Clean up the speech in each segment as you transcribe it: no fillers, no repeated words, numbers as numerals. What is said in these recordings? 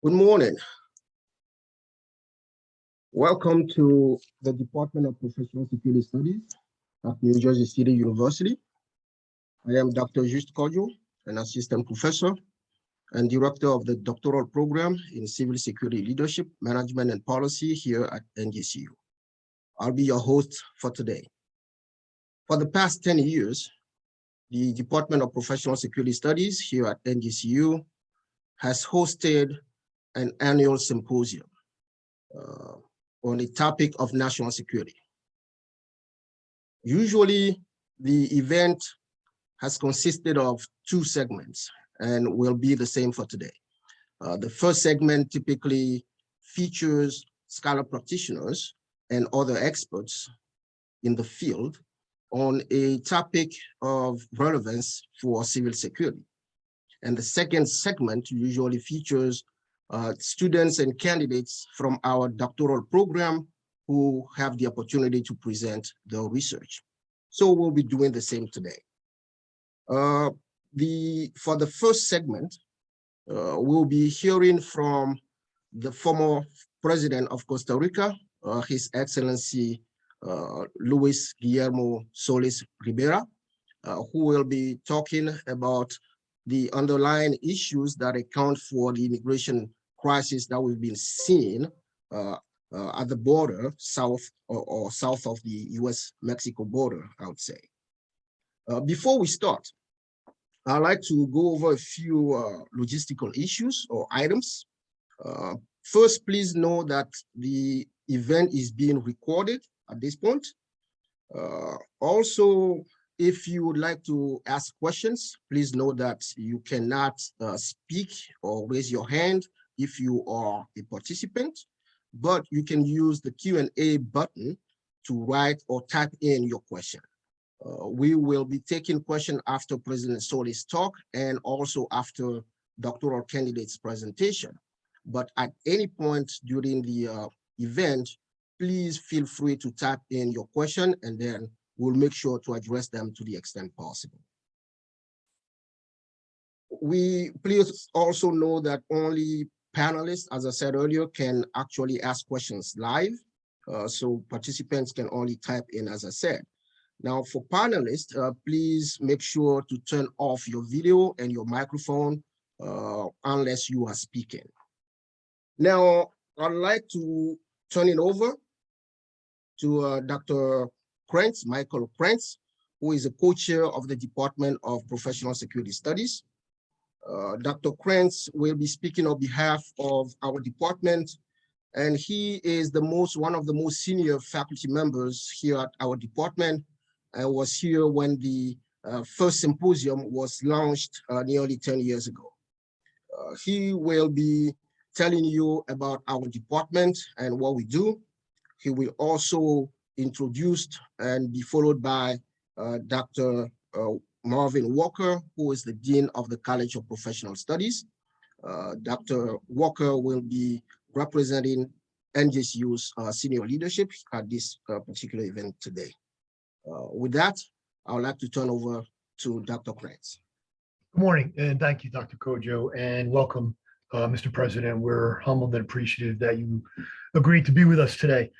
Good morning. Welcome to the Department of Professional Security Studies at New Jersey City University. I am Dr. Juste Codjo, an assistant professor and director of the doctoral program in civil security leadership, management, and policy here at NJCU. I'll be your host for today. For the past 10 years, the Department of Professional Security Studies here at NJCU has hosted an annual symposium on the topic of national security. Usually, the event has consisted of 2 segments and will be the same for today. The first segment typically features scholar practitioners and other experts in the field on a topic of relevance for civil security. And the second segment usually features students and candidates from our doctoral program who have the opportunity to present their research. So we'll be doing the same today. For the first segment, we'll be hearing from the former President of Costa Rica, His Excellency Luis Guillermo Solís Rivera, who will be talking about the underlying issues that account for the immigration crisis that we've been seeing at the border, south of the U.S. Mexico border, I would say. Before we start, I'd like to go over a few logistical issues or items. First, please know that the event is being recorded at this point. Also, if you would like to ask questions, please know that you cannot speak or raise your hand if you are a participant, but you can use the Q&A button to write or type in your question. We will be taking questions after President Solis' talk and also after doctoral candidates' presentation. But at any point during the event, please feel free to type in your question and then we'll make sure to address them to the extent possible. Please also know that only panelists, as I said earlier, can actually ask questions live. So participants can only type in, as I said. Now for panelists, please make sure to turn off your video and your microphone unless you are speaking. Now, I'd like to turn it over to Dr. Michael Krentz, who is a co-chair of the Department of Professional Security Studies. Dr. Krentz will be speaking on behalf of our department, and he is one of the most senior faculty members here at our department, and was here when the first symposium was launched nearly 10 years ago. He will be telling you about our department and what we do. He will also introduce and be followed by Dr. Marvin Walker, who is the Dean of the College of Professional Studies. Dr. Walker will be representing NJCU's senior leadership at this particular event today. With that, I would like to turn over to Dr. Krentz. Good morning, and thank you, Dr. Codjo, and welcome, Mr. President. We're humbled and appreciative that you agreed to be with us today.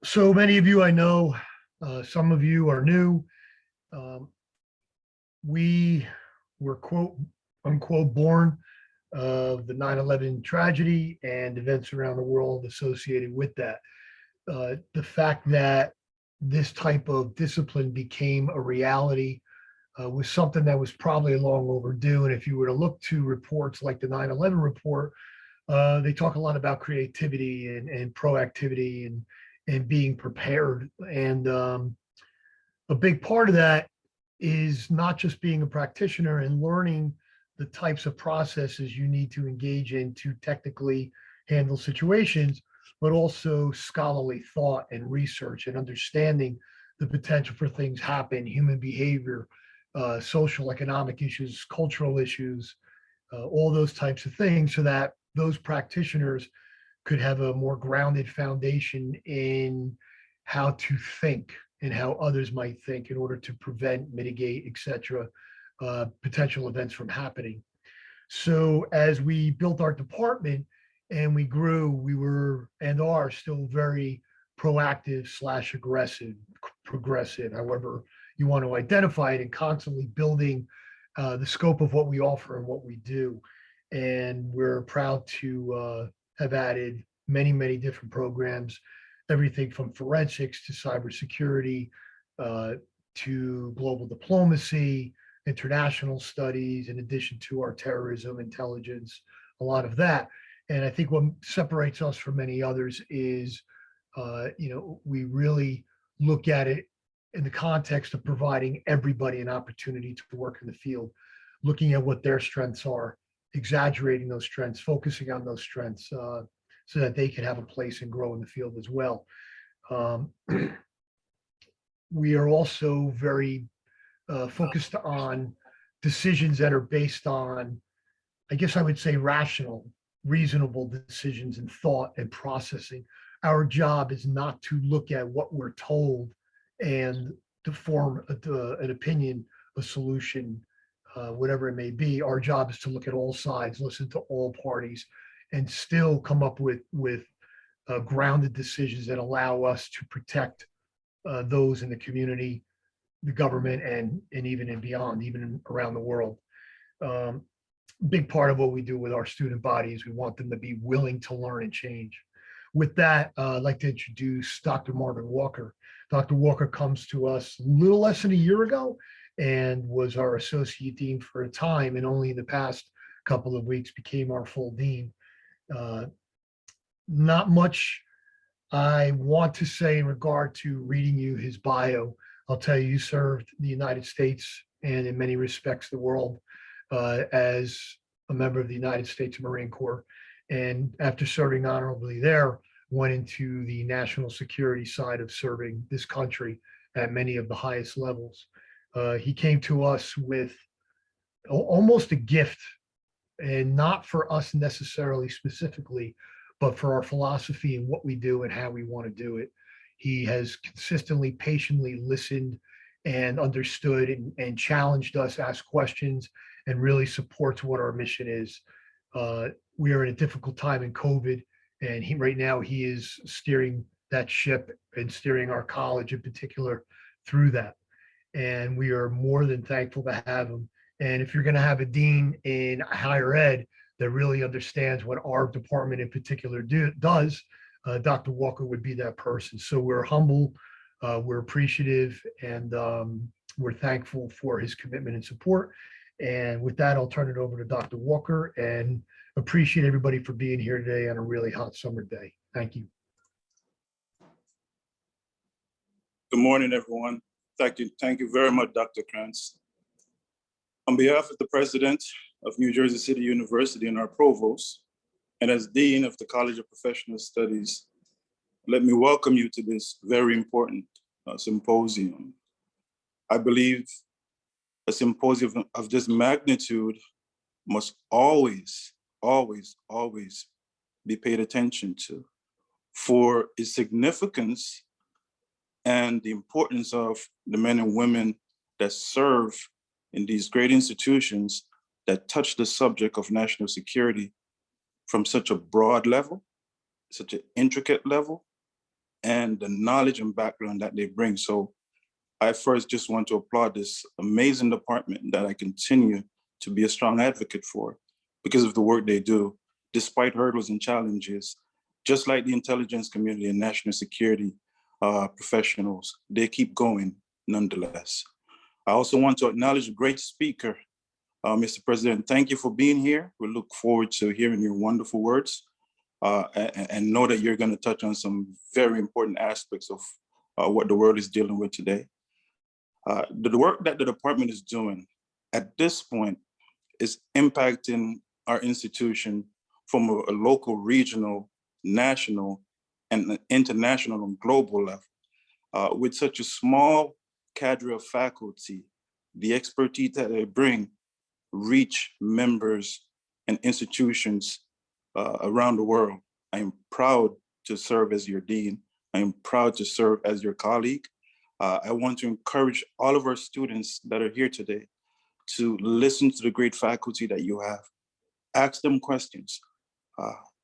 So many of you I know, some of you are new. We were quote unquote born of the 9/11 tragedy and events around the world associated with that. The fact that this type of discipline became a reality was something that was probably long overdue. And if you were to look to reports like the 9/11 report, they talk a lot about creativity and proactivity and being prepared. And a big part of that is not just being a practitioner and learning the types of processes you need to engage in to technically handle situations, but also scholarly thought and research and understanding the potential for things happen, human behavior, social, economic issues, cultural issues, all those types of things, so that those practitioners could have a more grounded foundation in how to think and how others might think in order to prevent, mitigate, etc., potential events from happening. So as we built our department and we grew, we were and are still very proactive / aggressive, progressive, however you want to identify it, and constantly building the scope of what we offer and what we do. And we're proud to have added many, many different programs, everything from forensics to cybersecurity, to global diplomacy, international studies, in addition to our terrorism, intelligence, a lot of that. And I think what separates us from many others is, we really look at it in the context of providing everybody an opportunity to work in the field, looking at what their strengths are, exaggerating those strengths, focusing on those strengths, so that they can have a place and grow in the field as well. We are also very focused on decisions that are based on, I guess I would say, rational, reasonable decisions and thought and processing. Our job is not to look at what we're told and to form an opinion, a solution, whatever it may be. Our job is to look at all sides, listen to all parties, and still come up with grounded decisions that allow us to protect those in the community, the government, and even and beyond, even around the world. Big part of what we do with our student body is we want them to be willing to learn and change. With that, I'd like to introduce Dr. Marvin Walker. Dr. Walker comes to us a little less than a year ago and was our associate dean for a time, and only in the past couple of weeks became our full dean. Not much I want to say in regard to reading you his bio. I'll tell you, you served the United States and in many respects the world as a member of the United States Marine Corps. And after serving honorably there, went into the national security side of serving this country at many of the highest levels. He came to us with almost a gift, and not for us necessarily specifically, but for our philosophy and what we do and how we want to do it. He has consistently, patiently listened and understood and challenged us, asked questions, and really supports what our mission is. We are in a difficult time in COVID, and right now he is steering that ship and steering our college in particular through that. And we are more than thankful to have him. And if you're going to have a dean in higher ed that really understands what our department in particular does, Dr. Walker would be that person. So we're humble, we're appreciative, and we're thankful for his commitment and support. And with that, I'll turn it over to Dr. Walker, and appreciate everybody for being here today on a really hot summer day. Thank you. Good morning, everyone. Thank you very much, Dr. Krantz. On behalf of the president of New Jersey City University and our provost, and as dean of the College of Professional Studies, let me welcome you to this very important symposium. I believe a symposium of this magnitude must always, always, always be paid attention to for its significance and the importance of the men and women that serve in these great institutions that touch the subject of national security from such a broad level, such an intricate level, and the knowledge and background that they bring. So I first just want to applaud this amazing department that I continue to be a strong advocate for because of the work they do, despite hurdles and challenges. Just like the intelligence community and national security professionals, they keep going nonetheless. I also want to acknowledge a great speaker, Mr. President. Thank you for being here. We look forward to hearing your wonderful words and know that you're going to touch on some very important aspects of what the world is dealing with today. The work that the department is doing at this point is impacting our institution from a local, regional, national, and international and global level. With such a small cadre of faculty, the expertise that they bring reach members and institutions around the world. I am proud to serve as your dean. I am proud to serve as your colleague. I want to encourage all of our students that are here today to listen to the great faculty that you have. ask them questions,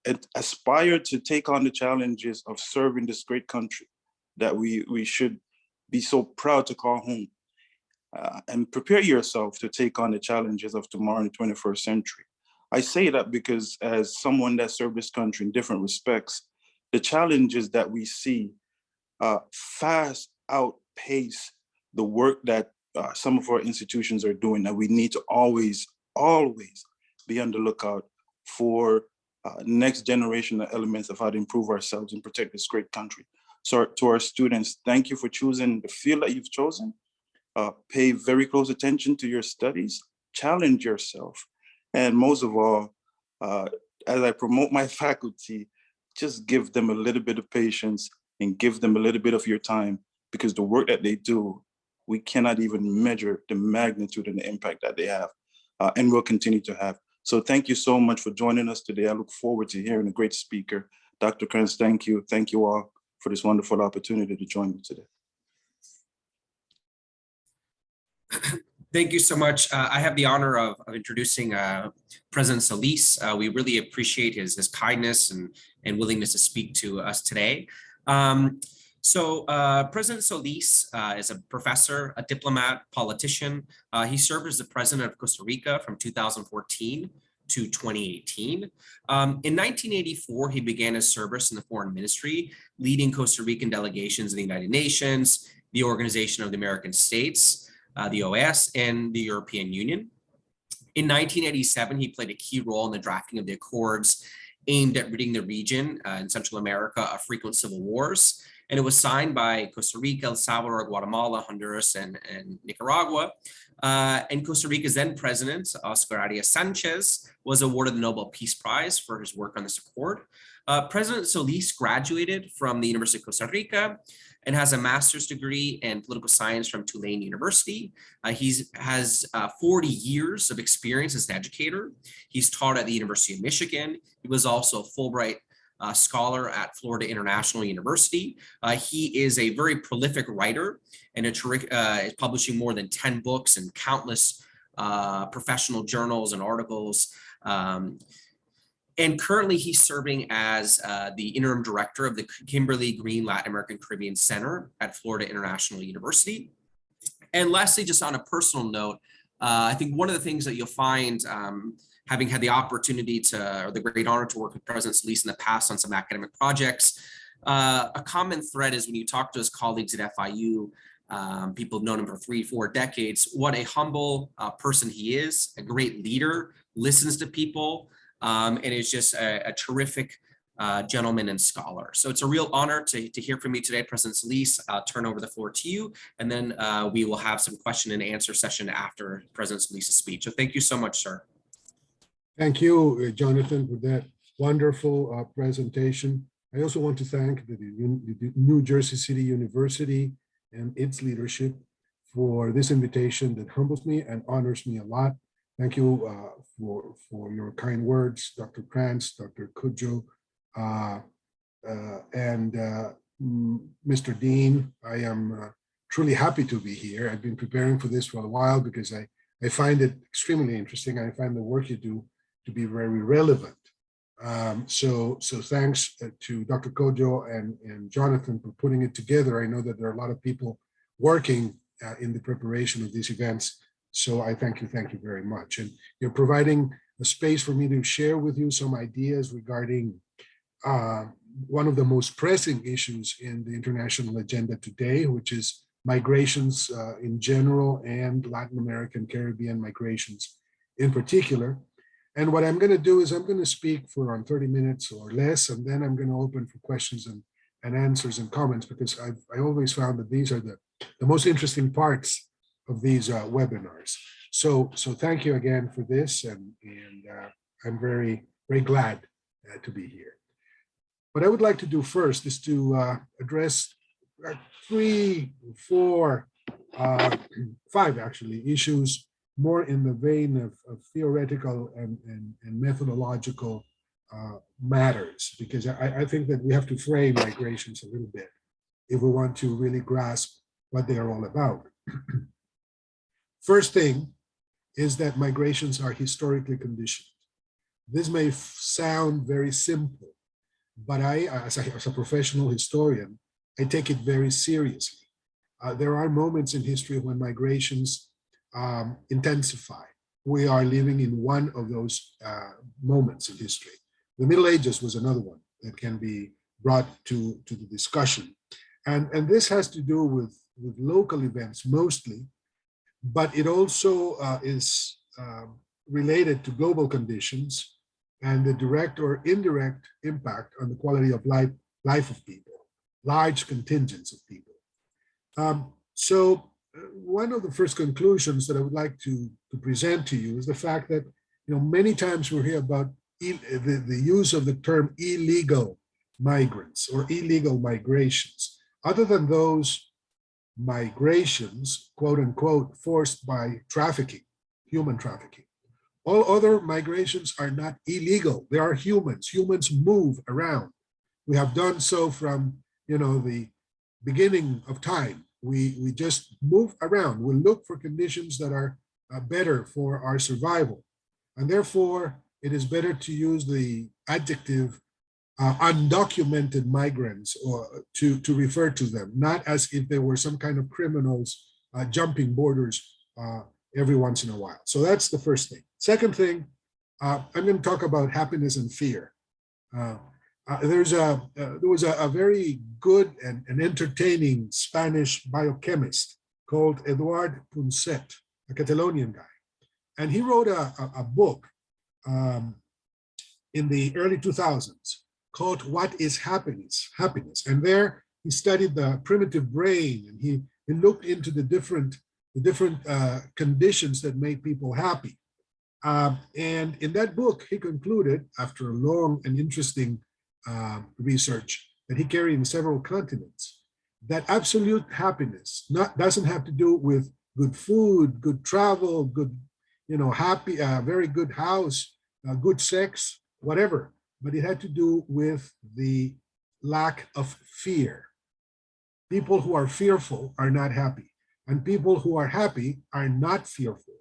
and aspire to take on the challenges of serving this great country that we should be so proud to call home. And prepare yourself to take on the challenges of tomorrow in the 21st century. I say that because as someone that served this country in different respects, the challenges that we see fast outpace the work that some of our institutions are doing, that we need to always be on the lookout for next generation of elements of how to improve ourselves and protect this great country. So to our students, thank you for choosing the field that you've chosen. Pay very close attention to your studies, challenge yourself, and most of all, as I promote my faculty, just give them a little bit of patience and give them a little bit of your time, because the work that they do, we cannot even measure the magnitude and the impact that they have and will continue to have. So thank you so much for joining us today. I look forward to hearing a great speaker. Dr. Krantz, thank you. Thank you all for this wonderful opportunity to join me today. Thank you so much. I have the honor of introducing President Solís. We really appreciate his kindness and willingness to speak to us today. President Solís is a professor, a diplomat, politician. He served as the President of Costa Rica from 2014 to 2018. In 1984, he began his service in the foreign ministry, leading Costa Rican delegations in the United Nations, the Organization of the American States, the U.S. and the European Union. In 1987, he played a key role in the drafting of the accords aimed at ridding the region in Central America of frequent civil wars. And it was signed by Costa Rica, El Salvador, Guatemala, Honduras, and Nicaragua. And Costa Rica's then president, Oscar Arias Sanchez, was awarded the Nobel Peace Prize for his work on this accord. President Solís graduated from the University of Costa Rica and has a master's degree in political science from Tulane University. He has 40 years of experience as an educator. He's taught at the University of Michigan. He was also a Fulbright scholar at Florida International University. He is a very prolific writer and is publishing more than 10 books and countless professional journals and articles. And currently he's serving as the interim director of the Kimberly Green Latin American Caribbean Center at Florida International University. And lastly, just on a personal note, I think one of the things that you'll find, having had the opportunity or the great honor to work with President Solís in the past on some academic projects, a common thread is when you talk to his colleagues at FIU, people have known him for 3-4 decades, what a humble person he is, a great leader, listens to people, and is just a terrific gentleman and scholar. So it's a real honor to hear from you today, President Solís. I'll turn over the floor to you, and then we will have some question and answer session after President Solís' speech. So thank you so much, sir. Thank you, Jonathan, for that wonderful presentation. I also want to thank the New Jersey City University and its leadership for this invitation that humbles me and honors me a lot. Thank you for your kind words, Dr. Krantz, Dr. Codjo, and Mr. Dean. I am truly happy to be here. I've been preparing for this for a while because I find it extremely interesting. I find the work you do to be very relevant. So thanks to Dr. Codjo and Jonathan for putting it together. I know that there are a lot of people working in the preparation of these events. So I thank you very much. And you're providing a space for me to share with you some ideas regarding one of the most pressing issues in the international agenda today, which is migrations in general and Latin American Caribbean migrations in particular. And what I'm going to do is I'm going to speak for around 30 minutes or less, and then I'm going to open for questions and answers and comments, because I always found that these are the most interesting parts of these webinars. So thank you again for this, and I'm very, very glad to be here. What I would like to do first is to address 3, 4, 5 actually issues, more in the vein of theoretical and methodological matters, because I think that we have to frame migrations a little bit if we want to really grasp what they are all about. First thing is that migrations are historically conditioned. This may sound very simple, but I, as a professional historian, I take it very seriously. There are moments in history when migrations intensify. We are living in one of those moments in history. The Middle Ages was another one that can be brought to the discussion. And this has to do with local events mostly, but it also is related to global conditions and the direct or indirect impact on the quality of life of people, large contingents of people. So one of the first conclusions that I would like to present to you is the fact that, many times we hear about the use of the term illegal migrants or illegal migrations. Other than those migrations, quote unquote, forced by trafficking, human trafficking, all other migrations are not illegal. They are humans. Humans move around. We have done so from, the beginning of time. We just move around. We look for conditions that are better for our survival. And therefore, it is better to use the adjective undocumented migrants or to refer to them, not as if they were some kind of criminals jumping borders every once in a while. So that's the first thing. Second thing, I'm going to talk about happiness and fear. There was a very good and entertaining Spanish biochemist called Eduard Punset, a Catalonian guy. And he wrote a book in the early 2000s called What is Happiness? And there he studied the primitive brain, and he looked into the different conditions that make people happy. And in that book, he concluded, after a long and interesting research that he carried in several continents, that absolute happiness doesn't have to do with good food, good travel, good, happy, very good house, good sex, whatever, but it had to do with the lack of fear. People who are fearful are not happy, and people who are happy are not fearful,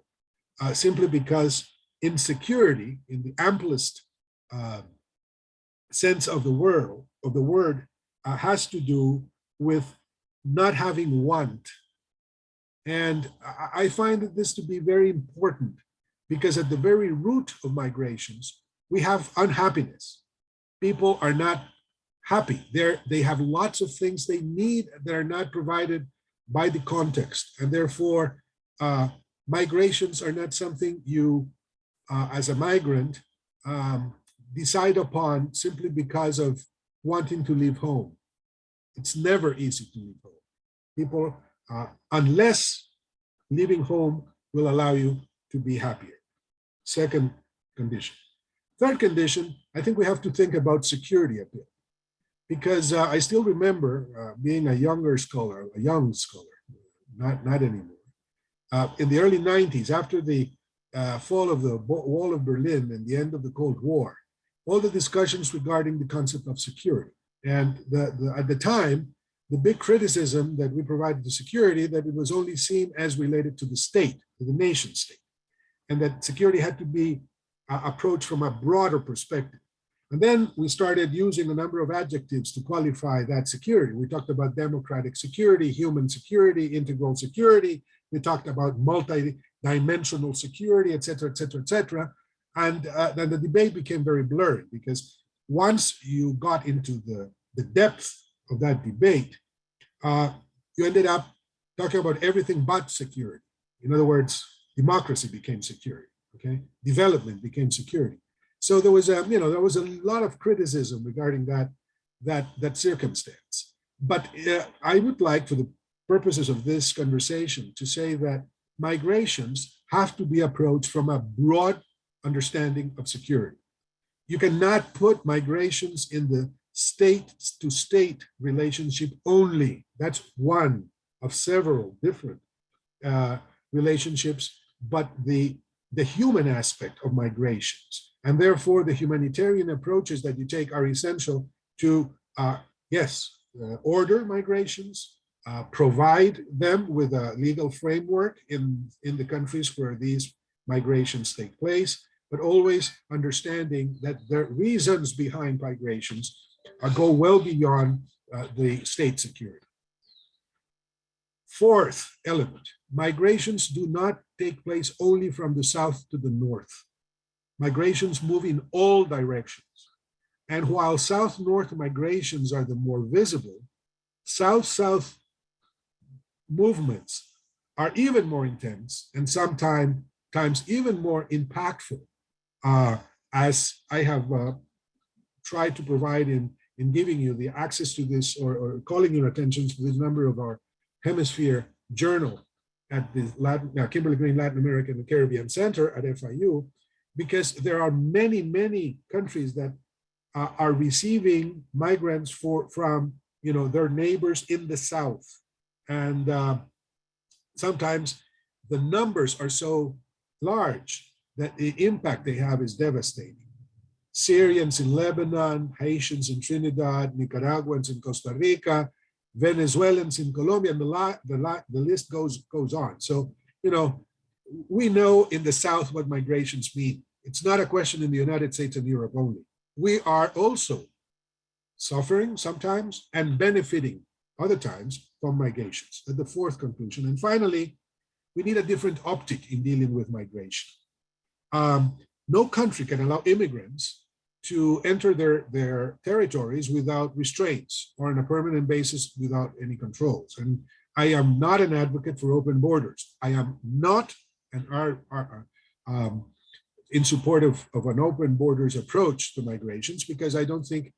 simply because insecurity, in the amplest sense of the word, has to do with not having want. And I find this to be very important, because at the very root of migrations, we have unhappiness. People are not happy. They have lots of things they need that are not provided by the context. And therefore, migrations are not something you, as a migrant, decide upon simply because of wanting to leave home. It's never easy to leave home. People, unless leaving home will allow you to be happier. Second condition. Third condition, I think we have to think about security a bit, because I still remember being a young scholar, not anymore. In the early 90s, after the fall of the wall of Berlin and the end of the Cold War, all the discussions regarding the concept of security. And at the time, the big criticism that we provided to security, that it was only seen as related to the state, to the nation state, and that security had to be approached from a broader perspective. And then we started using a number of adjectives to qualify that security. We talked about democratic security, human security, integral security. We talked about multi-dimensional security, et cetera, et cetera, et cetera. And then the debate became very blurry, because once you got into the depth of that debate, you ended up talking about everything but security. In other words, democracy became security, okay? Development became security. So there was a lot of criticism regarding that circumstance. But I would like, for the purposes of this conversation, to say that migrations have to be approached from a broad understanding of security. You cannot put migrations in the state-to-state relationship only. That's one of several different relationships, but the human aspect of migrations, and therefore the humanitarian approaches that you take are essential to, order migrations, provide them with a legal framework in the countries where these migrations take place, but always understanding that the reasons behind migrations go well beyond the state security. Fourth element, migrations do not take place only from the south to the north. Migrations move in all directions. And while south-north migrations are the more visible, south-south movements are even more intense and sometimes even more impactful, as I have tried to provide in giving you the access to this or calling your attention to this number of our hemisphere journal at the Kimberly Green Latin America and the Caribbean Center at FIU, because there are many, many countries that are receiving migrants from their neighbors in the south. And sometimes the numbers are so large that the impact they have is devastating. Syrians in Lebanon, Haitians in Trinidad, Nicaraguans in Costa Rica, Venezuelans in Colombia, and the list goes on. So, we know in the South what migrations mean. It's not a question in the United States and Europe only. We are also suffering sometimes and benefiting other times from migrations. That's the fourth conclusion. And finally, we need a different optic in dealing with migration. No country can allow immigrants to enter their territories without restraints or on a permanent basis without any controls. And I am not an advocate for open borders. I am not in support of an open borders approach to migrations, because I don't think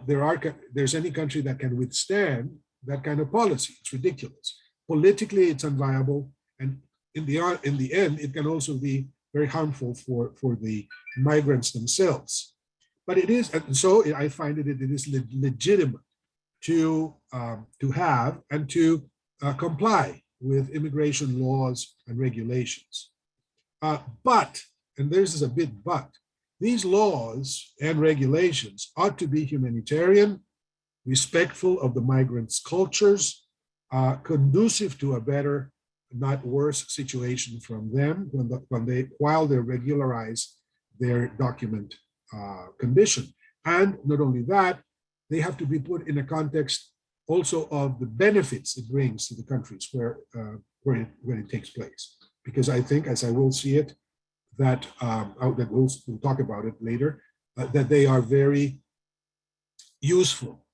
there's any country that can withstand that kind of policy. It's ridiculous. Politically, it's unviable. And in the end, it can also be very harmful for the migrants themselves. But it is, and so I find it is legitimate to have and to comply with immigration laws and regulations. But, and there's a big but, these laws and regulations ought to be humanitarian, respectful of the migrants' cultures, conducive to a better, not worse situation from them while they regularize their document condition. And not only that, they have to be put in a context also of the benefits it brings to the countries where it takes place. Because I think, as I will see it, that we'll talk about it later, that they are very useful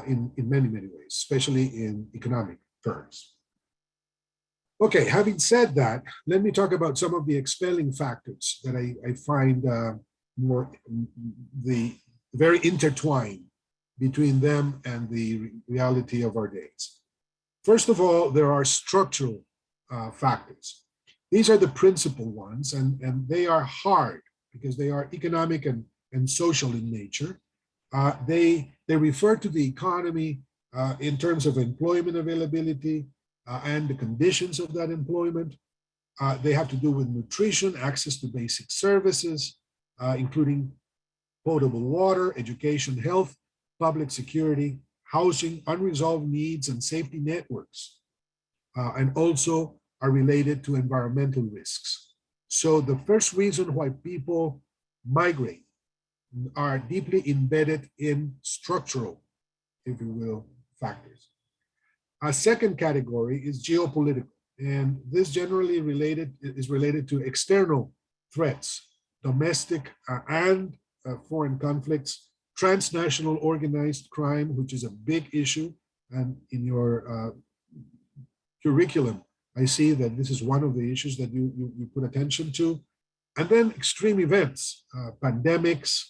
in many, many ways, especially in economic terms. Okay, having said that, let me talk about some of the expelling factors that I find very intertwined between them and the reality of our days. First of all, there are structural factors. These are the principal ones, and they are hard because they are economic and social in nature. They refer to the economy in terms of employment availability and the conditions of that employment. They have to do with nutrition, access to basic services, including potable water, education, health, public security, housing, unresolved needs, and safety networks, and also are related to environmental risks. So the first reason why people migrate are deeply embedded in structural, if you will, factors. A second category is geopolitical, and this generally is related to external threats, domestic and foreign conflicts, transnational organized crime, which is a big issue, and in your curriculum, I see that this is one of the issues that you put attention to. And then extreme events, pandemics,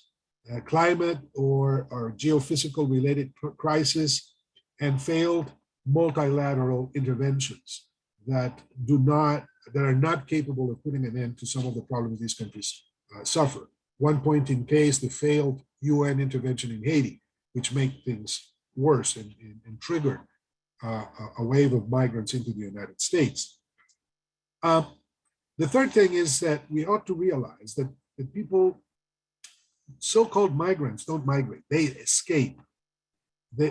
climate or geophysical related crisis, and failed multilateral interventions that are not capable of putting an end to some of the problems these countries suffer. One point in case, the failed UN intervention in Haiti, which made things worse and triggered a wave of migrants into the United States. The third thing is that we ought to realize that people, so-called migrants, don't migrate, they escape.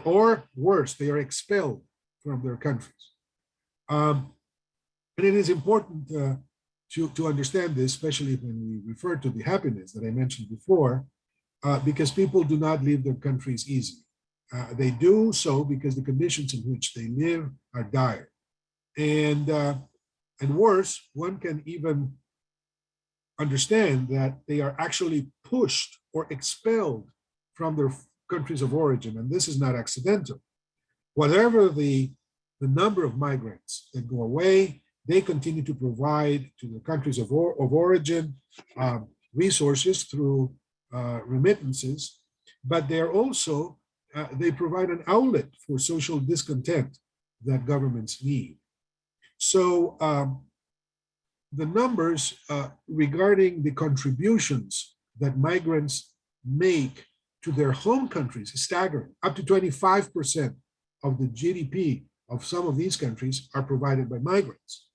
Or worse, they are expelled from their countries. And it is important to understand this, especially when we refer to the happiness that I mentioned before, because people do not leave their countries easily. They do so because the conditions in which they live are dire. And worse, one can even understand that they are actually pushed or expelled from their countries of origin. And this is not accidental. Whatever the number of migrants that go away, they continue to provide to the countries of origin resources through remittances, but they're also, they provide an outlet for social discontent that governments need. So the numbers regarding the contributions that migrants make to their home countries is staggering. Up to 25% of the GDP of some of these countries are provided by migrants.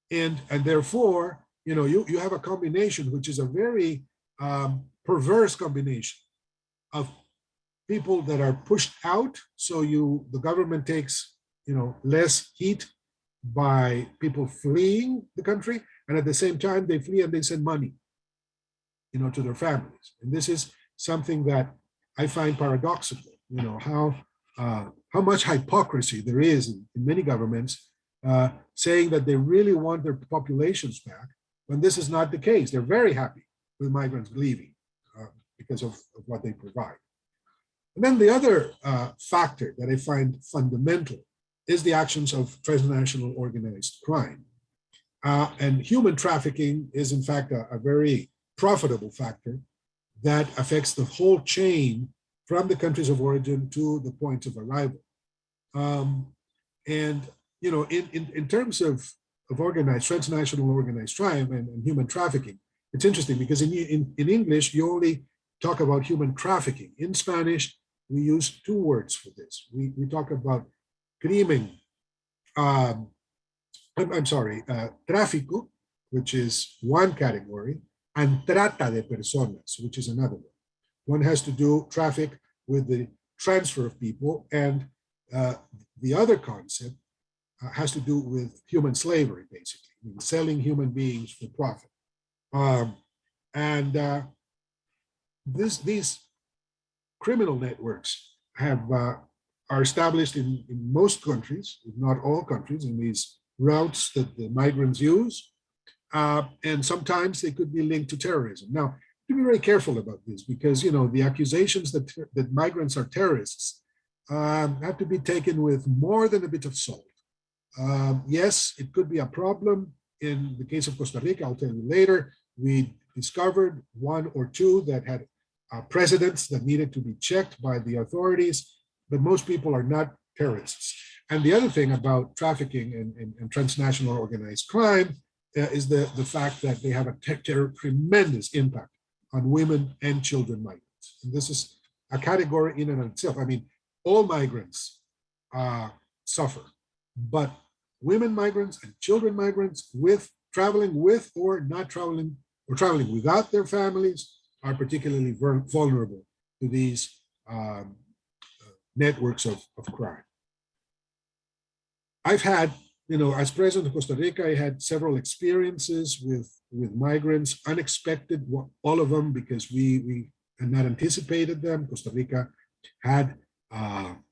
And therefore, you have a combination, which is a very perverse combination of people that are pushed out. So the government takes, less heat by people fleeing the country. And at the same time, they flee and they send money, to their families. And this is something that I find paradoxical, how much hypocrisy there is in many governments saying that they really want their populations back, when this is not the case. They're very happy with migrants leaving because of what they provide. And then the other factor that I find fundamental is the actions of transnational organized crime. And human trafficking is in fact a very profitable factor that affects the whole chain from the countries of origin to the points of arrival. In terms of organized, transnational organized crime and human trafficking, it's interesting because in English, you only talk about human trafficking. In Spanish, we use two words for this. We talk about crimen, tráfico, which is one category, and trata de personas, which is another one. One has to do traffic with the transfer of people, and the other concept has to do with human slavery, basically, selling human beings for profit. These criminal networks are established in most countries, if not all countries, in these routes that the migrants use. And sometimes they could be linked to terrorism. Now, to be very careful about this, because the accusations that migrants are terrorists have to be taken with more than a bit of salt. Yes, it could be a problem. In the case of Costa Rica, I'll tell you later, we discovered one or two that had precedents that needed to be checked by the authorities, but most people are not terrorists. And the other thing about trafficking and transnational organized crime is the fact that they have a tremendous impact on women and children migrants. And this is a category in and of itself. I mean, all migrants suffer, but women migrants and children migrants traveling with or not traveling or traveling without their families are particularly vulnerable to these networks of crime. I've had, as president of Costa Rica, I had several experiences with migrants, unexpected, all of them, because we had not anticipated them. Costa Rica had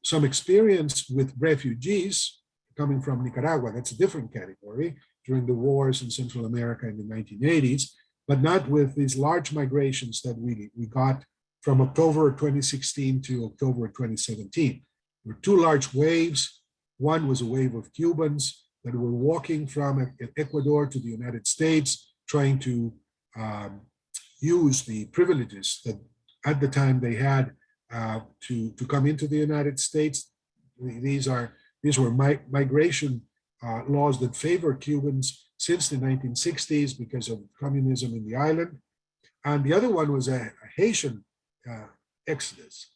some experience with refugees coming from Nicaragua. That's a different category during the wars in Central America in the 1980s, but not with these large migrations that we got from October 2016 to October 2017. There were two large waves. One was a wave of Cubans that were walking from Ecuador to the United States, trying to use the privileges that at the time they had to come into the United States. These were migration laws that favor Cubans since the 1960s because of communism in the island. And the other one was a Haitian exodus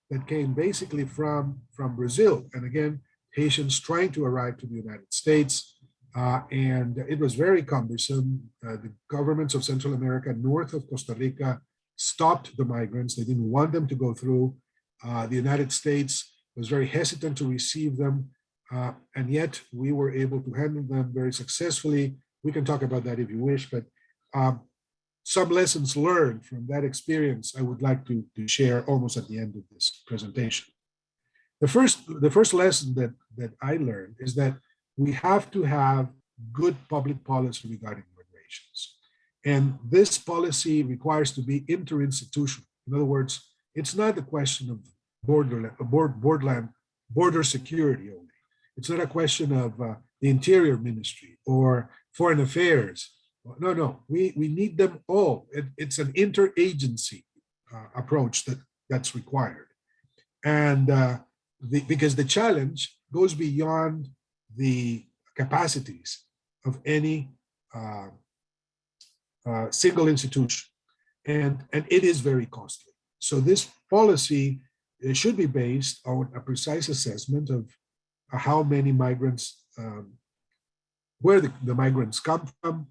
that came basically from Brazil. And again, Haitians trying to arrive to the United States. And it was very cumbersome. The governments of Central America, north of Costa Rica, stopped the migrants. They didn't want them to go through. The United States was very hesitant to receive them. And yet we were able to handle them very successfully we can talk about that if you wish, but some lessons learned from that experience I would like to share almost at the end of this presentation. The first lesson that I learned is that we have to have good public policy regarding migrations. And this policy requires to be interinstitutional. In other words, it's not a question of border security only. It's not a question of the Interior Ministry or Foreign Affairs. No, we need them all. It's an interagency approach that's required. And because the challenge goes beyond the capacities of any single institution, and it is very costly. So this policy should be based on a precise assessment of how many migrants, where the migrants come from,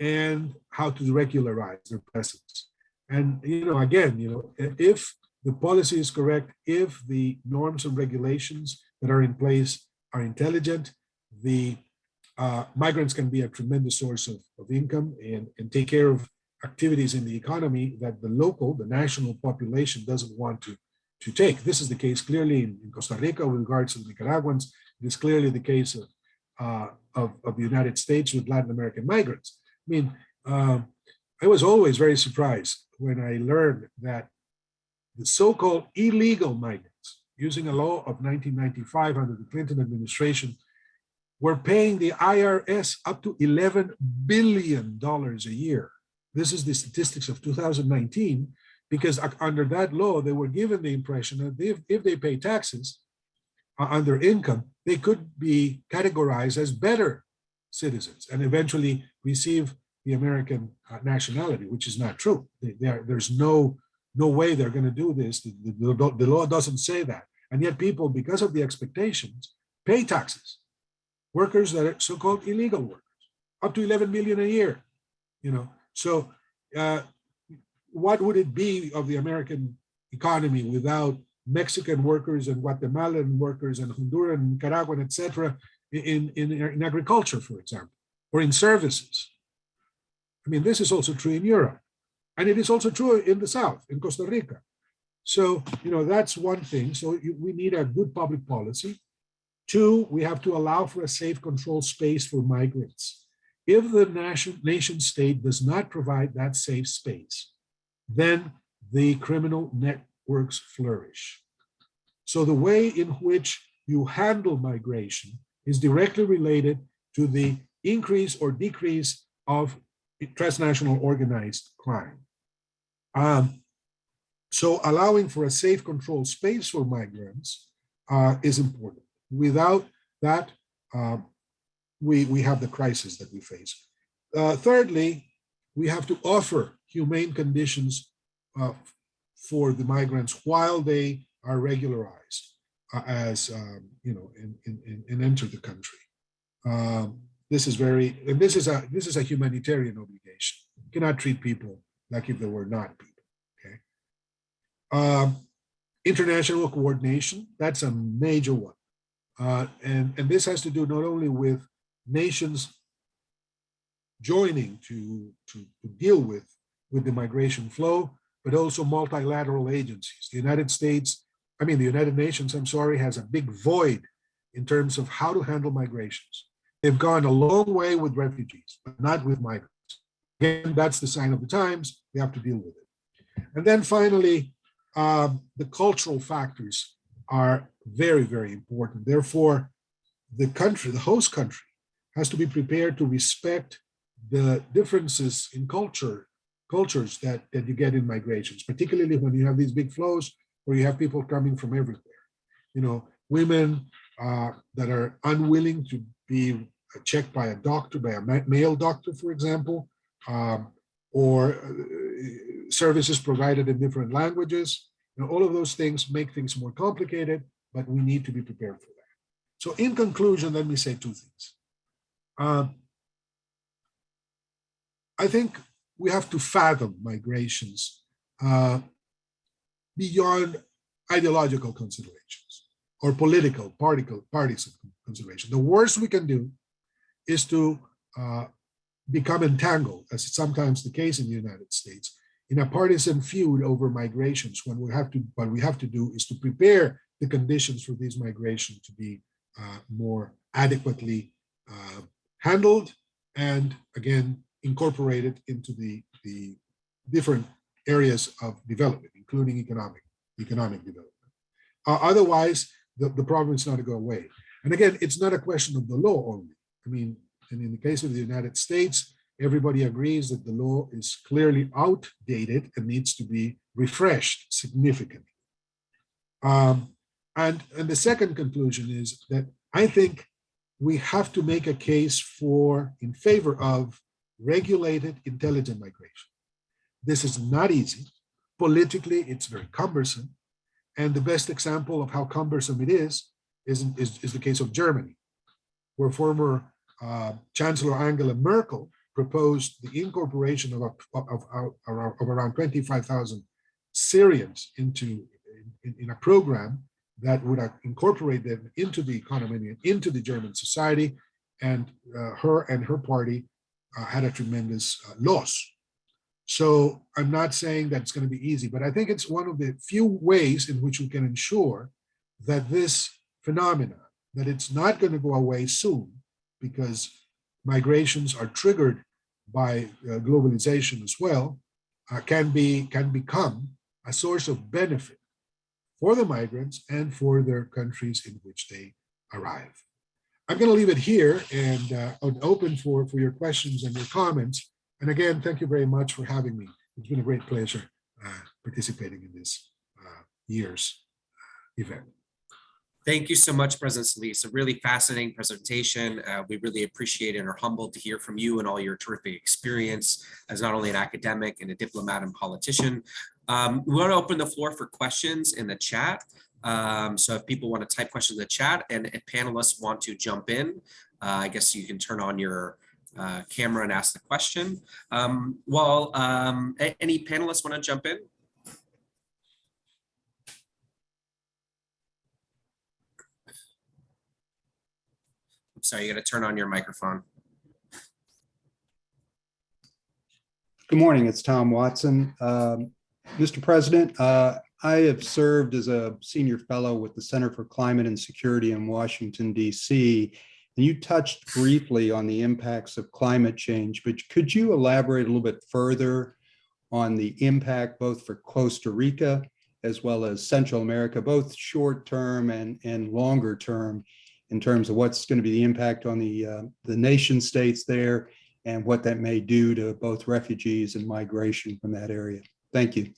and how to regularize their presence. And again, if the policy is correct, if the norms and regulations that are in place are intelligent, the migrants can be a tremendous source of income and take care of activities in the economy that the national population doesn't want to take. This is the case clearly in Costa Rica with regards to the Nicaraguans. It is clearly the case of the United States with Latin American migrants. I mean, I was always very surprised when I learned that the so-called illegal migrants, using a law of 1995 under the Clinton administration, were paying the IRS up to $11 billion a year. This is the statistics of 2019, because under that law, they were given the impression that if they pay taxes on their income, they could be categorized as better citizens and eventually receive the American nationality, which is not true. There's no way they're going to do this. The law doesn't say that. And yet people, because of the expectations, pay taxes. Workers that are so-called illegal workers, up to 11 million a year. So what would it be of the American economy without Mexican workers and Guatemalan workers and Honduran, Nicaraguan, etc., in agriculture, for example, or in services? I mean, this is also true in Europe, and it is also true in the South, in Costa Rica. So, that's one thing. So we need a good public policy. Two, we have to allow for a safe control space for migrants. If the nation state does not provide that safe space, then the criminal networks flourish. So the way in which you handle migration is directly related to the increase or decrease of transnational organized crime. So allowing for a safe control space for migrants is important. Without that, we have the crisis that we face. Thirdly, we have to offer humane conditions for the migrants while they are regularized as and enter the country. This is a humanitarian obligation. You cannot treat people like if they were not people. Okay. International coordination, that's a major one. And this has to do not only with nations joining to deal with the migration flow, but also multilateral agencies. The United Nations, has a big void in terms of how to handle migrations. They've gone a long way with refugees, but not with migrants. Again, that's the sign of the times. We have to deal with it. And then finally, the cultural factors are very, very important. Therefore, the host country, has to be prepared to respect the differences in cultures that you get in migrations, particularly when you have these big flows where you have people coming from everywhere. Women that are unwilling to be checked by a doctor, by a male doctor, for example, or services provided in different languages. All of those things make things more complicated, but we need to be prepared for that. So in conclusion, let me say two things. I think we have to fathom migrations beyond ideological considerations or partisan considerations. The worst we can do is to become entangled, as is sometimes the case in the United States, in a partisan feud over migrations, when what we have to do is to prepare the conditions for these migrations to be more adequately handled and, again, incorporated into the different areas of development, including economic development. Otherwise, the problem is not to go away. And again, it's not a question of the law only. I mean, and in the case of the United States, everybody agrees that the law is clearly outdated and needs to be refreshed significantly. And the second conclusion is that I think we have to make a case in favor of regulated intelligent migration. This is not easy. Politically, it's very cumbersome. And the best example of how cumbersome it is the case of Germany, where former Chancellor Angela Merkel proposed the incorporation of around 25,000 Syrians in a program that would incorporate them into the economy and into the German society, and her party had a tremendous loss. So I'm not saying that it's going to be easy, but I think it's one of the few ways in which we can ensure that this phenomenon, that it's not going to go away soon, because migrations are triggered by globalization as well, can become a source of benefit for the migrants and for their countries in which they arrive. I'm going to leave it here and open for your questions and your comments. And again, thank you very much for having me. It's been a great pleasure participating in this year's event. Thank you so much, President Solís. A really fascinating presentation. We really appreciate it and are humbled to hear from you and all your terrific experience as not only an academic and a diplomat and politician. We want to open the floor for questions in the chat. So if people want to type questions in the chat, and if panelists want to jump in, I guess you can turn on your camera and ask the question. Any panelists want to jump in? I'm sorry, you got to turn on your microphone. Good morning, it's Tom Watson. Mr. President, I have served as a senior fellow with the Center for Climate and Security in Washington, D.C., and you touched briefly on the impacts of climate change, but could you elaborate a little bit further on the impact both for Costa Rica as well as Central America, both short-term and longer term, in terms of what's going to be the impact on the nation states there and what that may do to both refugees and migration from that area? Thank you.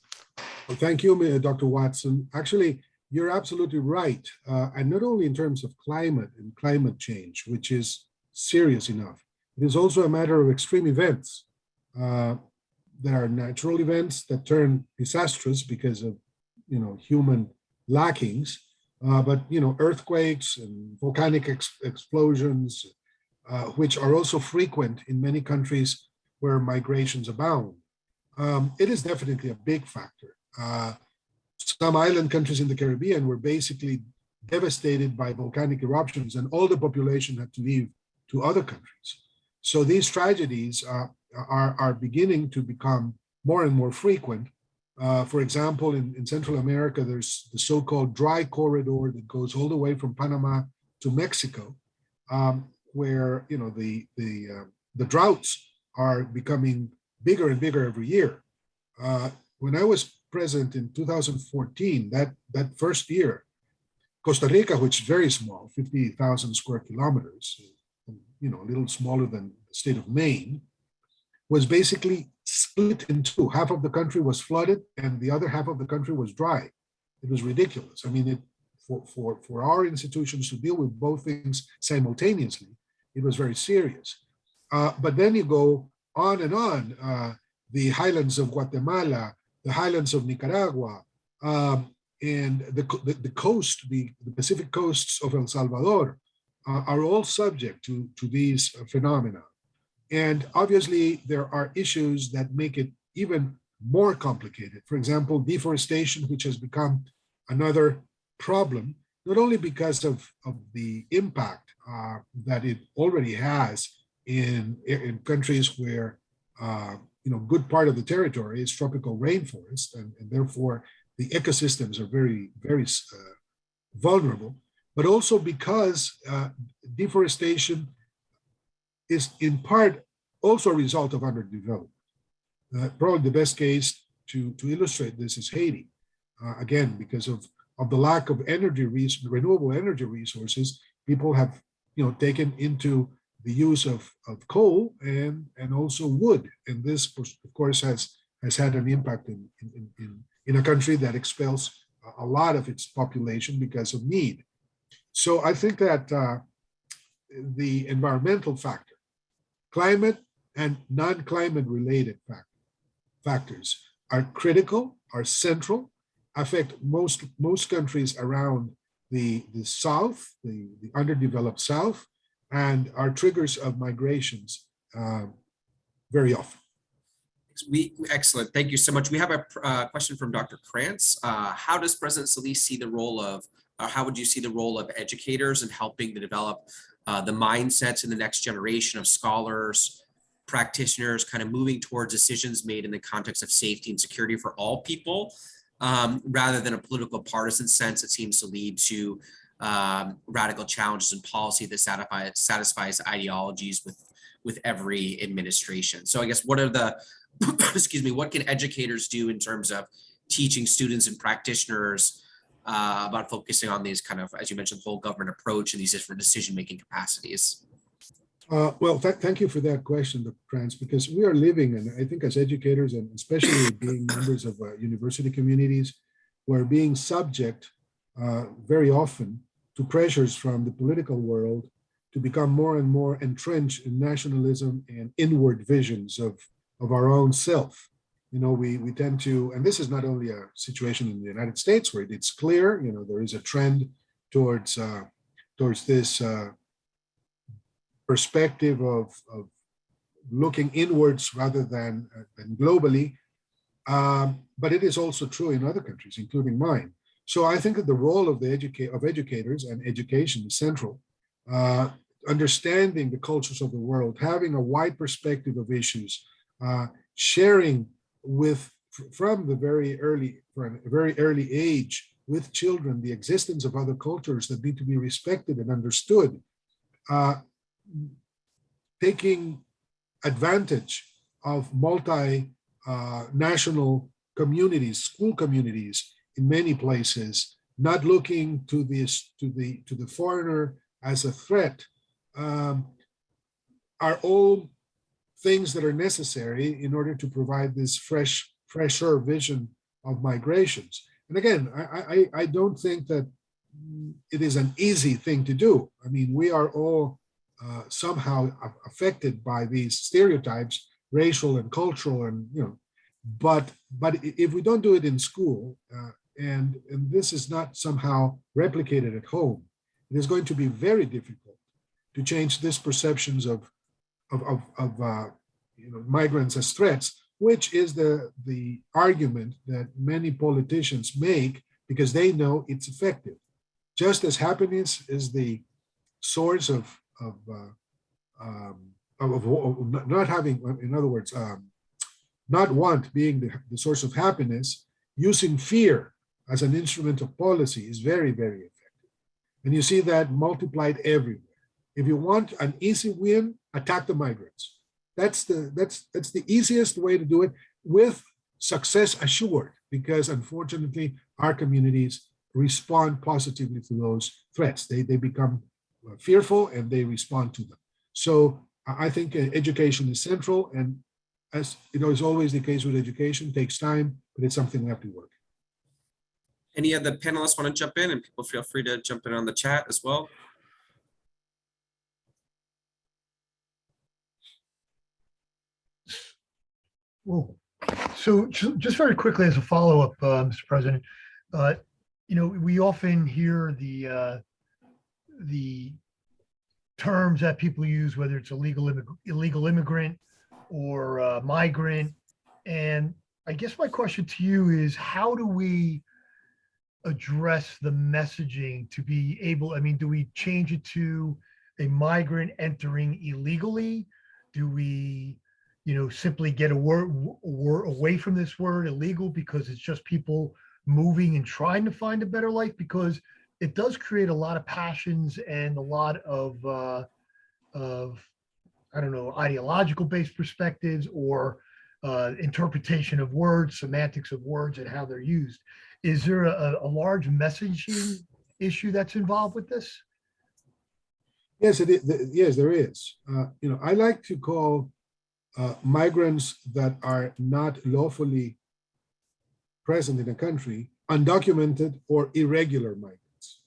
Well, thank you, Dr. Watson. Actually, you're absolutely right. And not only in terms of climate and climate change, which is serious enough, it is also a matter of extreme events. There are natural events that turn disastrous because of, human lackings. But earthquakes and volcanic explosions, which are also frequent in many countries where migrations abound. It is definitely a big factor. Some island countries in the Caribbean were basically devastated by volcanic eruptions, and all the population had to leave to other countries. So these tragedies are beginning to become more and more frequent. For example, in Central America, there's the so-called dry corridor that goes all the way from Panama to Mexico, where the droughts are becoming bigger and bigger every year. When I was president in 2014, that first year, Costa Rica, which is very small, 50,000 square kilometers, a little smaller than the state of Maine, was basically split in two. Half of the country was flooded and the other half of the country was dry. It was ridiculous. I mean, for our institutions to deal with both things simultaneously, it was very serious. But then you go on and on, the highlands of Guatemala, the highlands of Nicaragua, and the coast, the Pacific coasts of El Salvador are all subject to these phenomena. And obviously, there are issues that make it even more complicated. For example, deforestation, which has become another problem, not only because of the impact that it already has in countries where good part of the territory is tropical rainforest, and therefore the ecosystems are very, very vulnerable, but also because deforestation is in part also a result of underdevelopment. Probably the best case to illustrate this is Haiti. Again, because of the lack of renewable energy resources, people have taken into the use of coal and also wood, and this, of course, has had an impact in a country that expels a lot of its population because of need. So I think that the environmental factor, climate and non-climate related factors are critical, are central, affect most countries around the South, the underdeveloped South, and are triggers of migrations very often. Excellent. Thank you so much. We have a question from Dr. Krantz. How does President Solís see the role of, or how would you see the role of educators in helping to develop the mindsets in the next generation of scholars, practitioners, kind of moving towards decisions made in the context of safety and security for all people, rather than a political partisan sense that seems to lead to radical challenges in policy that satisfies ideologies with every administration. So I guess what are the, excuse me, what can educators do in terms of teaching students and practitioners about focusing on these kind of, as you mentioned, whole government approach and these different decision-making capacities? Well, thank you for that question, Dr. Krantz, because we are living, and I think as educators, and especially being members of university communities, we're being subject very often to pressures from the political world to become more and more entrenched in nationalism and inward visions of our own self. We tend to, and this is not only a situation in the United States where it's clear, there is a trend towards this perspective of looking inwards rather than globally, but it is also true in other countries, including mine. So I think that the role of educators and education is central. Understanding the cultures of the world, having a wide perspective of issues, sharing from a very early age with children the existence of other cultures that need to be respected and understood, taking advantage of multi-national communities, school communities in many places, not looking to the foreigner as a threat, are all things that are necessary in order to provide this fresher vision of migrations. And again, I don't think that it is an easy thing to do. I mean, we are all somehow affected by these stereotypes, racial and cultural, and but if we don't do it in school, and this is not somehow replicated at home, it is going to be very difficult to change these perceptions of migrants as threats, which is the argument that many politicians make because they know it's effective. Just as happiness is the source of not having, in other words, not want being the source of happiness, using fear as an instrument of policy is very, very effective. And you see that multiplied everywhere. If you want an easy win, attack the migrants. That's the easiest way to do it, with success assured, because unfortunately our communities respond positively to those threats. They become fearful and they respond to them. So I think education is central, and as is always the case with education, takes time, but it's something we have to work. Any of the panelists want to jump in, and people feel free to jump in on the chat as well. Well, so just very quickly as a follow-up, Mr. President, we often hear the terms that people use, whether it's illegal immigrant or migrant. And I guess my question to you is, how do we address the messaging to be able, do we change it to a migrant entering illegally? Do we, simply get a word away from this word illegal because it's just people moving and trying to find a better life? Because it does create a lot of passions and a lot of I don't know, ideological based perspectives or interpretation of words, semantics of words and how they're used. Is there a large messaging issue that's involved with this? Yes, it is. Yes, there is. I like to call migrants that are not lawfully present in a country undocumented or irregular migrants.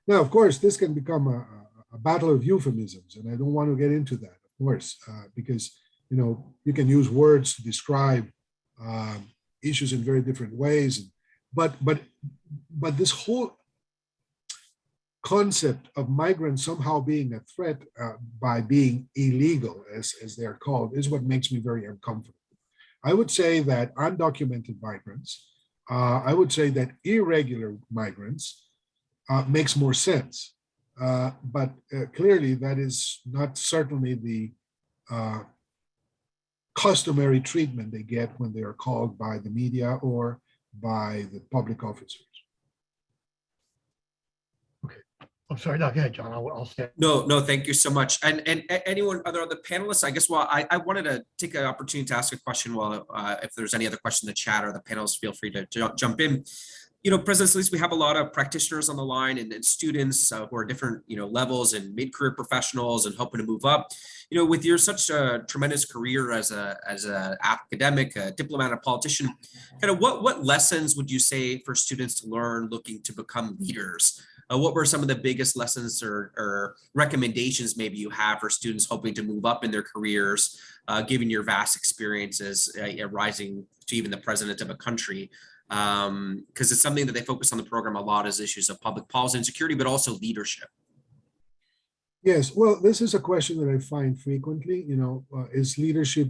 Now, of course, this can become a battle of euphemisms, and I don't want to get into that, of course, because you can use words to describe issues in very different ways. But this whole concept of migrants somehow being a threat by being illegal, as they're called, is what makes me very uncomfortable. I would say that undocumented migrants, I would say that irregular migrants makes more sense. But clearly that is not certainly the customary treatment they get when they are called by the media or by the public officers. I'm sorry, no, go ahead, John. I'll stay. No, thank you so much. And anyone other other panelists, I guess, well, I wanted to take an opportunity to ask a question while if there's any other question in the chat or the panelists, feel free to jump in. President Solis, we have a lot of practitioners on the line and students who are different, levels and mid-career professionals and hoping to move up. With your such a tremendous career as a academic, a diplomat, a politician, kind of what lessons would you say for students to learn looking to become leaders? What were some of the biggest lessons or recommendations maybe you have for students hoping to move up in their careers, given your vast experiences rising to even the president of a country? Because it's something that they focus on the program a lot, is issues of public policy and security, but also leadership. Yes, well, this is a question that I find frequently. Is leadership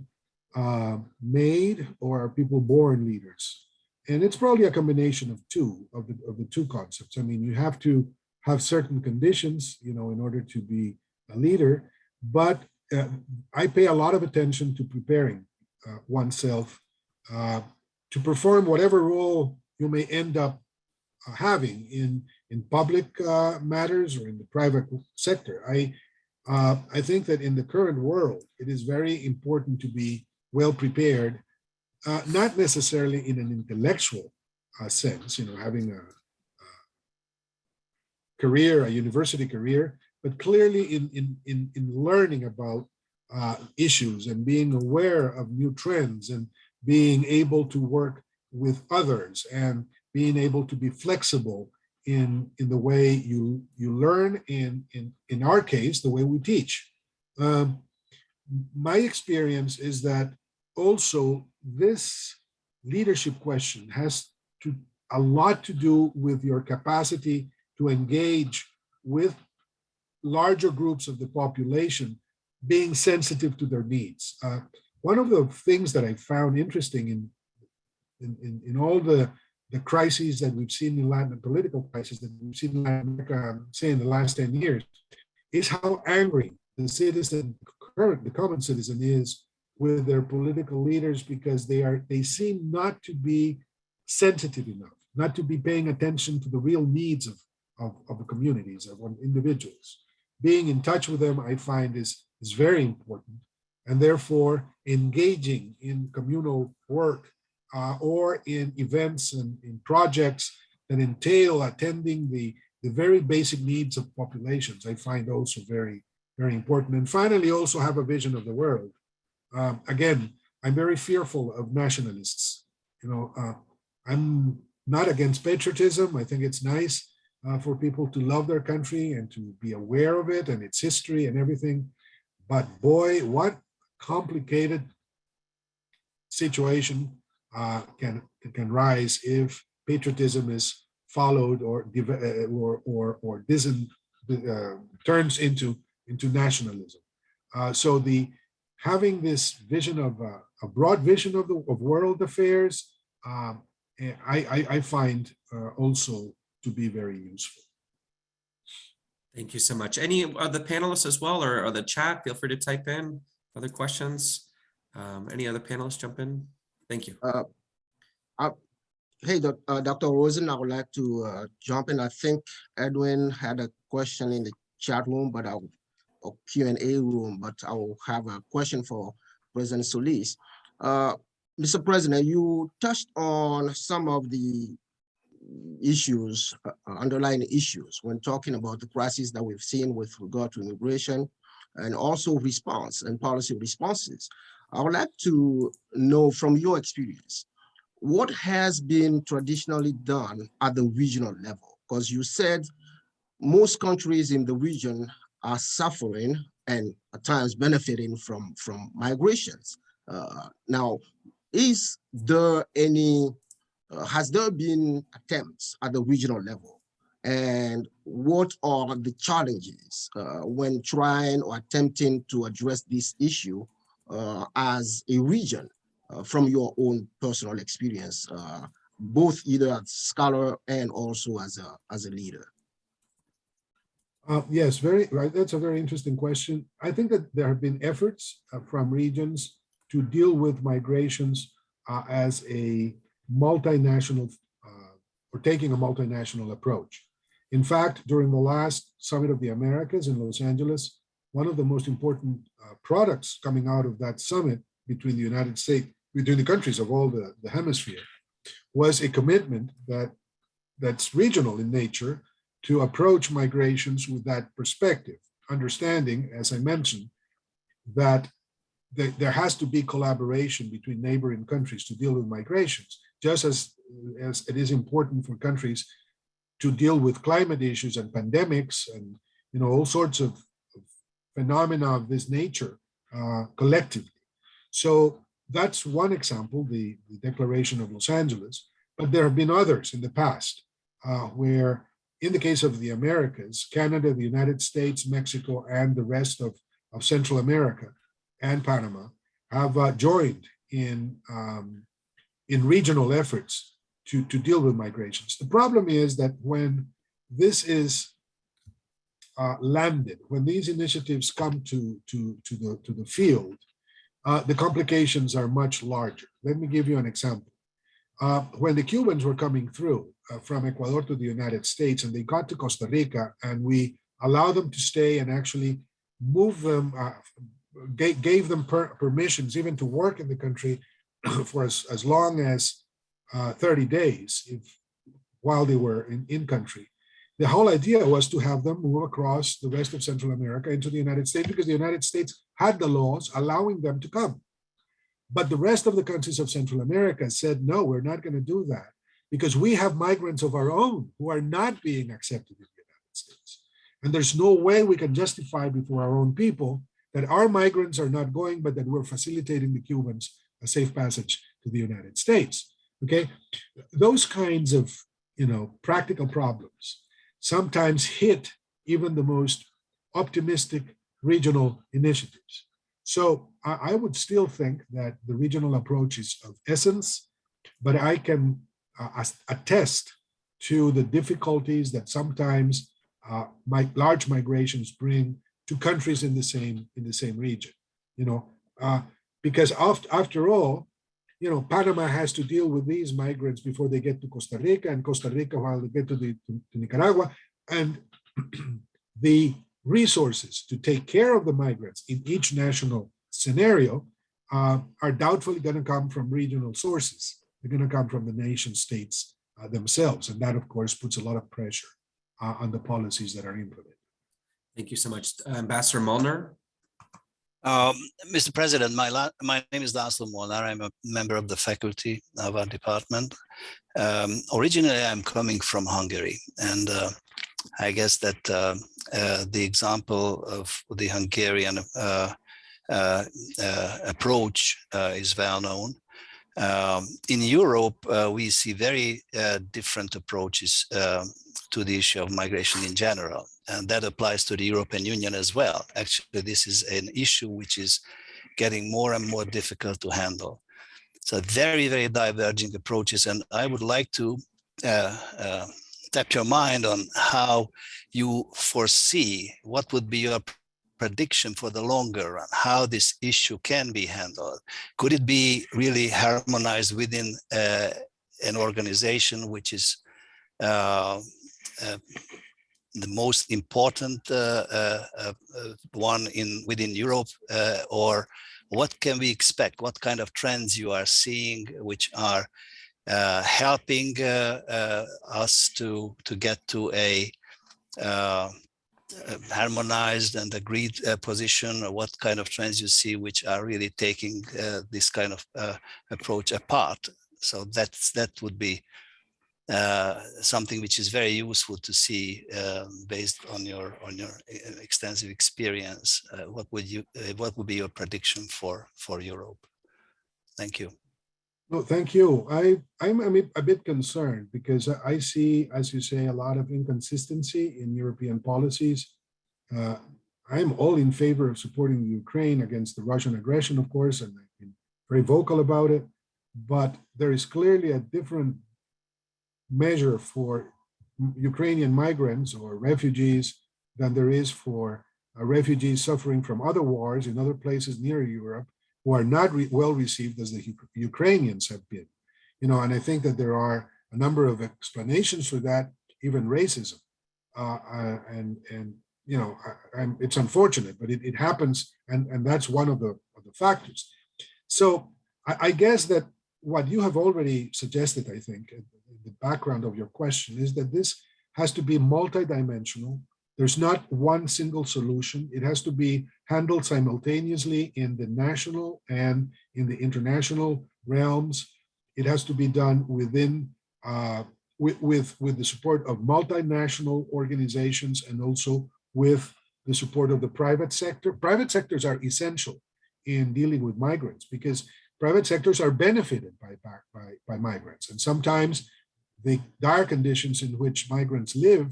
made, or are people born leaders? And it's probably a combination of the two concepts. I mean, you have to have certain conditions, in order to be a leader. But I pay a lot of attention to preparing oneself to perform whatever role you may end up having in public matters or in the private sector. I think that in the current world, it is very important to be well prepared. Not necessarily in an intellectual sense, having a career, a university career, but clearly in learning about issues and being aware of new trends and being able to work with others and being able to be flexible in the way you learn, in our case, the way we teach. My experience is that also this leadership question has a lot to do with your capacity to engage with larger groups of the population, being sensitive to their needs. One of the things that I found interesting in all the crises that we've seen in Latin, political crises that we've seen in Latin America, say in the last 10 years, is how angry the common citizen is with their political leaders, because they seem not to be sensitive enough, not to be paying attention to the real needs of the communities, of individuals. Being in touch with them, I find, is very important, and therefore engaging in communal work or in events and in projects that entail attending the very basic needs of populations, I find also very, very important. And finally, also have a vision of the world. Again, I'm very fearful of nationalists. I'm not against patriotism. I think it's nice for people to love their country and to be aware of it and its history and everything. But boy, what complicated situation can rise if patriotism is followed or turns into nationalism. So having this vision of a broad vision of world affairs, I find also to be very useful. Thank you so much. Any of the panelists as well, or the chat, feel free to type in other questions. Any other panelists jump in? Thank you. Hey, Dr. Rosen, I would like to jump in. I think Edwin had a question in the chat room, but or Q&A room, but I will have a question for President Solis. Mr. President, you touched on some of the issues, underlying issues when talking about the crisis that we've seen with regard to immigration and also response and policy responses. I would like to know from your experience, what has been traditionally done at the regional level? Because you said most countries in the region are suffering and at times benefiting from migrations. Now, is there any, has there been attempts at the regional level? And what are the challenges when trying or attempting to address this issue as a region from your own personal experience, both either as a scholar and also as a leader? Yes, very right. That's a very interesting question. I think that there have been efforts from regions to deal with migrations as a multinational, or taking a multinational approach. In fact, during the last Summit of the Americas in Los Angeles, one of the most important products coming out of that summit between the United States, between the countries of all the hemisphere, was a commitment that's regional in nature to approach migrations with that perspective, understanding, as I mentioned, that there has to be collaboration between neighboring countries to deal with migrations, just as it is important for countries to deal with climate issues and pandemics and all sorts of phenomena of this nature collectively. So that's one example, the Declaration of Los Angeles, but there have been others in the past where, in the case of the Americas, Canada, the United States, Mexico, and the rest of Central America and Panama have joined in regional efforts to deal with migrations. The problem is that when this is landed, when these initiatives come to the field, the complications are much larger. Let me give you an example. When the Cubans were coming through from Ecuador to the United States, and they got to Costa Rica, and we allowed them to stay and actually move them, gave them permissions even to work in the country for as long as 30 days while they were in country. The whole idea was to have them move across the rest of Central America into the United States, because the United States had the laws allowing them to come. But the rest of the countries of Central America said, no, we're not going to do that, because we have migrants of our own who are not being accepted in the United States. And there's no way we can justify before our own people that our migrants are not going, but that we're facilitating the Cubans a safe passage to the United States. Okay, those kinds of practical problems sometimes hit even the most optimistic regional initiatives. So I would still think that the regional approach is of essence, but I can attest to the difficulties that sometimes large migrations bring to countries in the same region. Because after all, Panama has to deal with these migrants before they get to Costa Rica, and Costa Rica while they get to Nicaragua, and the resources to take care of the migrants in each national scenario are doubtfully going to come from regional sources. They're going to come from the nation states themselves, and that, of course, puts a lot of pressure on the policies that are implemented. Thank you so much. Ambassador Molnar. Mr. President, my name is Laszlo Molnar. I'm a member of the faculty of our department. Originally, I'm coming from Hungary, and I guess that the example of the Hungarian approach is well known. In Europe, we see very different approaches to the issue of migration in general, and that applies to the European Union as well. Actually, this is an issue which is getting more and more difficult to handle. So very, very diverging approaches, and I would like to tap your mind on how you foresee what would be your prediction for the longer run, how this issue can be handled. Could it be really harmonized within an organization which is the most important one within Europe, or what can we expect? What kind of trends you are seeing which are helping us to get to a harmonized and agreed position, or what kind of trends you see which are really taking this kind of approach apart? So that would be something which is very useful to see based on your extensive experience. What would be your prediction for Europe? Thank you. No, thank you. I'm a bit concerned because I see, as you say, a lot of inconsistency in European policies. I'm all in favor of supporting Ukraine against the Russian aggression, of course, and I've been very vocal about it. But there is clearly a different measure for Ukrainian migrants or refugees than there is for refugees suffering from other wars in other places near Europe, who are not well received as the Ukrainians have been. And I think that there are a number of explanations for that, even racism. It's unfortunate, but it happens, and that's one of the factors. So I guess that what you have already suggested, I think, the background of your question is that this has to be multidimensional. There's not one single solution. It has to be handled simultaneously in the national and in the international realms. It has to be done within with the support of multinational organizations and also with the support of the private sector. Private sectors are essential in dealing with migrants because private sectors are benefited by migrants, and sometimes the dire conditions in which migrants live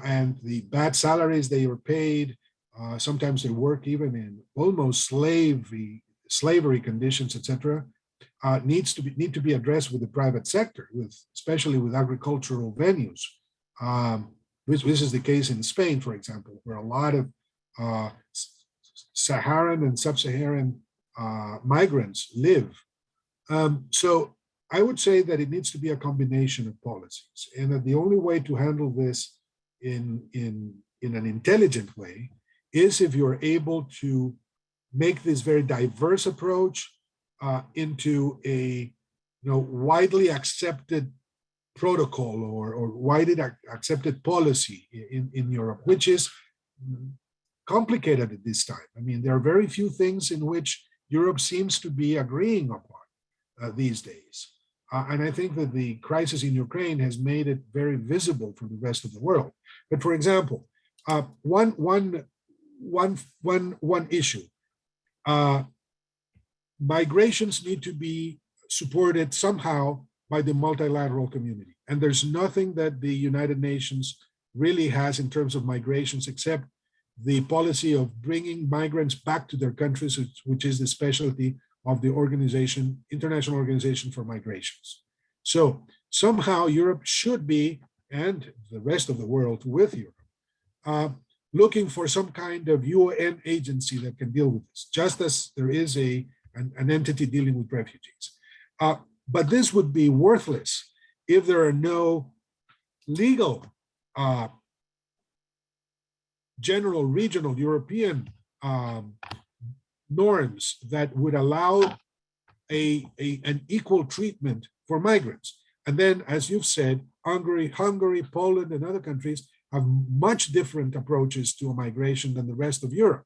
and the bad salaries they are paid, sometimes they work even in almost slavery conditions, etc., need to be addressed with the private sector, especially with agricultural venues. This is the case in Spain, for example, where a lot of Saharan and sub-Saharan migrants live. So I would say that it needs to be a combination of policies, and that the only way to handle this in an intelligent way is if you're able to make this very diverse approach into a widely accepted protocol or widely accepted policy in Europe, which is complicated at this time. I mean, there are very few things in which Europe seems to be agreeing upon these days. And I think that the crisis in Ukraine has made it very visible for the rest of the world. But for example, one issue, migrations need to be supported somehow by the multilateral community. And there's nothing that the United Nations really has in terms of migrations except the policy of bringing migrants back to their countries, which is the specialty of the organization, International Organization for Migrations. So somehow Europe should be, and the rest of the world with Europe, looking for some kind of UN agency that can deal with this, just as there is an entity dealing with refugees. But this would be worthless if there are no legal, general, regional, European norms that would allow an equal treatment for migrants. And then, as you've said, Hungary, Poland, and other countries have much different approaches to migration than the rest of Europe.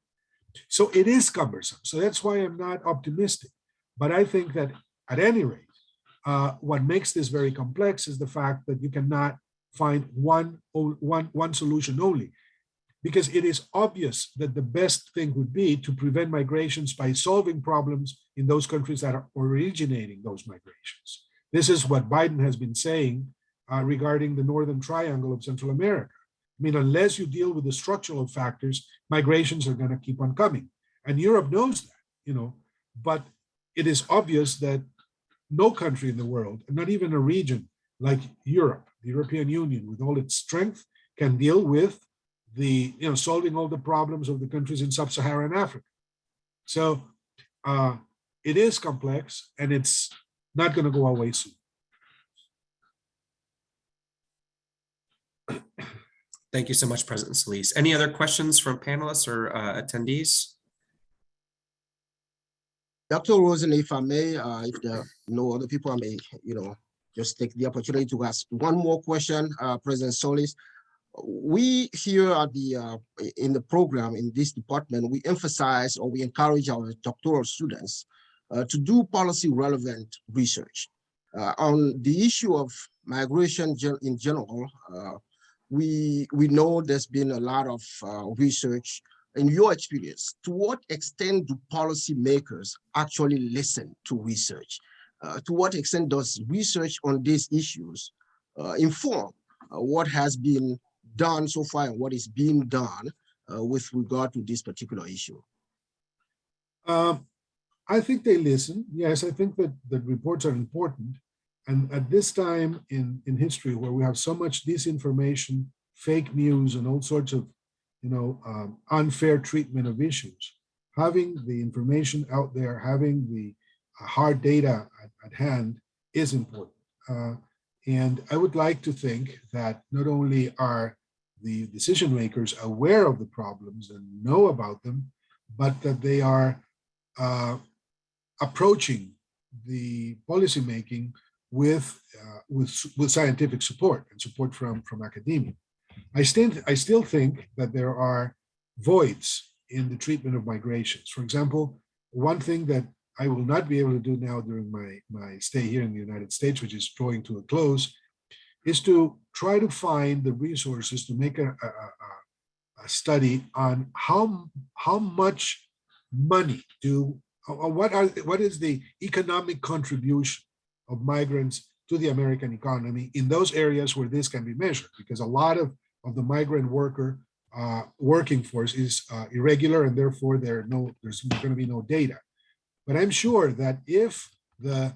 So it is cumbersome. So that's why I'm not optimistic. But I think that at any rate, what makes this very complex is the fact that you cannot find one solution only, because it is obvious that the best thing would be to prevent migrations by solving problems in those countries that are originating those migrations. This is what Biden has been saying regarding the Northern Triangle of Central America. I mean, unless you deal with the structural factors, migrations are going to keep on coming. And Europe knows that, but it is obvious that no country in the world, not even a region like Europe, the European Union, with all its strength, can deal with the, solving all the problems of the countries in sub-Saharan Africa. So it is complex, and it's not going to go away soon. Thank you so much, President Solis. Any other questions from panelists or attendees? Dr. Rosen, if I may, if there are no other people, I may, just take the opportunity to ask one more question, President Solis. We here at the in the program, in this department, we emphasize, or we encourage our doctoral students to do policy relevant research on the issue of migration in general. We know there's been a lot of research. In your experience, to what extent do policymakers actually listen to research? To what extent does research on these issues inform what has been done so far and what is being done with regard to this particular issue? I think they listen. Yes, I think that the reports are important. And at this time in history, where we have so much disinformation, fake news, and all sorts of unfair treatment of issues, having the information out there, having the hard data at hand is important. And I would like to think that not only are the decision makers aware of the problems and know about them, but that they are approaching the policymaking with scientific support and support from academia. I still think that there are voids in the treatment of migrations. For example, one thing that I will not be able to do now during my stay here in the United States, which is drawing to a close, is to try to find the resources to make a study on how much money what is the economic contribution of migrants to the American economy in those areas where this can be measured, because a lot of the migrant working force is irregular, and therefore there's going to be no data. But I'm sure that if the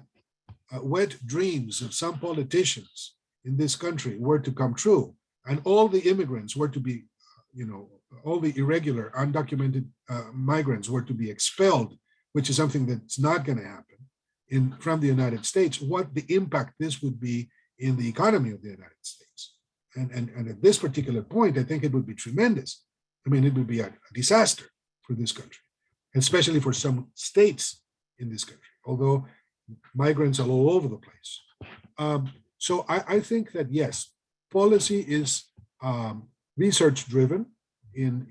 wet dreams of some politicians in this country were to come true, and all the immigrants were to be, all the irregular, undocumented migrants were to be expelled, which is something that's not going to happen from the United States, what the impact this would be in the economy of the United States. And at this particular point, I think it would be tremendous. I mean, it would be a disaster for this country, especially for some states in this country, although migrants are all over the place. So I think that, yes, policy is research driven in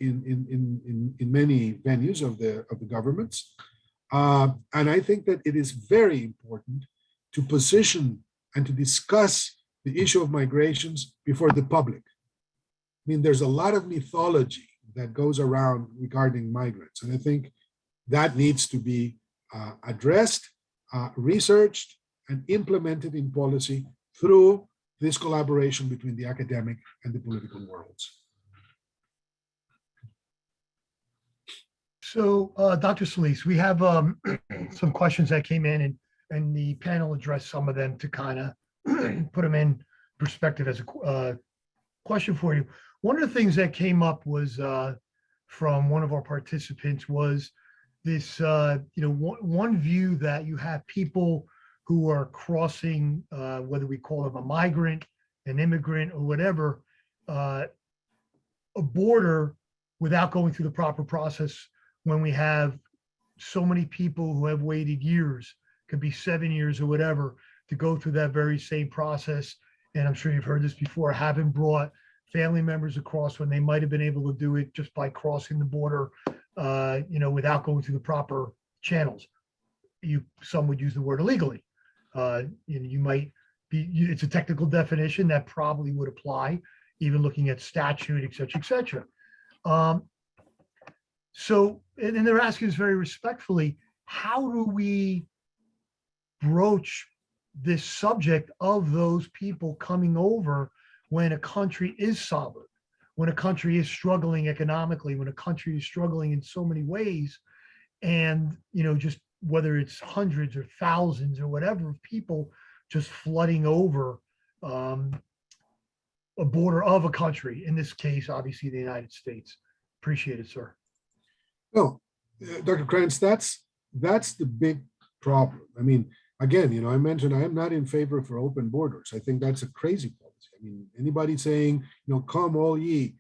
many venues of the governments. And I think that it is very important to position and to discuss the issue of migrations before the public. I mean, there's a lot of mythology that goes around regarding migrants. And I think that needs to be addressed, researched, and implemented in policy through this collaboration between the academic and the political worlds. So, Dr. Solis, we have some questions that came in, and the panel addressed some of them to kind of put them in perspective as a question for you. One of the things that came up was from one of our participants was this, one view that you have people who are crossing, whether we call them a migrant, an immigrant, or whatever, a border without going through the proper process, when we have so many people who have waited years, could be 7 years or whatever, to go through that very same process. And I'm sure you've heard this before, haven't brought family members across when they might have been able to do it just by crossing the border, without going through the proper channels. Some would use the word illegally. You might be, it's a technical definition that probably would apply, even looking at statute, et cetera, et cetera. So, and they're asking us very respectfully, how do we broach this subject of those people coming over when a country is sovereign, when a country is struggling economically, when a country is struggling in so many ways, and, just whether it's hundreds or thousands or whatever of people just flooding over, a border of a country, in this case, obviously the United States. Appreciate it, sir. No, Dr. Krantz, that's the big problem. I mean, again, I mentioned I am not in favor for open borders. I think that's a crazy policy. I mean, anybody saying, come all ye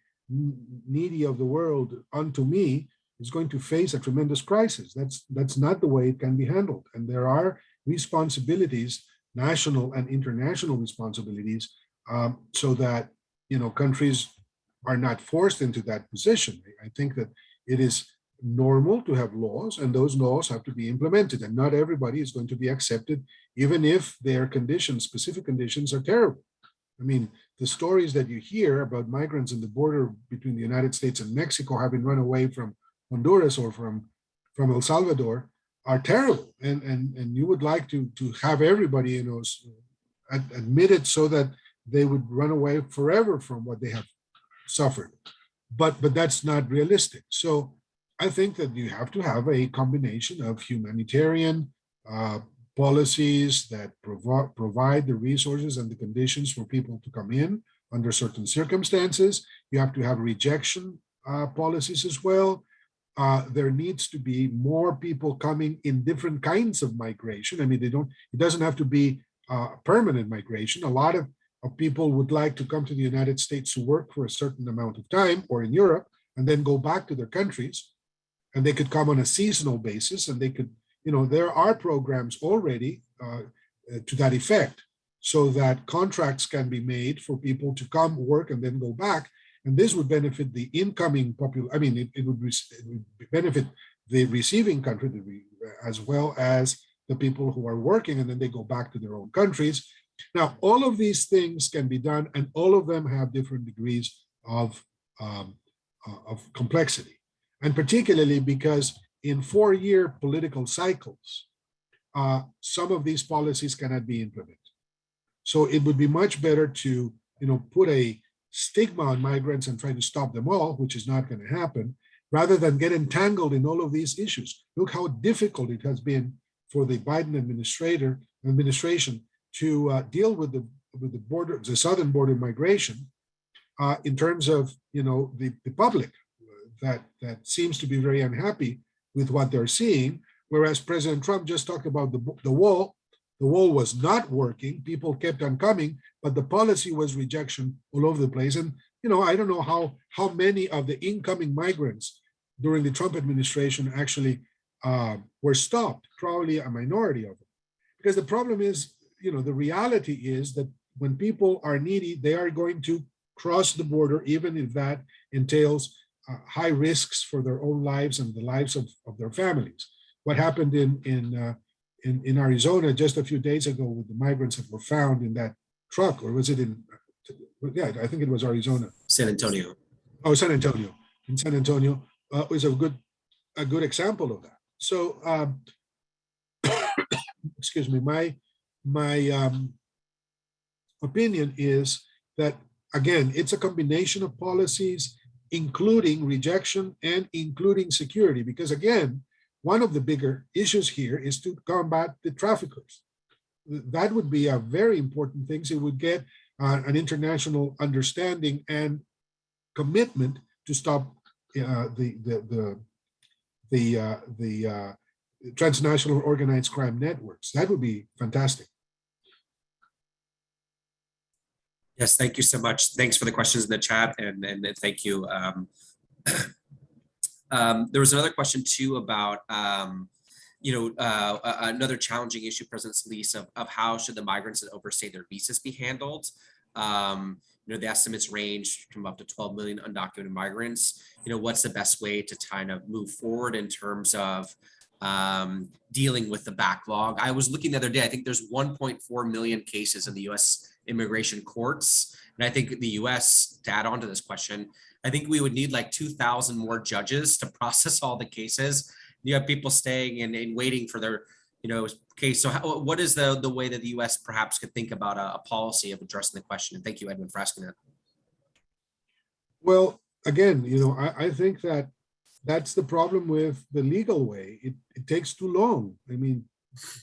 needy of the world unto me is going to face a tremendous crisis. That's not the way it can be handled. And there are responsibilities, national and international responsibilities, so that countries are not forced into that position. I think that it is normal to have laws, and those laws have to be implemented, and not everybody is going to be accepted, even if their conditions, specific conditions, are terrible. I mean, the stories that you hear about migrants in the border between the United States and Mexico having run away from Honduras or from El Salvador are terrible, and you would like to have everybody admit it so that they would run away forever from what they have suffered, but that's not realistic. So I think that you have to have a combination of humanitarian policies that provide the resources and the conditions for people to come in under certain circumstances. You have to have rejection policies as well. There needs to be more people coming in different kinds of migration. I mean, it doesn't have to be permanent migration. A lot of people would like to come to the United States to work for a certain amount of time, or in Europe, and then go back to their countries. And they could come on a seasonal basis, and they could, there are programs already to that effect, so that contracts can be made for people to come work and then go back. And this would benefit the incoming population. I mean, it would benefit the receiving country as well as the people who are working, and then they go back to their own countries. Now, all of these things can be done, and all of them have different degrees of complexity. And particularly because in 4-year political cycles, some of these policies cannot be implemented. So it would be much better to, put a stigma on migrants and try to stop them all, which is not going to happen, rather than get entangled in all of these issues. Look how difficult it has been for the Biden administration to deal with the southern border migration in terms of, the public. That seems to be very unhappy with what they're seeing, whereas President Trump just talked about the wall. The wall was not working. People kept on coming, but the policy was rejection all over the place. And I don't know how many of the incoming migrants during the Trump administration actually were stopped. Probably a minority of them, because the problem is, the reality is that when people are needy, they are going to cross the border, even if that entails high risks for their own lives and the lives of their families. What happened in Arizona just a few days ago with the migrants that were found in that truck, or was it I think it was Arizona. San Antonio. Oh, San Antonio. In San Antonio was a good example of that. So, excuse me, my opinion is that, again, it's a combination of policies, including rejection and including security, because again, one of the bigger issues here is to combat the traffickers. That would be a very important thing. So it would get an international understanding and commitment to stop the transnational organized crime networks. That would be fantastic. Yes, thank you so much. Thanks for the questions in the chat, and thank you. There was another question too about another challenging issue, President Solís, of how should the migrants that overstay their visas be handled. The estimates range from up to 12 million undocumented migrants. What's the best way to kind of move forward in terms of dealing with the backlog? I was looking the other day, I think there's 1.4 million cases in the U.S. immigration courts. And I think the U.S., to add on to this question, I think we would need like 2,000 more judges to process all the cases. You have people staying and waiting for their, case. So what is the way that the U.S. perhaps could think about a policy of addressing the question? And thank you, Edwin, for asking that. Well, again, I think that's the problem with the legal way. It takes too long. I mean,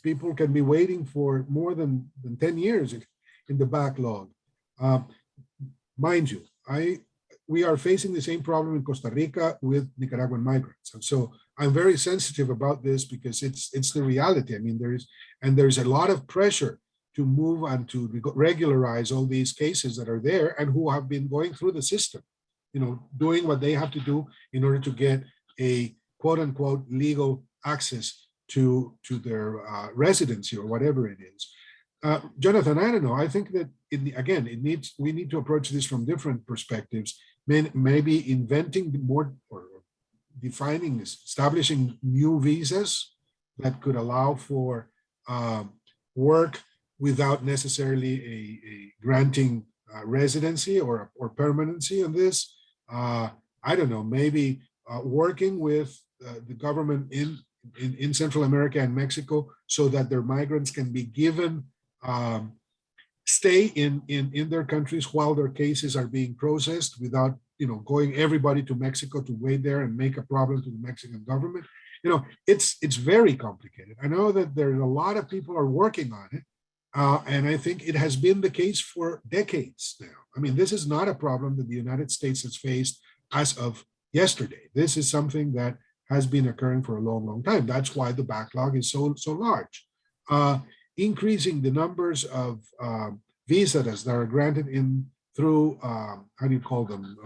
people can be waiting for more than 10 years in the backlog. mind you, we are facing the same problem in Costa Rica with Nicaraguan migrants. And so I'm very sensitive about this because it's the reality. I mean, there's a lot of pressure to move and to regularize all these cases that are there and who have been going through the system, doing what they have to do in order to get a quote unquote legal access to their residency or whatever it is. Jonathan, I don't know. I think that we need to approach this from different perspectives. Maybe inventing more or defining, establishing new visas that could allow for work without necessarily a granting residency or permanency on this. I don't know. Maybe working with the government in Central America and Mexico so that their migrants can be given stay in their countries while their cases are being processed without going everybody to Mexico to wait there and make a problem to the Mexican government. It's very complicated. I know that there's a lot of people are working on it, and I think it has been the case for decades now. I mean, this is not a problem that the United States has faced as of yesterday. This is something that has been occurring for a long, long time. That's why the backlog is so large. Increasing the numbers of visas that are granted through how do you call them,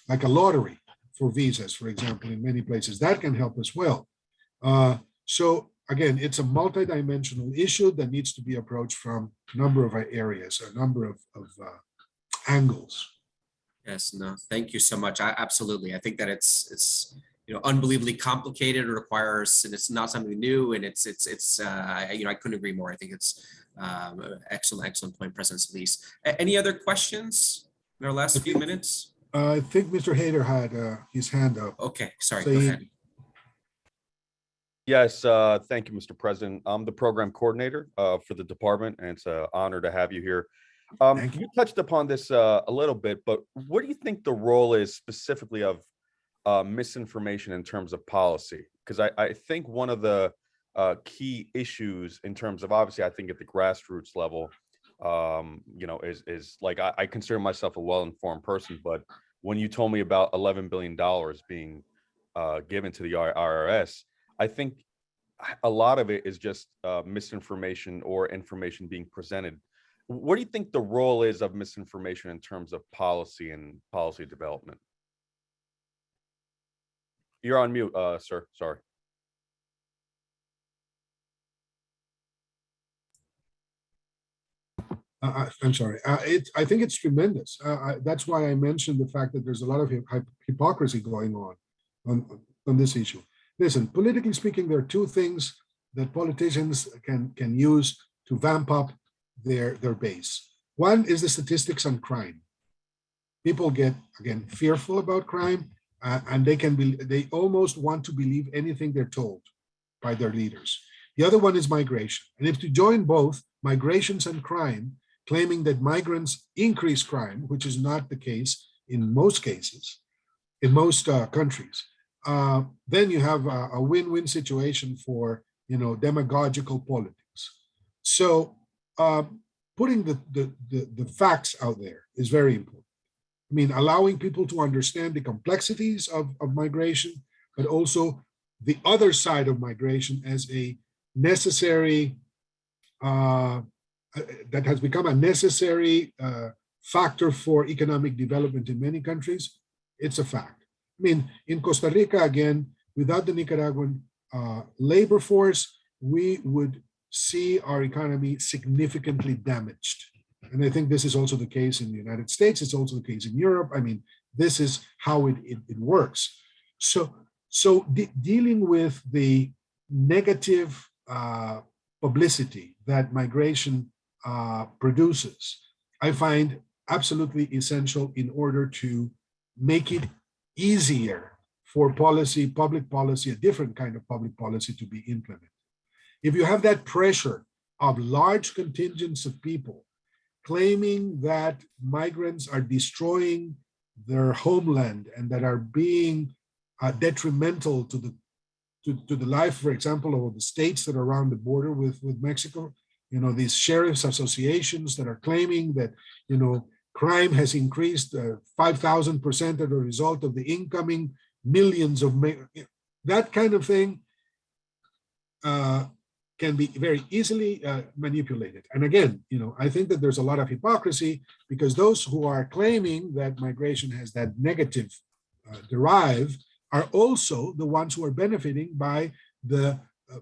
like a lottery for visas, for example, in many places, that can help as well. So again, it's a multidimensional issue that needs to be approached from a number of areas, a number of angles. Yes, no, thank you so much. Absolutely. I think that it's unbelievably complicated. It requires, and it's not something new, and it's I couldn't agree more. I think it's excellent point, President Solís. Any other questions in our last few minutes? I think Mr. Hader had his hand up. Okay, sorry, So go ahead. Yes, thank you, Mr. President. I'm the program coordinator for the department, and it's an honor to have you here. You touched upon this a little bit, but what do you think the role is specifically of misinformation in terms of policy? Because I think one of the key issues in terms of, obviously, I think at the grassroots level, is like, I consider myself a well-informed person, but when you told me about $11 billion being given to the IRS, I think a lot of it is just misinformation or information being presented. What do you think the role is of misinformation in terms of policy and policy development? You're on mute, sir. Sorry. I'm sorry. I think it's tremendous. That's why I mentioned the fact that there's a lot of hypocrisy going on this issue. Listen, politically speaking, there are two things that politicians can use to vamp up their base. One is the statistics on crime. People get, again, fearful about crime, and they almost want to believe anything they're told by their leaders. The other one is migration. And if you join both migrations and crime, claiming that migrants increase crime, which is not the case in most cases, in most countries, then you have a win-win situation for demagogical politics. So putting the facts out there is very important. I mean, allowing people to understand the complexities of migration, but also the other side of migration as a necessary, that has become a necessary factor for economic development in many countries. It's a fact. I mean, in Costa Rica, again, without the Nicaraguan labor force, we would see our economy significantly damaged. And I think this is also the case in the United States. It's also the case in Europe. I mean, this is how it works. So dealing with the negative publicity that migration produces, I find absolutely essential in order to make it easier for public policy, a different kind of public policy to be implemented. If you have that pressure of large contingents of people claiming that migrants are destroying their homeland and that are being detrimental to the life, for example, of the states that are around the border with Mexico, these sheriffs associations that are claiming that, crime has increased 5,000% as a result of the incoming millions of, that kind of thing can be very easily manipulated. And again, I think that there's a lot of hypocrisy because those who are claiming that migration has that negative derive are also the ones who are benefiting by the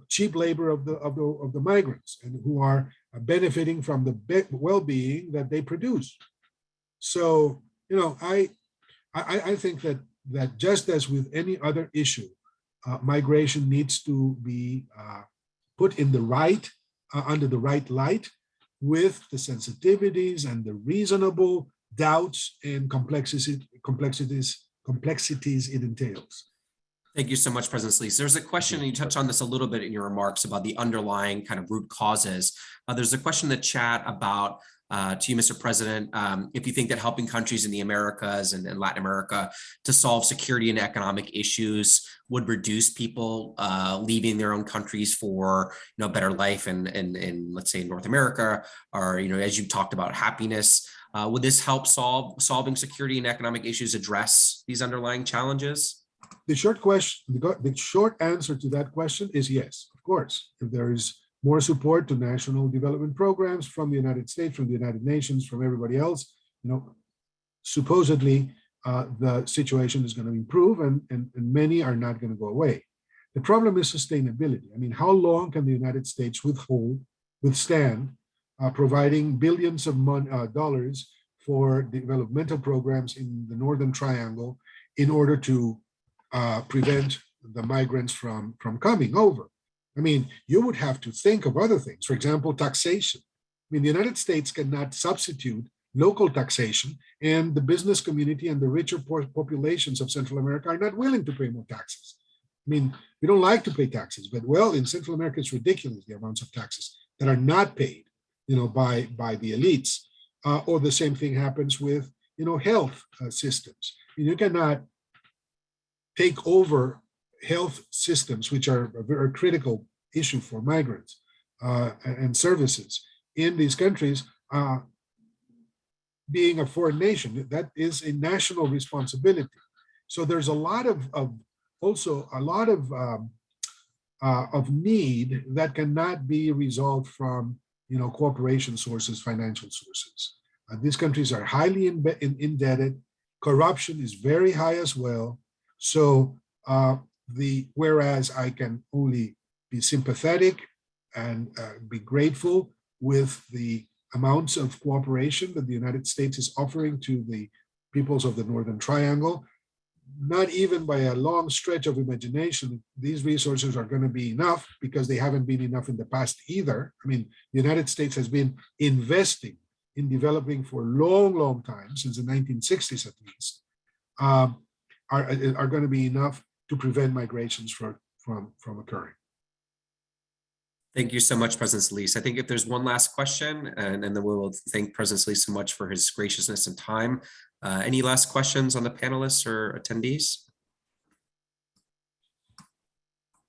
cheap labor of the migrants and who are benefiting from the well-being that they produce. So, I think that just as with any other issue, migration needs to be put in the right, under the right light, with the sensitivities and the reasonable doubts and complexities it entails. Thank you so much, President Solís. There's a question, and you touched on this a little bit in your remarks about the underlying kind of root causes. There's a question in the chat about, to you, Mr. President, if you think that helping countries in the Americas and Latin America to solve security and economic issues would reduce people leaving their own countries for a better life in let's say North America, or as you talked about, happiness. Would this help solving security and economic issues, address these underlying challenges? The short answer to that question is yes, of course. If there is more support to national development programs from the United States, from the United Nations, from everybody else, supposedly the situation is going to improve and many are not going to go away. The problem is sustainability. I mean, how long can the United States withstand providing billions of dollars for developmental programs in the Northern Triangle in order to prevent the migrants from coming over? I mean, you would have to think of other things. For example, taxation. I mean, the United States cannot substitute local taxation, and the business community and the richer populations of Central America are not willing to pay more taxes. I mean, we don't like to pay taxes, but well, in Central America, it's ridiculous the amounts of taxes that are not paid, by the elites. Or the same thing happens with, health systems. I mean, you cannot take over health systems, which are a very critical issue for migrants and services in these countries, being a foreign nation. That is a national responsibility. So there's a lot of need that cannot be resolved from cooperation sources, financial sources. These countries are highly indebted. Corruption is very high as well. So whereas I can only be sympathetic and be grateful with the amounts of cooperation that the United States is offering to the peoples of the Northern Triangle, not even by a long stretch of imagination, these resources are going to be enough, because they haven't been enough in the past either. I mean, the United States has been investing in developing for a long, long time, since the 1960s at least, are going to be enough to prevent migrations from occurring. Thank you so much, President Solís. I think if there's one last question, and then we will thank President Solís so much for his graciousness and time. Any last questions on the panelists or attendees?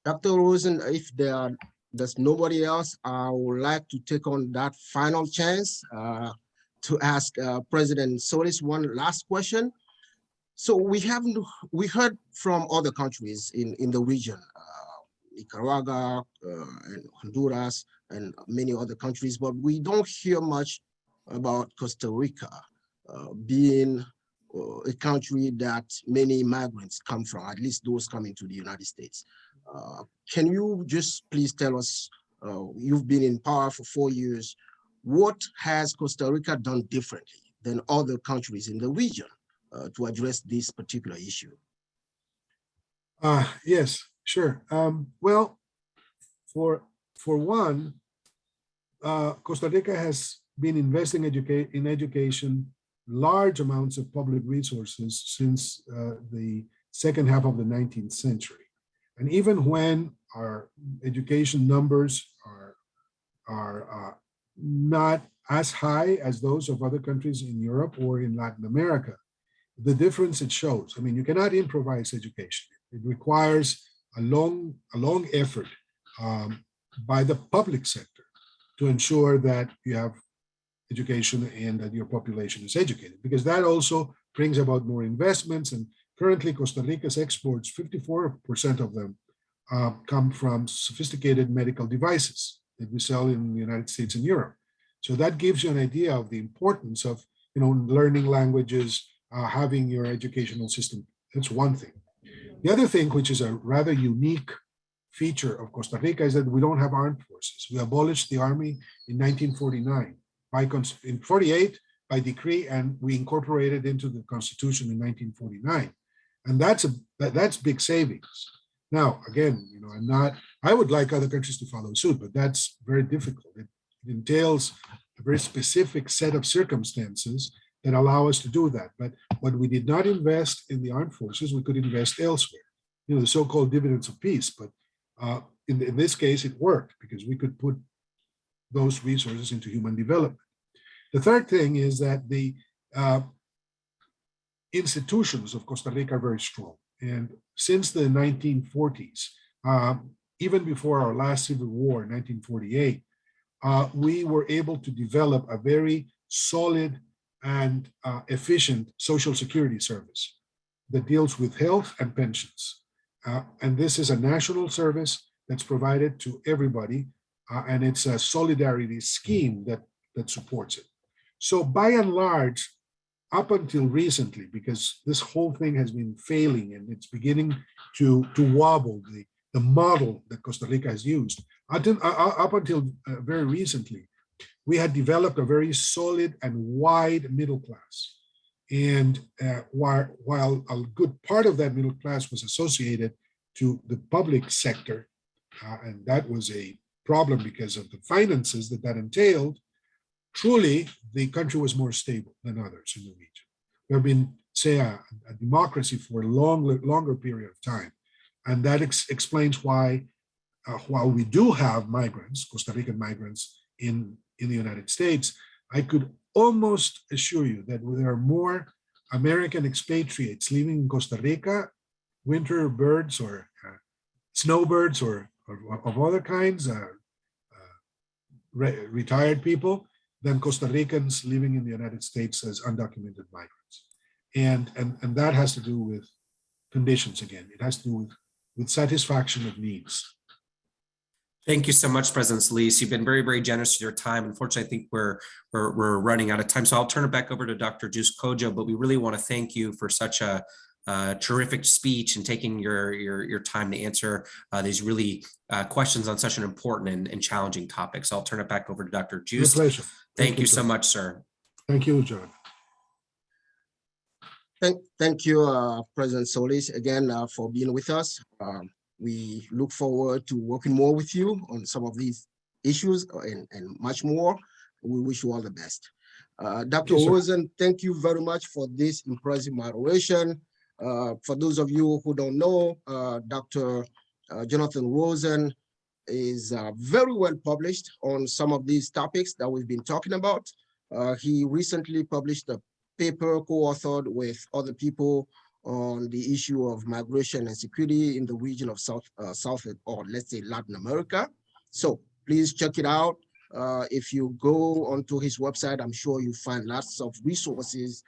Dr. Rosen, if there's nobody else, I would like to take on that final chance to ask President Solís one last question. So we heard from other countries in the region, Nicaragua and Honduras and many other countries, but we don't hear much about Costa Rica being a country that many migrants come from, at least those coming to the United States. Can you just please tell us, you've been in power for 4 years, what has Costa Rica done differently than other countries in the region to address this particular issue? Yes, sure. Well, for one, Costa Rica has been investing in education large amounts of public resources since the second half of the 19th century. And even when our education numbers are not as high as those of other countries in Europe or in Latin America, the difference it shows. I mean, you cannot improvise education. It requires a long effort by the public sector to ensure that you have education and that your population is educated, because that also brings about more investments. And currently Costa Rica's exports, 54% of them come from sophisticated medical devices that we sell in the United States and Europe. So that gives you an idea of the importance of, learning languages, having your educational system. That's one thing. The other thing, which is a rather unique feature of Costa Rica, is that we don't have armed forces. We abolished the army in 1949, in 48 by decree, and we incorporated into the Constitution in 1949. And that's big savings. Now, again, I would like other countries to follow suit, but that's very difficult. It entails a very specific set of circumstances that allow us to do that. But when we did not invest in the armed forces, we could invest elsewhere, the so-called dividends of peace. But in this case, it worked because we could put those resources into human development. The third thing is that the institutions of Costa Rica are very strong. And since the 1940s, even before our last civil war in 1948, we were able to develop a very solid and efficient social security service that deals with health and pensions. And this is a national service that's provided to everybody, and it's a solidarity scheme that supports it. So by and large, up until recently, because this whole thing has been failing and it's beginning to wobble, the model that Costa Rica has used, up until very recently, we had developed a very solid and wide middle class. And while a good part of that middle class was associated to the public sector, and that was a problem because of the finances that entailed, truly the country was more stable than others in the region. There have been, say, a democracy for a longer period of time. And that explains why, while we do have migrants, Costa Rican migrants in the United States, I could almost assure you that there are more American expatriates living in Costa Rica, winter birds or snowbirds or of other kinds, retired people, than Costa Ricans living in the United States as undocumented migrants. And that has to do with conditions again. It has to do with satisfaction of needs. Thank you so much, President Solís. You've been very, very generous with your time. Unfortunately, I think we're running out of time. So I'll turn it back over to Dr. Juste Codjo, but we really want to thank you for such a terrific speech and taking your time to answer these really questions on such an important and challenging topic. So I'll turn it back over to Dr. Juste. My pleasure. Thank you so much, sir. Thank you, John. Thank you, President Solis, again, for being with us. We look forward to working more with you on some of these issues and much more. We wish you all the best. Dr. Rosen, thank you very much for this impressive moderation. For those of you who don't know, Dr. Jonathan Rosen is very well published on some of these topics that we've been talking about. He recently published a paper co-authored with other people on the issue of migration and security in the region of South, or let's say Latin America. So please check it out. If you go onto his website, I'm sure you find lots of resources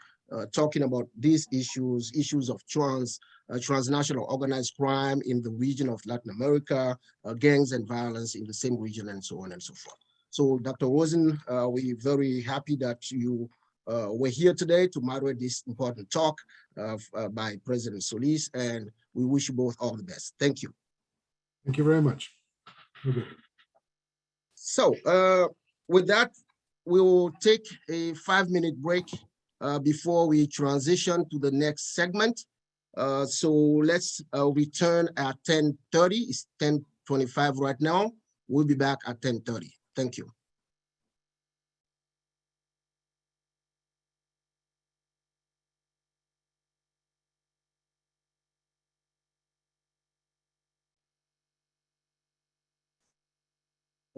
talking about these issues of transnational organized crime in the region of Latin America, gangs and violence in the same region, and so on and so forth. So Dr. Rosen, we're very happy that you were here today to moderate this important talk by President Solís, and we wish you both all the best. Thank you. Thank you very much. Okay. So with that, we will take a 5-minute break before we transition to the next segment. So let's return at 10:30. It's 10:25 right now. We'll be back at 10:30. Thank you.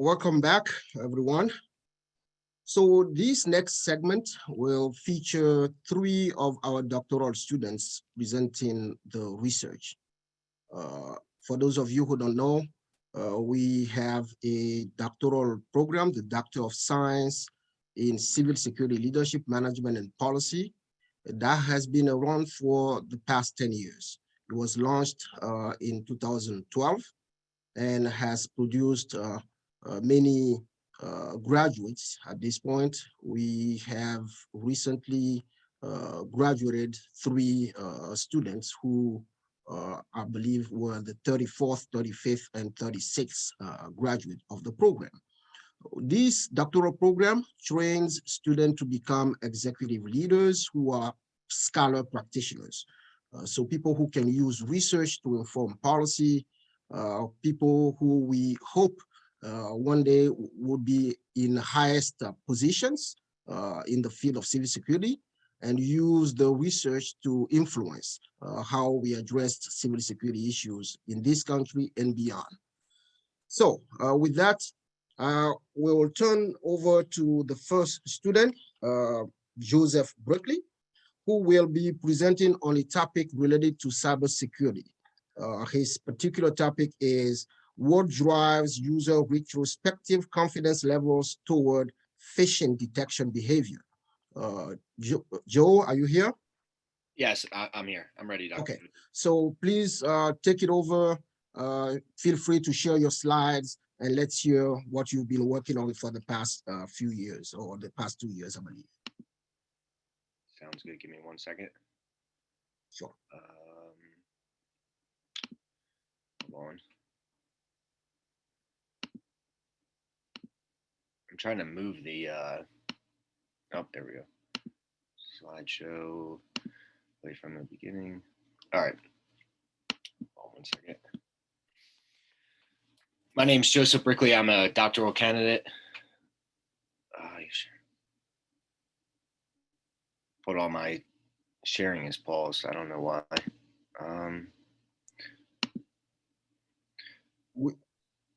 Welcome back, everyone. So this next segment will feature 3 of our doctoral students presenting the research. For those of you who don't know, We have a doctoral program, the Doctor of Science in Civil Security Leadership, Management, and Policy. That has been around for the past 10 years. It was launched in 2012 and has produced many graduates at this point. We have recently graduated 3 students who I believe were the 34th, 35th, and 36th graduate of the program. This doctoral program trains students to become executive leaders who are scholar practitioners. So people who can use research to inform policy, people who we hope one day would be in highest positions in the field of civil security and use the research to influence how we address civil security issues in this country and beyond. So with that, we will turn over to the first student, Joseph Berkeley, who will be presenting on a topic related to cybersecurity. His particular topic is what drives user retrospective confidence levels toward phishing detection behavior. Joe, are you here? Yes, I'm here. I'm ready, Dr. Okay, so please take it over. Feel free to share your slides and let's hear what you've been working on for the past few years or the past 2 years, I believe. Sounds good. Give me 1 second. Sure. Hold on. I'm trying to move the, oh, there we go. Slideshow, play from the beginning. All right. Hold on 1 second. My name's Joseph Berkeley. I'm a doctoral candidate. Hold on, my sharing is paused. I don't know why.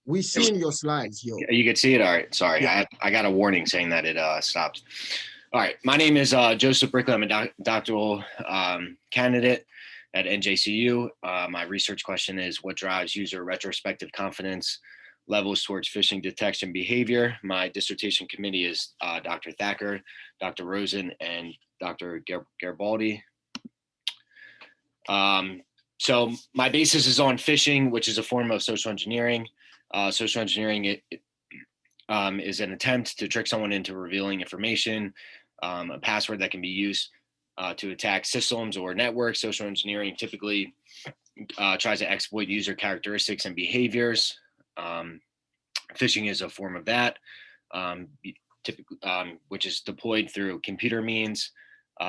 We seen your slides, yo. You can see it. All right. Sorry, Yeah. I got a warning saying that it stopped. All right. My name is Joseph Berkeley. I'm a doctoral candidate at NJCU. My research question is what drives user retrospective confidence levels towards phishing detection behavior. My dissertation committee is Dr. Thacker, Dr. Rosen, and Dr. Garibaldi. So my basis is on phishing, which is a form of social engineering. Social engineering is an attempt to trick someone into revealing information, a password that can be used to attack systems or networks. Social engineering typically tries to exploit user characteristics and behaviors. Phishing is a form of that, which is deployed through computer means,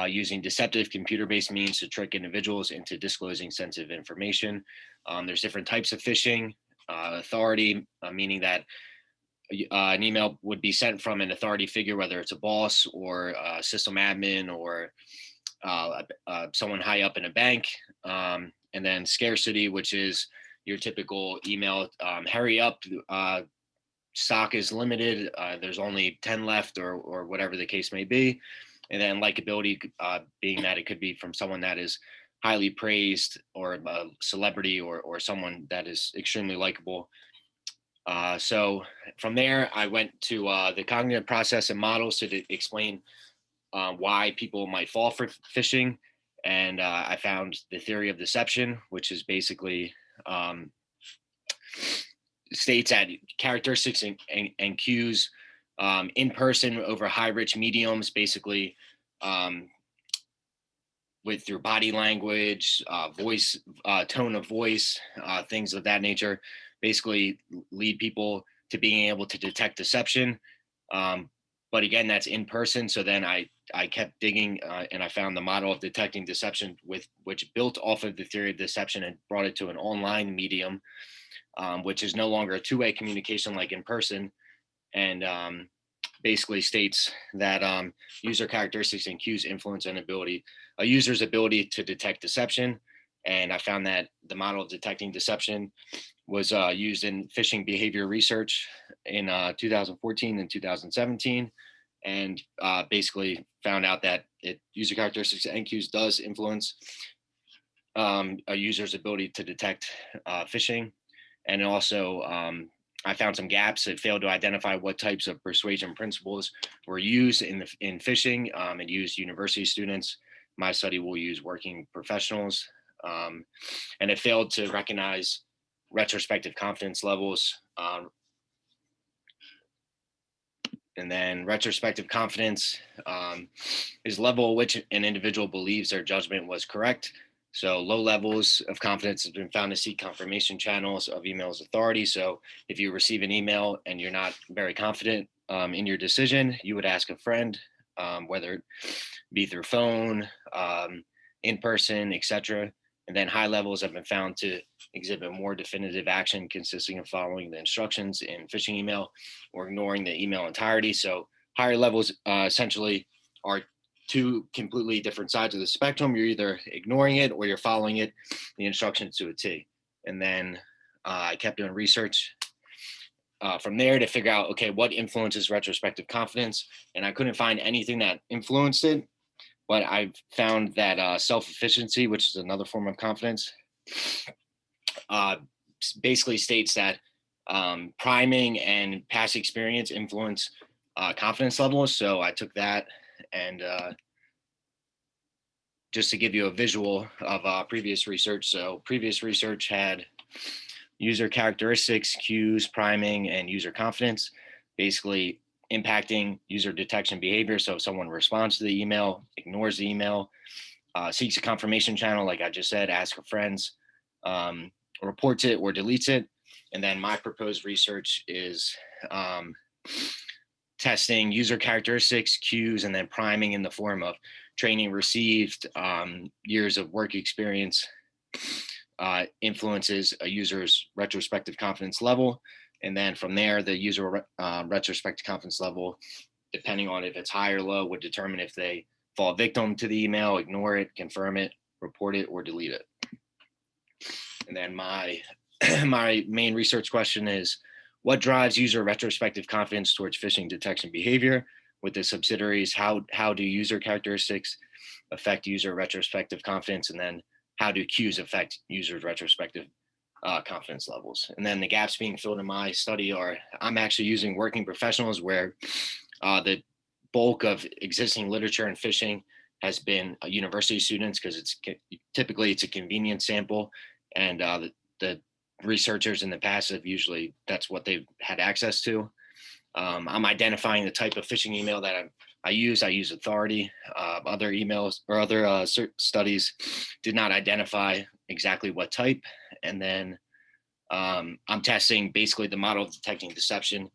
using deceptive computer-based means to trick individuals into disclosing sensitive information. There's different types of phishing. Authority, meaning that an email would be sent from an authority figure, whether it's a boss or a system admin or someone high up in a bank. And then scarcity, which is your typical email, hurry up, stock is limited, there's only 10 left or whatever the case may be. And then likability, being that it could be from someone that is highly praised or a celebrity or someone that is extremely likable. So from there, I went to the cognitive process and models to explain why people might fall for phishing. And I found the theory of deception, which is basically states that characteristics and cues in person over high rich mediums, basically through body language, voice, tone of voice, things of that nature, basically lead people to being able to detect deception. But again, that's in person. So then I kept digging and I found the model of detecting deception which built off of the theory of deception and brought it to an online medium, which is no longer a two-way communication like in person. And basically states that user characteristics and cues influence a user's ability to detect deception. And I found that the model of detecting deception was used in phishing behavior research in 2014 and 2017. And basically found out that user characteristics and cues does influence a user's ability to detect phishing. And also, I found some gaps. It failed to identify what types of persuasion principles were used in phishing. It used university students. My study will use working professionals. And it failed to recognize retrospective confidence levels. And then retrospective confidence is level at which an individual believes their judgment was correct. So low levels of confidence has been found to seek confirmation channels of email's authority. So if you receive an email and you're not very confident in your decision, you would ask a friend, whether it be through phone, in person, etc. And then high levels have been found to exhibit more definitive action consisting of following the instructions in phishing email or ignoring the email entirety. So higher levels essentially are two completely different sides of the spectrum. You're either ignoring it or you're following it, the instructions to a T. And then I kept doing research from there to figure out, okay, what influences retrospective confidence? And I couldn't find anything that influenced it, but I found that self-efficiency, which is another form of confidence, basically states that priming and past experience influence confidence levels. So I took that, and just to give you a visual of previous research. So previous research had user characteristics, cues, priming, and user confidence, basically impacting user detection behavior. So if someone responds to the email, ignores the email, seeks a confirmation channel, like I just said, ask for friends, reports it or deletes it. And then my proposed research is testing user characteristics, cues, and then priming in the form of training received, years of work experience, influences a user's retrospective confidence level. And then from there, the user retrospective confidence level, depending on if it's high or low, would determine if they fall victim to the email, ignore it, confirm it, report it, or delete it. And then my main research question is, what drives user retrospective confidence towards phishing detection behavior? With the subsidiaries, how do user characteristics affect user retrospective confidence? And then how do cues affect users' retrospective confidence levels? And then the gaps being filled in my study are, I'm actually using working professionals, where the bulk of existing literature in phishing has been university students, because it's typically a convenient sample, and the researchers in the past have usually, that's what they've had access to. I'm identifying the type of phishing email that I use authority. Other emails or other studies did not identify exactly what type. And then I'm testing basically the model of detecting deception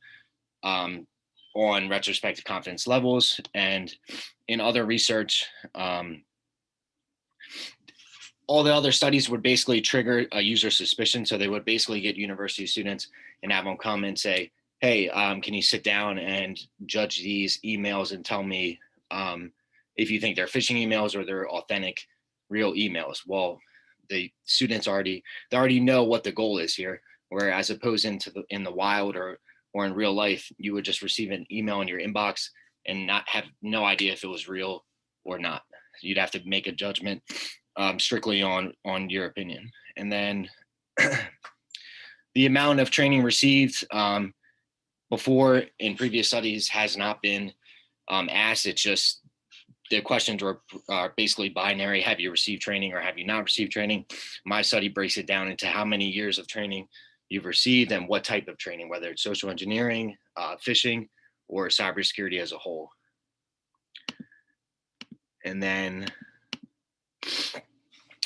on retrospective confidence levels. And in other research, all the other studies would basically trigger a user suspicion. So they would basically get university students and have them come and say, hey, can you sit down and judge these emails and tell me if you think they're phishing emails or they're authentic, real emails? Well, the students already know what the goal is here. Whereas opposed in the wild or in real life, you would just receive an email in your inbox and not have no idea if it was real or not. You'd have to make a judgment strictly on your opinion. And then the amount of training received before in previous studies has not been asked. It's just the questions are basically binary. Have you received training or have you not received training? My study breaks it down into how many years of training you've received and what type of training, whether it's social engineering, phishing, or cybersecurity as a whole. And then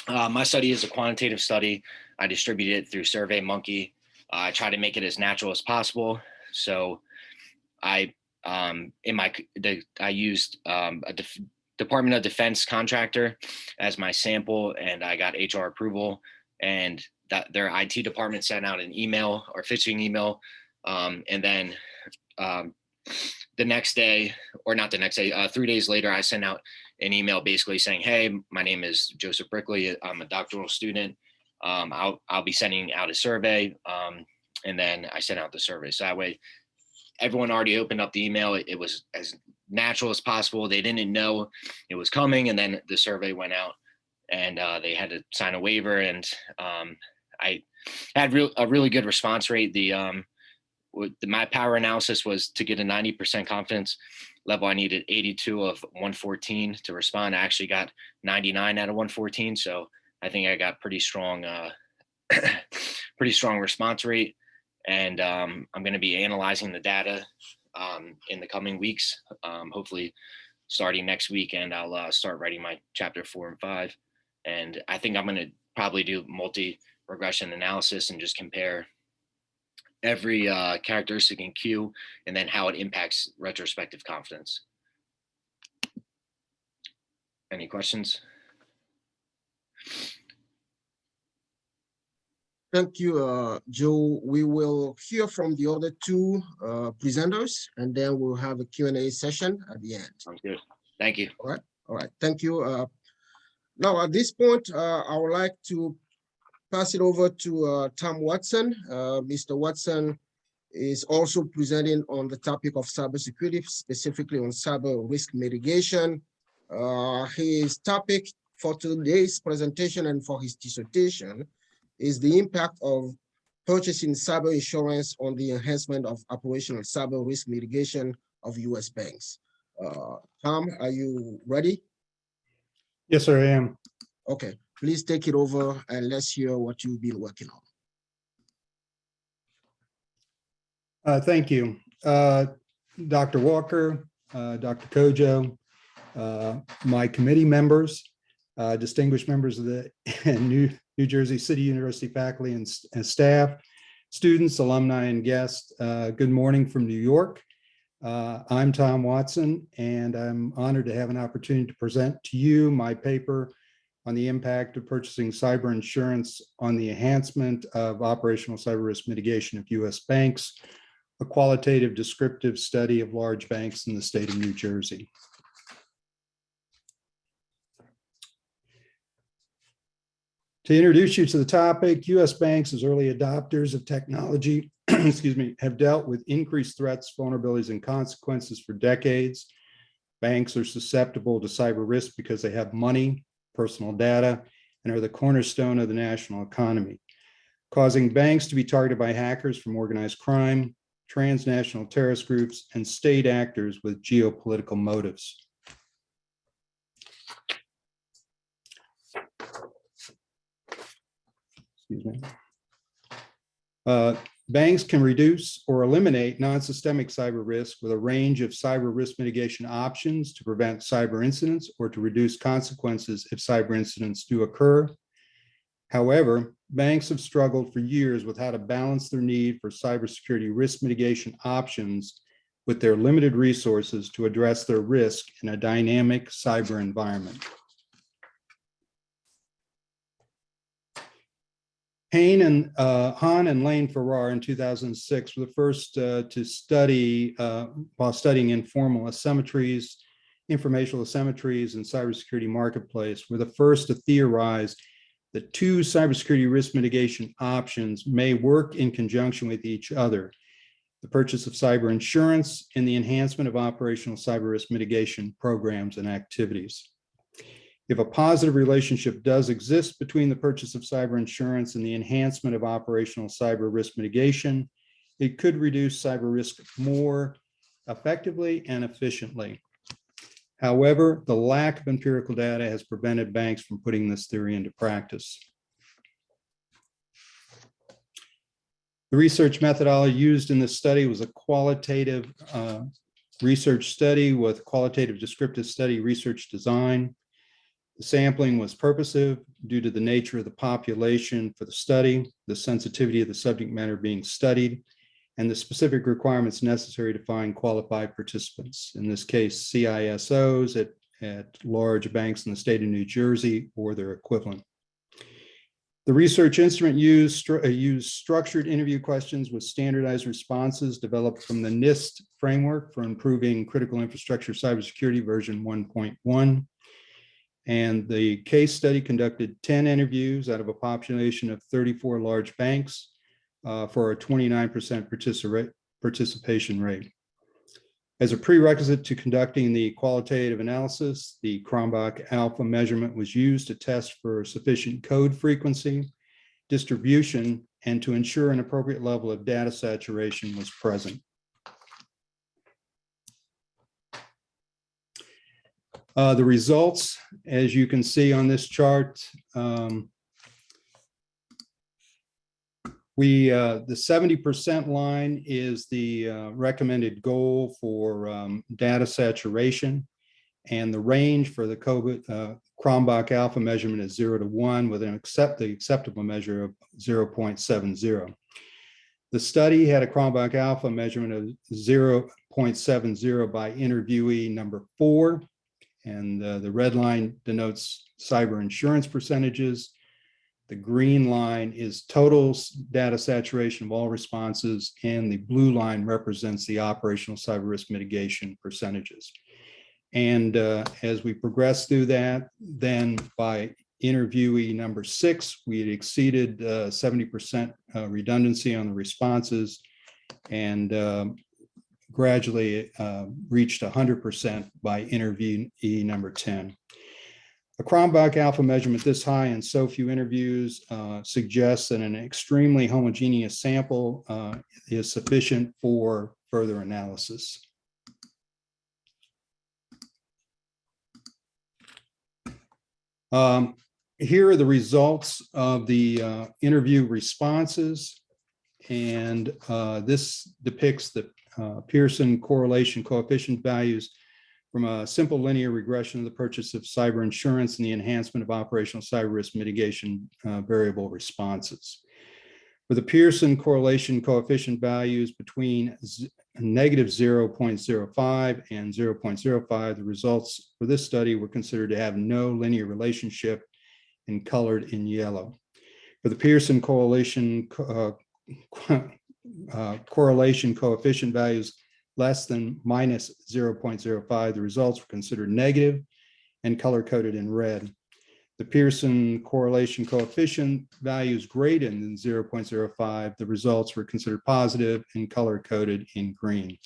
my study is a quantitative study. I distribute it through SurveyMonkey. I try to make it as natural as possible. So I used a Department of Defense contractor as my sample, and I got HR approval, and that their IT department sent out an email or phishing email. And then the next day, or not the next day, 3 days later, I sent out an email basically saying, hey, my name is Joseph Brickley. I'm a doctoral student. I'll be sending out a survey. And then I sent out the survey. So that way, everyone already opened up the email. It was as natural as possible. They didn't know it was coming. And then the survey went out, and they had to sign a waiver. And I had a really good response rate. My power analysis was to get a 90% confidence level. I needed 82 of 114 to respond. I actually got 99 out of 114. So I think I got pretty strong response rate. And I'm going to be analyzing the data in the coming weeks, hopefully starting next week, and I'll start writing my chapter 4 and 5. And I think I'm going to probably do multi-regression analysis and just compare every characteristic in Q and then how it impacts retrospective confidence. Any questions? Thank you, Joe. We will hear from the other two presenters, and then we'll have a Q&A session at the end. Sounds good. Thank you. All right. Thank you. Now, at this point, I would like to pass it over to Tom Watson. Mr. Watson is also presenting on the topic of cybersecurity, specifically on cyber risk mitigation. His topic for today's presentation and for his dissertation is the impact of purchasing cyber insurance on the enhancement of operational cyber risk mitigation of U.S. banks. Tom, are you ready? Yes, sir, I am. Okay, please take it over and let's hear what you've been working on. Thank you. Dr. Walker, Dr. Codjo, my committee members, distinguished members of the New Jersey City University faculty and staff, students, alumni, and guests. Good morning from New York. I'm Tom Watson, and I'm honored to have an opportunity to present to you my paper on the impact of purchasing cyber insurance on the enhancement of operational cyber risk mitigation of U.S. banks, a qualitative descriptive study of large banks in the state of New Jersey. To introduce you to the topic, U.S. banks as early adopters of technology, excuse me, have dealt with increased threats, vulnerabilities, and consequences for decades. Banks are susceptible to cyber risk because they have money, personal data, and are the cornerstone of the national economy, causing banks to be targeted by hackers from organized crime, transnational terrorist groups, and state actors with geopolitical motives. Excuse me. Banks can reduce or eliminate non-systemic cyber risk with a range of cyber risk mitigation options to prevent cyber incidents or to reduce consequences if cyber incidents do occur. However, banks have struggled for years with how to balance their need for cybersecurity risk mitigation options with their limited resources to address their risk in a dynamic cyber environment. Hahn and Lane Farrar in 2006 were the first to study, while studying informational asymmetries and cybersecurity marketplace, were the first to theorize that two cybersecurity risk mitigation options may work in conjunction with each other: the purchase of cyber insurance and the enhancement of operational cyber risk mitigation programs and activities. If a positive relationship does exist between the purchase of cyber insurance and the enhancement of operational cyber risk mitigation, it could reduce cyber risk more effectively and efficiently. However, the lack of empirical data has prevented banks from putting this theory into practice. The research methodology used in this study was a qualitative research study with qualitative descriptive study research design. The sampling was purposive due to the nature of the population for the study, the sensitivity of the subject matter being studied, and the specific requirements necessary to find qualified participants, in this case, CISOs at large banks in the state of New Jersey or their equivalent. The research instrument used structured interview questions with standardized responses developed from the NIST framework for improving critical infrastructure cybersecurity version 1.1. And the case study conducted 10 interviews out of a population of 34 large banks for a 29% participation rate. As a prerequisite to conducting the qualitative analysis, the Cronbach alpha measurement was used to test for sufficient code frequency distribution and to ensure an appropriate level of data saturation was present. The results, as you can see on this chart, the 70% line is the recommended goal for data saturation, and the range for the Cronbach alpha measurement is 0 to 1 with the acceptable measure of 0.70. The study had a Cronbach alpha measurement of 0.70 by interviewee number 4, and the red line denotes cyber insurance percentages. The green line is total data saturation of all responses, and the blue line represents the operational cyber risk mitigation percentages. And as we progress through that, then by interviewee number 6, we had exceeded 70% redundancy on the responses, and gradually reached 100% by interviewee number 10. A Cronbach alpha measurement this high in so few interviews suggests that an extremely homogeneous sample is sufficient for further analysis. Here are the results of the interview responses, and this depicts the Pearson correlation coefficient values from a simple linear regression of the purchase of cyber insurance and the enhancement of operational cyber risk mitigation variable responses. For the Pearson correlation coefficient values between negative 0.05 and 0.05, the results for this study were considered to have no linear relationship and colored in yellow. For the Pearson correlation coefficient values less than minus 0.05, the results were considered negative and color-coded in red. The Pearson correlation coefficient values greater than 0.05, the results were considered positive and color-coded in green.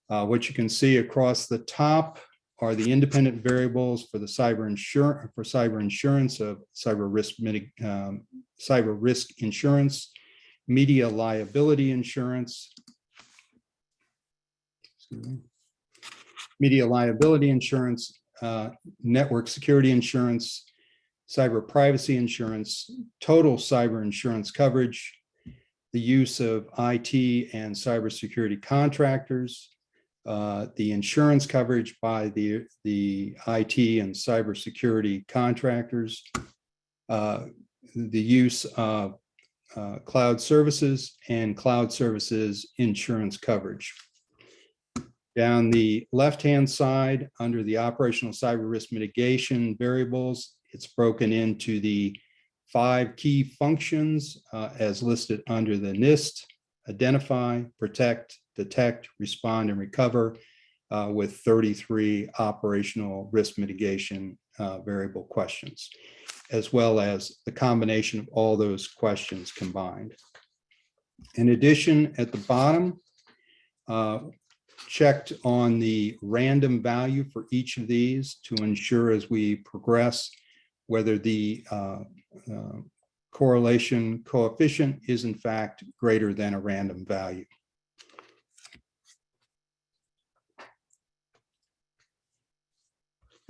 What you can see across the top are the independent variables for the cyber insurance of cyber risk insurance, media liability insurance, network security insurance, cyber privacy insurance, total cyber insurance coverage, the use of IT and cybersecurity contractors, the insurance coverage by the IT and cybersecurity contractors, the use of cloud services and cloud services insurance coverage. Down the left-hand side, under the operational cyber risk mitigation variables, it's broken into the 5 key functions as listed under the NIST: identify, protect, detect, respond, and recover, with 33 operational risk mitigation variable questions, as well as the combination of all those questions combined. In addition, at the bottom, checked on the random value for each of these to ensure as we progress whether the correlation coefficient is in fact greater than a random value.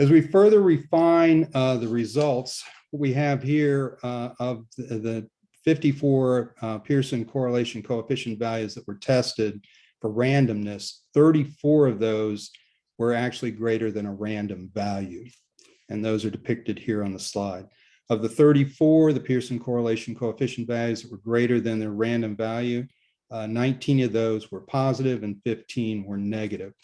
As we further refine the results, what we have here of the 54 Pearson correlation coefficient values that were tested for randomness, 34 of those were actually greater than a random value. And those are depicted here on the slide. Of the 34, the Pearson correlation coefficient values that were greater than their random value, 19 of those were positive and 15 were negative.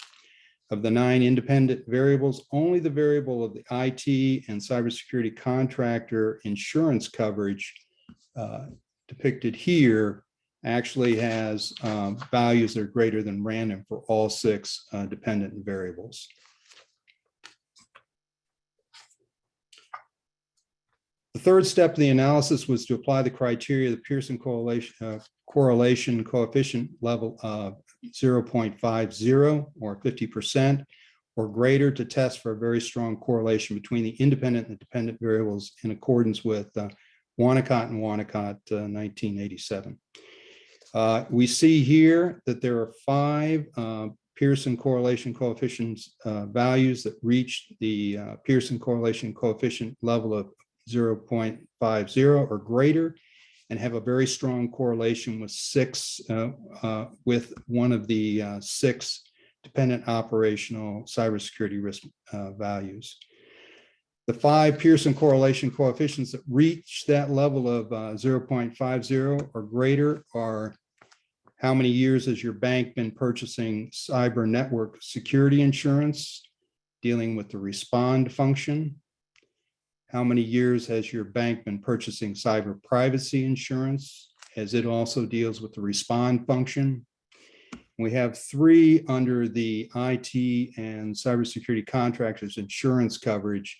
Of the 9 independent variables, only the variable of the IT and cybersecurity contractor insurance coverage depicted here actually has values that are greater than random for all 6 dependent variables. The third step of the analysis was to apply the criteria of the Pearson correlation coefficient level of 0.50 or 50% or greater to test for a very strong correlation between the independent and dependent variables in accordance with Wanacott and Wanacott, 1987. We see here that there are 5 Pearson correlation coefficients values that reach the Pearson correlation coefficient level of 0.50 or greater, and have a very strong correlation with 6 with one of the 6 dependent operational cybersecurity risk values. The 5 Pearson correlation coefficients that reach that level of 0.50 or greater are: how many years has your bank been purchasing cyber network security insurance, dealing with the respond function? How many years has your bank been purchasing cyber privacy insurance, as it also deals with the respond function? We have 3 under the IT and cybersecurity contractors insurance coverage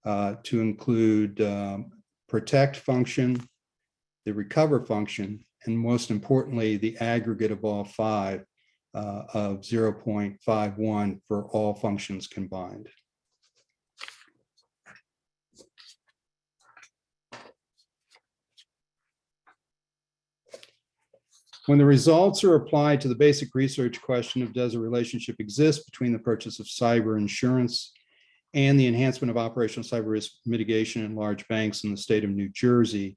to include protect function, the recover function, and most importantly, the aggregate of all 5 of 0.51 for all functions combined. When the results are applied to the basic research question of does a relationship exist between the purchase of cyber insurance and the enhancement of operational cyber risk mitigation in large banks in the state of New Jersey,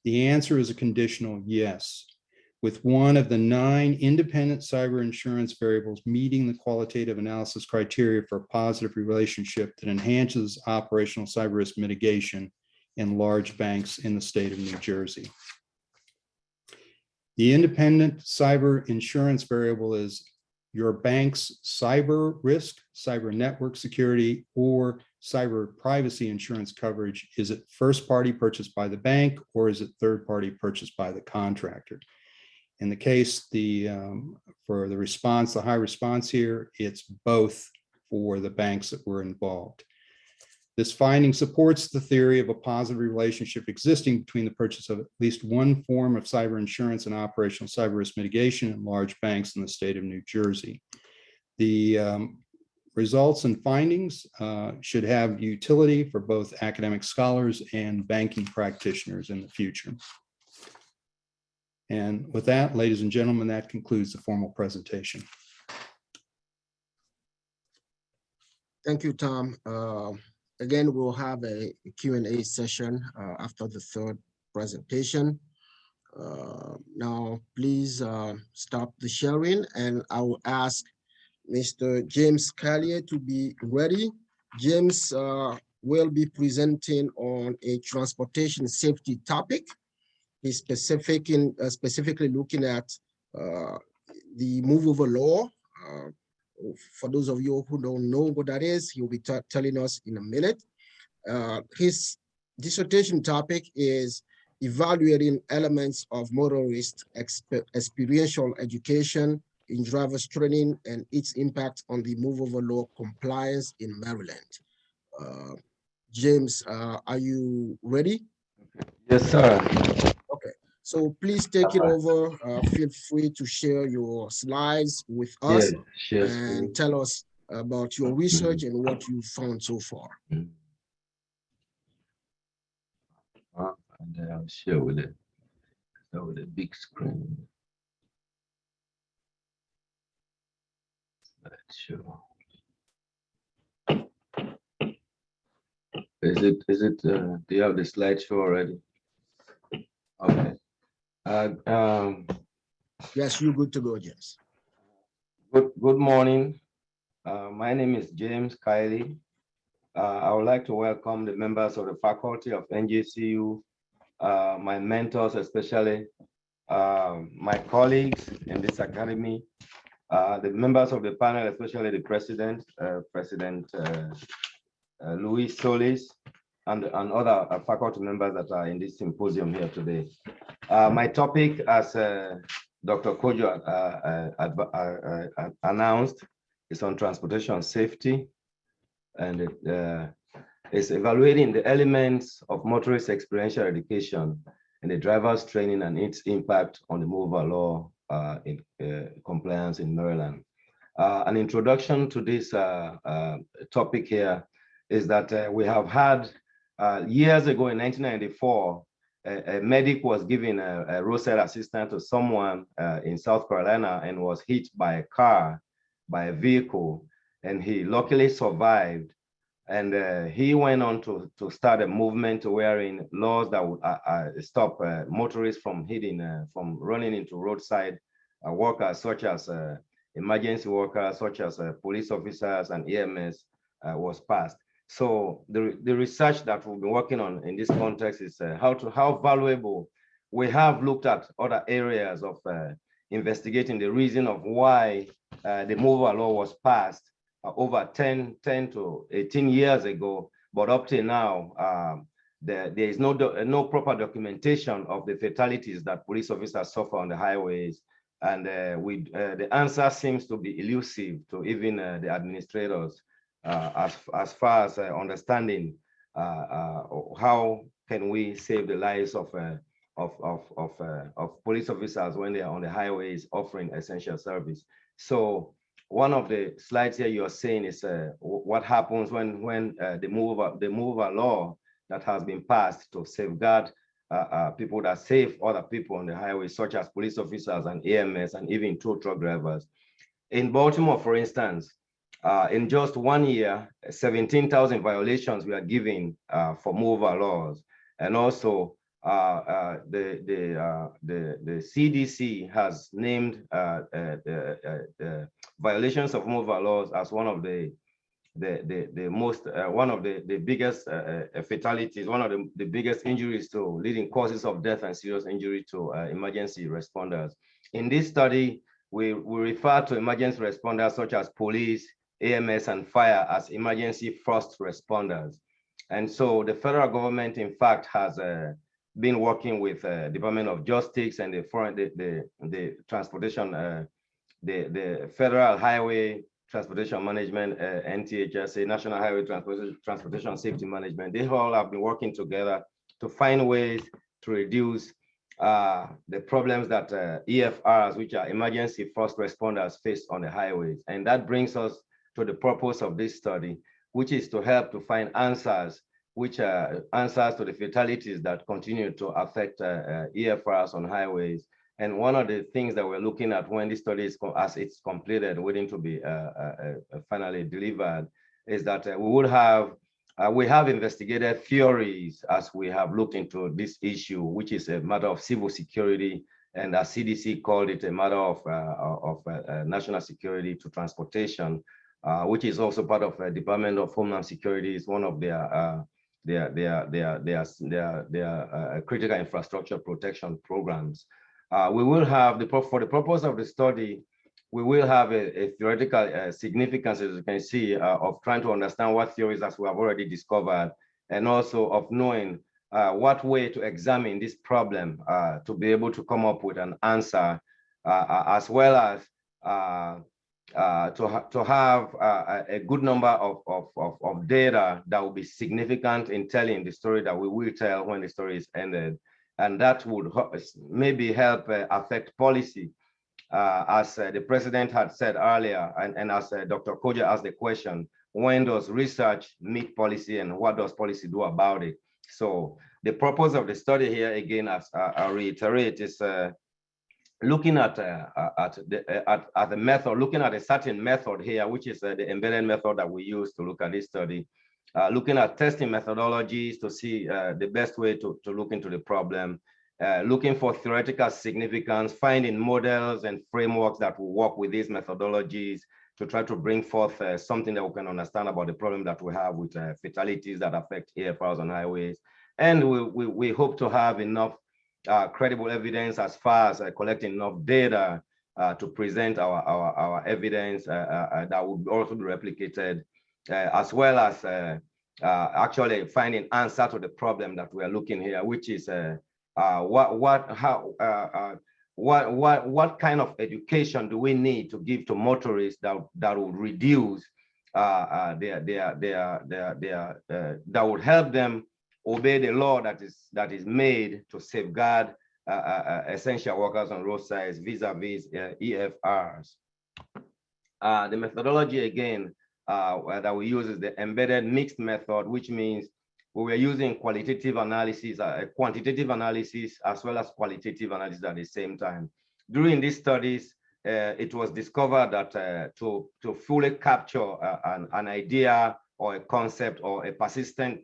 the answer is a conditional yes, with one of the 9 independent cyber insurance variables meeting the qualitative analysis criteria for a positive relationship that enhances operational cyber risk mitigation in large banks in the state of New Jersey. The independent cyber insurance variable is your bank's cyber risk, cyber network security, or cyber privacy insurance coverage. Is it first party purchased by the bank, or is it third party purchased by the contractor? In the case for the response, the high response here, it's both for the banks that were involved. This finding supports the theory of a positive relationship existing between the purchase of at least one form of cyber insurance and operational cyber risk mitigation in large banks in the state of New Jersey. The results and findings should have utility for both academic scholars and banking practitioners in the future. And with that, ladies and gentlemen, that concludes the formal presentation. Thank you, Tom. Again, we'll have a Q&A session after the 3rd presentation. Now, please stop the sharing, and I will ask Mr. James Callier to be ready. James will be presenting on a transportation safety topic. He's specifically looking at the move over law. For those of you who don't know what that is, he'll be telling us in a minute. His dissertation topic is evaluating elements of motorist experiential education in driver's training and its impact on the move over law compliance in Maryland. James, are you ready? Yes, sir. Okay, so please take it over. Feel free to share your slides with us and tell us about your research and what you found so far. And I'll share with it. So with a big screen. Let's show. Do you have the slideshow already? Okay. Yes, you're good to go, James. Good morning. My name is James Kiley. I would like to welcome the members of the faculty of NJCU, my mentors, especially my colleagues in this academy, the members of the panel, especially the president, President Luis Solís, and other faculty members that are in this symposium here today. My topic, as Dr. Codjo announced, is on transportation safety, and it's evaluating the elements of motorist experiential education and the driver's training and its impact on the mover law in compliance in Maryland. An introduction to this topic here is that we have had years ago in 1994, a medic was giving a roadside assistance to someone in South Carolina and was hit by a car, by a vehicle, and he luckily survived. And he went on to start a movement wherein laws that would stop motorists from from running into roadside workers, such as emergency workers, such as police officers and EMS was passed. So the research that we've been working on in this context is how valuable. We have looked at other areas of investigating the reason of why the MOVA law was passed over 10 to 18 years ago, but up to now, there is no proper documentation of the fatalities that police officers suffer on the highways. And the answer seems to be elusive to even the administrators as far as understanding how can we save the lives of police officers when they are on the highways offering essential service. So one of the slides here you are saying is what happens when the MOVA law that has been passed to safeguard people that save other people on the highway, such as police officers and EMS and even tow truck drivers. In Baltimore, for instance, in just 1 year, 17,000 violations were given for MOVA laws. And also the CDC has named violations of MOVA laws as one of the biggest fatalities, one of the biggest injuries to leading causes of death and serious injury to emergency responders. In this study, we refer to emergency responders such as police, AMS, and fire as emergency first responders. And so the federal government, in fact, has been working with Department of Justice and the transportation, the Federal Highway Transportation Management, NTHSA, National Highway Transportation Safety Management. They all have been working together to find ways to reduce the problems that EFRs, which are emergency first responders, face on the highways. And that brings us to the purpose of this study, which is to help to find answers, which are answers to the fatalities that continue to affect EFRs on highways. And one of the things that we're looking at when this study is, as it's completed, waiting to be finally delivered, is that we have investigated theories as we have looked into this issue, which is a matter of civil security, and as CDC called it, a matter of national security to transportation, which is also part of the Department of Homeland Security. Is one of their critical infrastructure protection programs. We will have, for the purpose of the study, we will have a theoretical significance, as you can see, of trying to understand what theories as we have already discovered, and also of knowing what way to examine this problem to be able to come up with an answer, as well as to have a good number of data that will be significant in telling the story that we will tell when the story is ended. And that would maybe help affect policy, as the president had said earlier, and as Dr. Codjo asked the question, when does research meet policy and what does policy do about it? So the purpose of the study here, again, as I reiterate, is looking at the method, looking at a certain method here, which is the embedded method that we use to look at this study, looking at testing methodologies to see the best way to look into the problem, looking for theoretical significance, finding models and frameworks that will work with these methodologies to try to bring forth something that we can understand about the problem that we have with fatalities that affect AFRs on highways. And we hope to have enough credible evidence as far as collecting enough data to present our evidence that would also be replicated, as well as actually finding answer to the problem that we are looking here, which is what kind of education do we need to give to motorists that will reduce that would help them obey the law that is made to safeguard essential workers on roadsides vis-a-vis EFRs. The methodology again that we use is the embedded mixed method, which means we were using qualitative analysis, quantitative analysis, as well as qualitative analysis at the same time. During these studies, it was discovered that to fully capture an idea or a concept or a persistent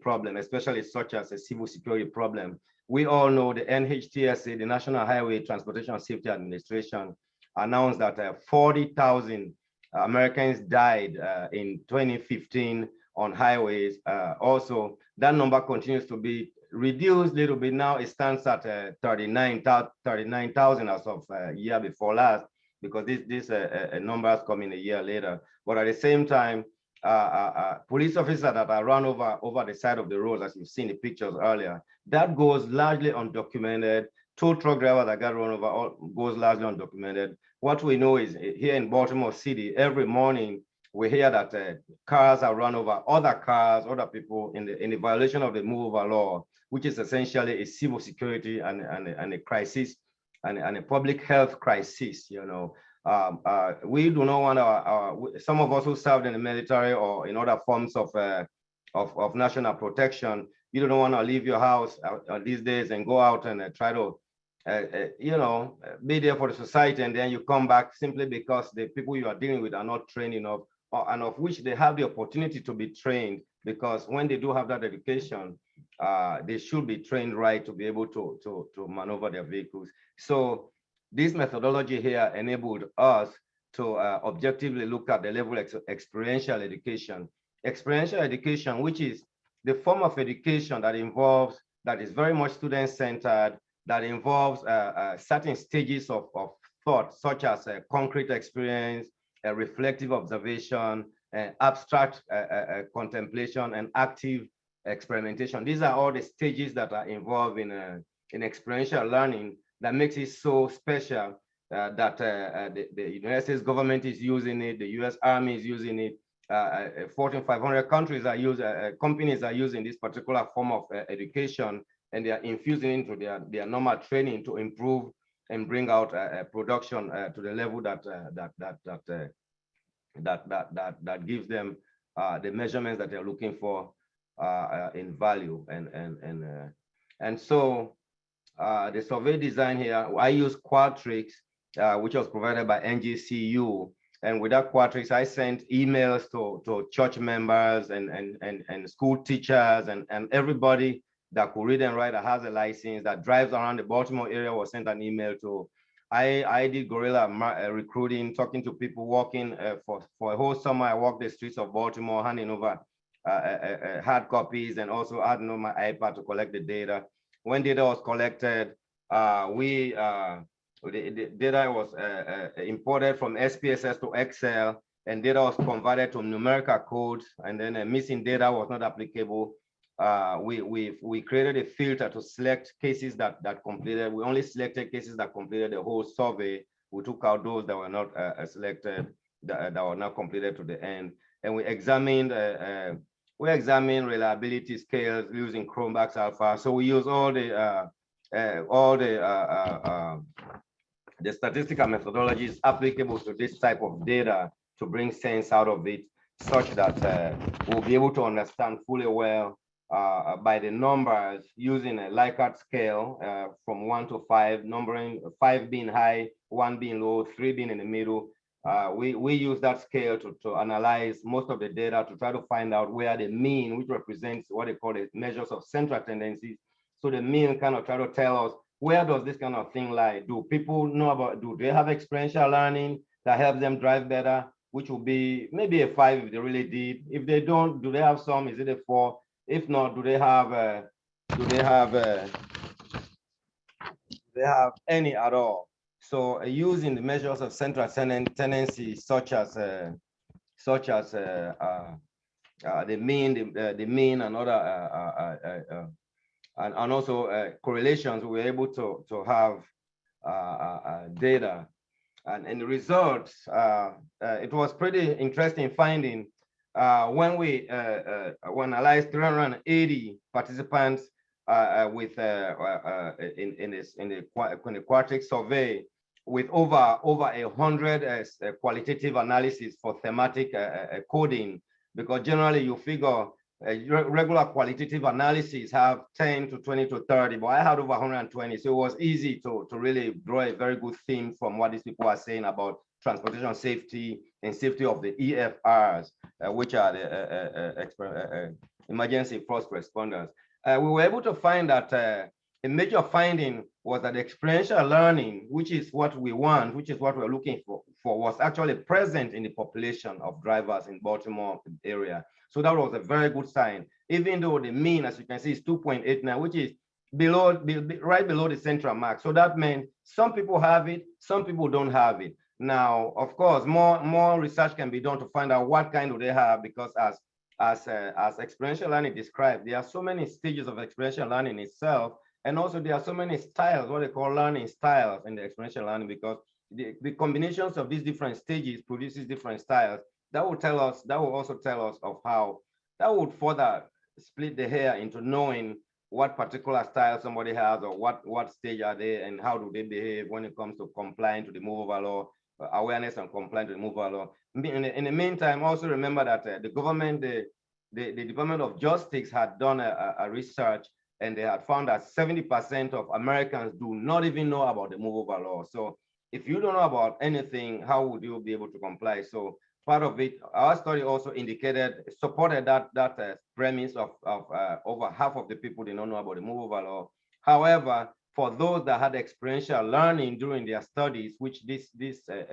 problem, especially such as a civil security problem, we all know the NHTSA, the National Highway Transportation Safety Administration, announced that 40,000 Americans died in 2015 on highways. Also, that number continues to be reduced a little bit. Now it stands at 39,000 as of year before last, because these numbers come in a year later. But at the same time, police officers that are run over the side of the road, as you've seen the pictures earlier, that goes largely undocumented. Tow truck drivers that got run over goes largely undocumented. What we know is here in Baltimore City, every morning we hear that cars are run over other cars, other people in the violation of the move over law, which is essentially a civil security and a crisis and a public health crisis. You know, we do not want some of us who served in the military or in other forms of national protection. You don't want to leave your house these days and go out and try to you know, be there for the society, and then you come back simply because the people you are dealing with are not trained enough, and of which they have the opportunity to be trained, because when they do have that education, they should be trained right to be able to maneuver their vehicles. So this methodology here enabled us to objectively look at the level of experiential education. Experiential education, which is the form of education that is very much student-centered, that involves certain stages of thought, such as concrete experience, reflective observation, abstract contemplation, and active experimentation. These are all the stages that are involved in experiential learning that makes it so special that the United States government is using it, the US Army is using it, Fortune 500 countries are companies are using this particular form of education, and they are infusing into their normal training to improve and bring out production to the level that gives them the measurements that they're looking for in value. And so the survey design here, I use Qualtrics, which was provided by NJCU. And with that Qualtrics, I sent emails to church members and school teachers and everybody that could read and write, that has a license, that drives around the Baltimore area, was sent an email to. I did guerrilla recruiting, talking to people, walking for a whole summer. I walked the streets of Baltimore, handing over hard copies, and also adding on my iPad to collect the data. When data was collected, the data was imported from SPSS to Excel, and data was converted to numerical codes, and then missing data was not applicable. We created a filter to select cases that completed. We only selected cases that completed the whole survey. We took out those that were not selected, that were not completed to the end. And we examined reliability scales using Chromebax Alpha. So we use all the statistical methodologies applicable to this type of data to bring sense out of it, such that we'll be able to understand fully well by the numbers, using a Likert scale from 1 to 5, numbering 5 being high, 1 being low, 3 being in the middle. We use that scale to analyze most of the data to try to find out where the mean, which represents what they call the measures of central tendencies. So the mean kind of try to tell us, where does this kind of thing lie? Do people know about, do they have experiential learning that helps them drive better, which will be maybe a 5 if they're really deep. If they don't, do they have some? Is it a 4? If not, do they have any at all? So using the measures of central tendency, such as the mean and other and also correlations, we're able to have data. And in the results, it was pretty interesting finding when we analyzed 380 participants with in the Qualtrics survey, with over 100 qualitative analysis for thematic coding, because generally you figure regular qualitative analysis have 10 to 20 to 30, but I had over 120. So it was easy to really draw a very good theme from what these people are saying about transportation safety and safety of the EFRs, which are the emergency first responders. We were able to find that a major finding was that experiential learning, which is what we want, which is what we're looking for, was actually present in the population of drivers in Baltimore area. So that was a very good sign, even though the mean, as you can see, is 2.89, which is right below the central mark. So that meant some people have it, some people don't have it. Now, of course, more research can be done to find out what kind do they have, because as experiential learning described, there are so many stages of experiential learning itself, and also there are so many styles, what they call learning styles in the experiential learning, because the combinations of these different stages produces different styles. That will also tell us of how that would further split the hair into knowing what particular style somebody has, or what stage are they, and how do they behave when it comes to complying to the move over law, awareness and complying to the move over law. In the meantime, also remember that the government, the Department of Justice had done a research, and they had found that 70% of Americans do not even know about the move over law. So if you don't know about anything, how would you be able to comply? So part of it, our study also supported that premise of over half of the people did not know about the move over law. However, for those that had experiential learning during their studies, which this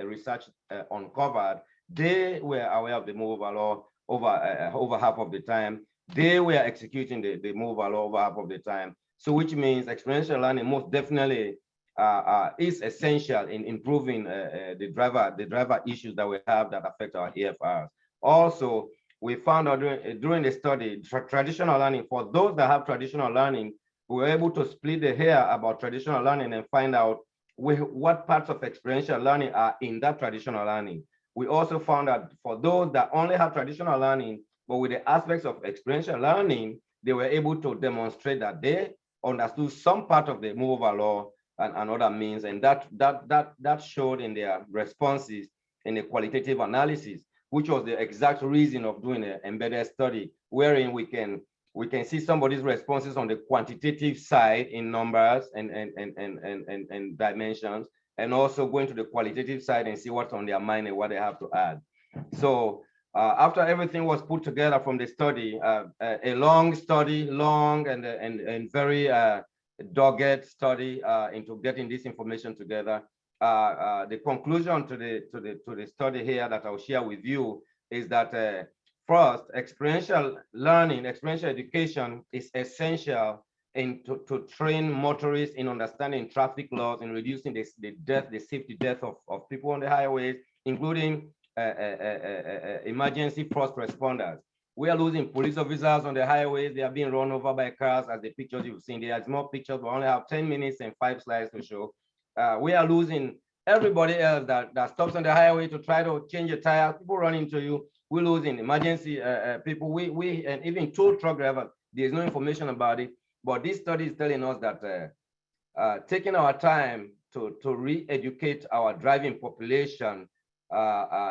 research uncovered, they were aware of the move over law over half of the time. They were executing the move over law over half of the time. So which means experiential learning most definitely is essential in improving the driver issues that we have that affect our EFRs. Also, we found out during the study, traditional learning, for those that have traditional learning, we were able to split the hair about traditional learning and find out what parts of experiential learning are in that traditional learning. We also found that for those that only have traditional learning, but with the aspects of experiential learning, they were able to demonstrate that they understood some part of the move over law and other means, and that showed in their responses in the qualitative analysis, which was the exact reason of doing an embedded study, wherein we can see somebody's responses on the quantitative side in numbers and dimensions, and also going to the qualitative side and see what's on their mind and what they have to add. So after everything was put together from the study, a long study, and very dogged study into getting this information together. The conclusion to the study here that I'll share with you is that first, experiential learning, experiential education is essential to train motorists in understanding traffic laws and reducing the safety death of people on the highways, including emergency first responders. We are losing police officers on the highways. They are being run over by cars, as the pictures you've seen. There's more pictures, but only have 10 minutes and 5 slides to show. We are losing everybody else that stops on the highway to try to change a tire. People run into you. We're losing emergency people. And even tow truck drivers, there's no information about it. But this study is telling us that taking our time to re-educate our driving population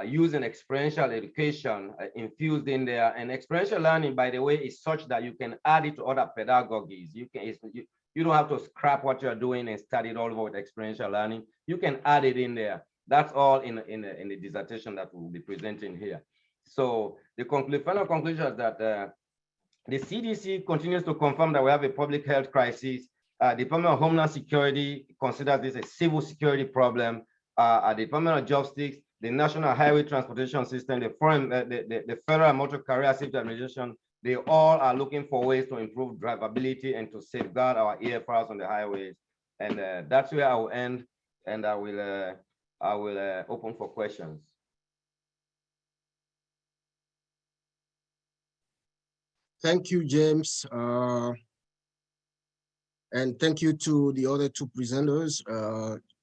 using experiential education infused in there. And experiential learning, by the way, is such that you can add it to other pedagogies. You don't have to scrap what you're doing and start it all over with experiential learning. You can add it in there. That's all in the dissertation that we'll be presenting here. So the final conclusion is that the CDC continues to confirm that we have a public health crisis. Department of Homeland Security considers this a civil security problem. Department of Justice, the National Highway Transportation System, the Federal Motor Carrier Safety Administration, they all are looking for ways to improve drivability and to safeguard our EFRs on the highways. And that's where I will end, and I will open for questions. Thank you, James. And thank you to the other two presenters,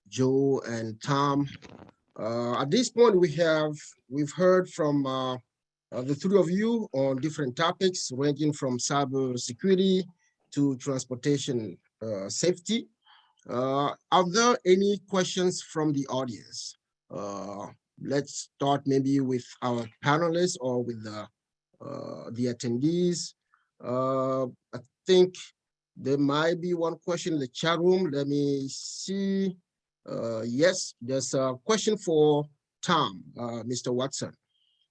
Joe and Tom. At this point, we've heard from the three of you on different topics ranging from cyber security to transportation safety. Are there any questions from the audience? Let's start maybe with our panelists or with the attendees. I think there might be one question in the chat room. Let me see. Yes, there's a question for Tom, Mr. Watson.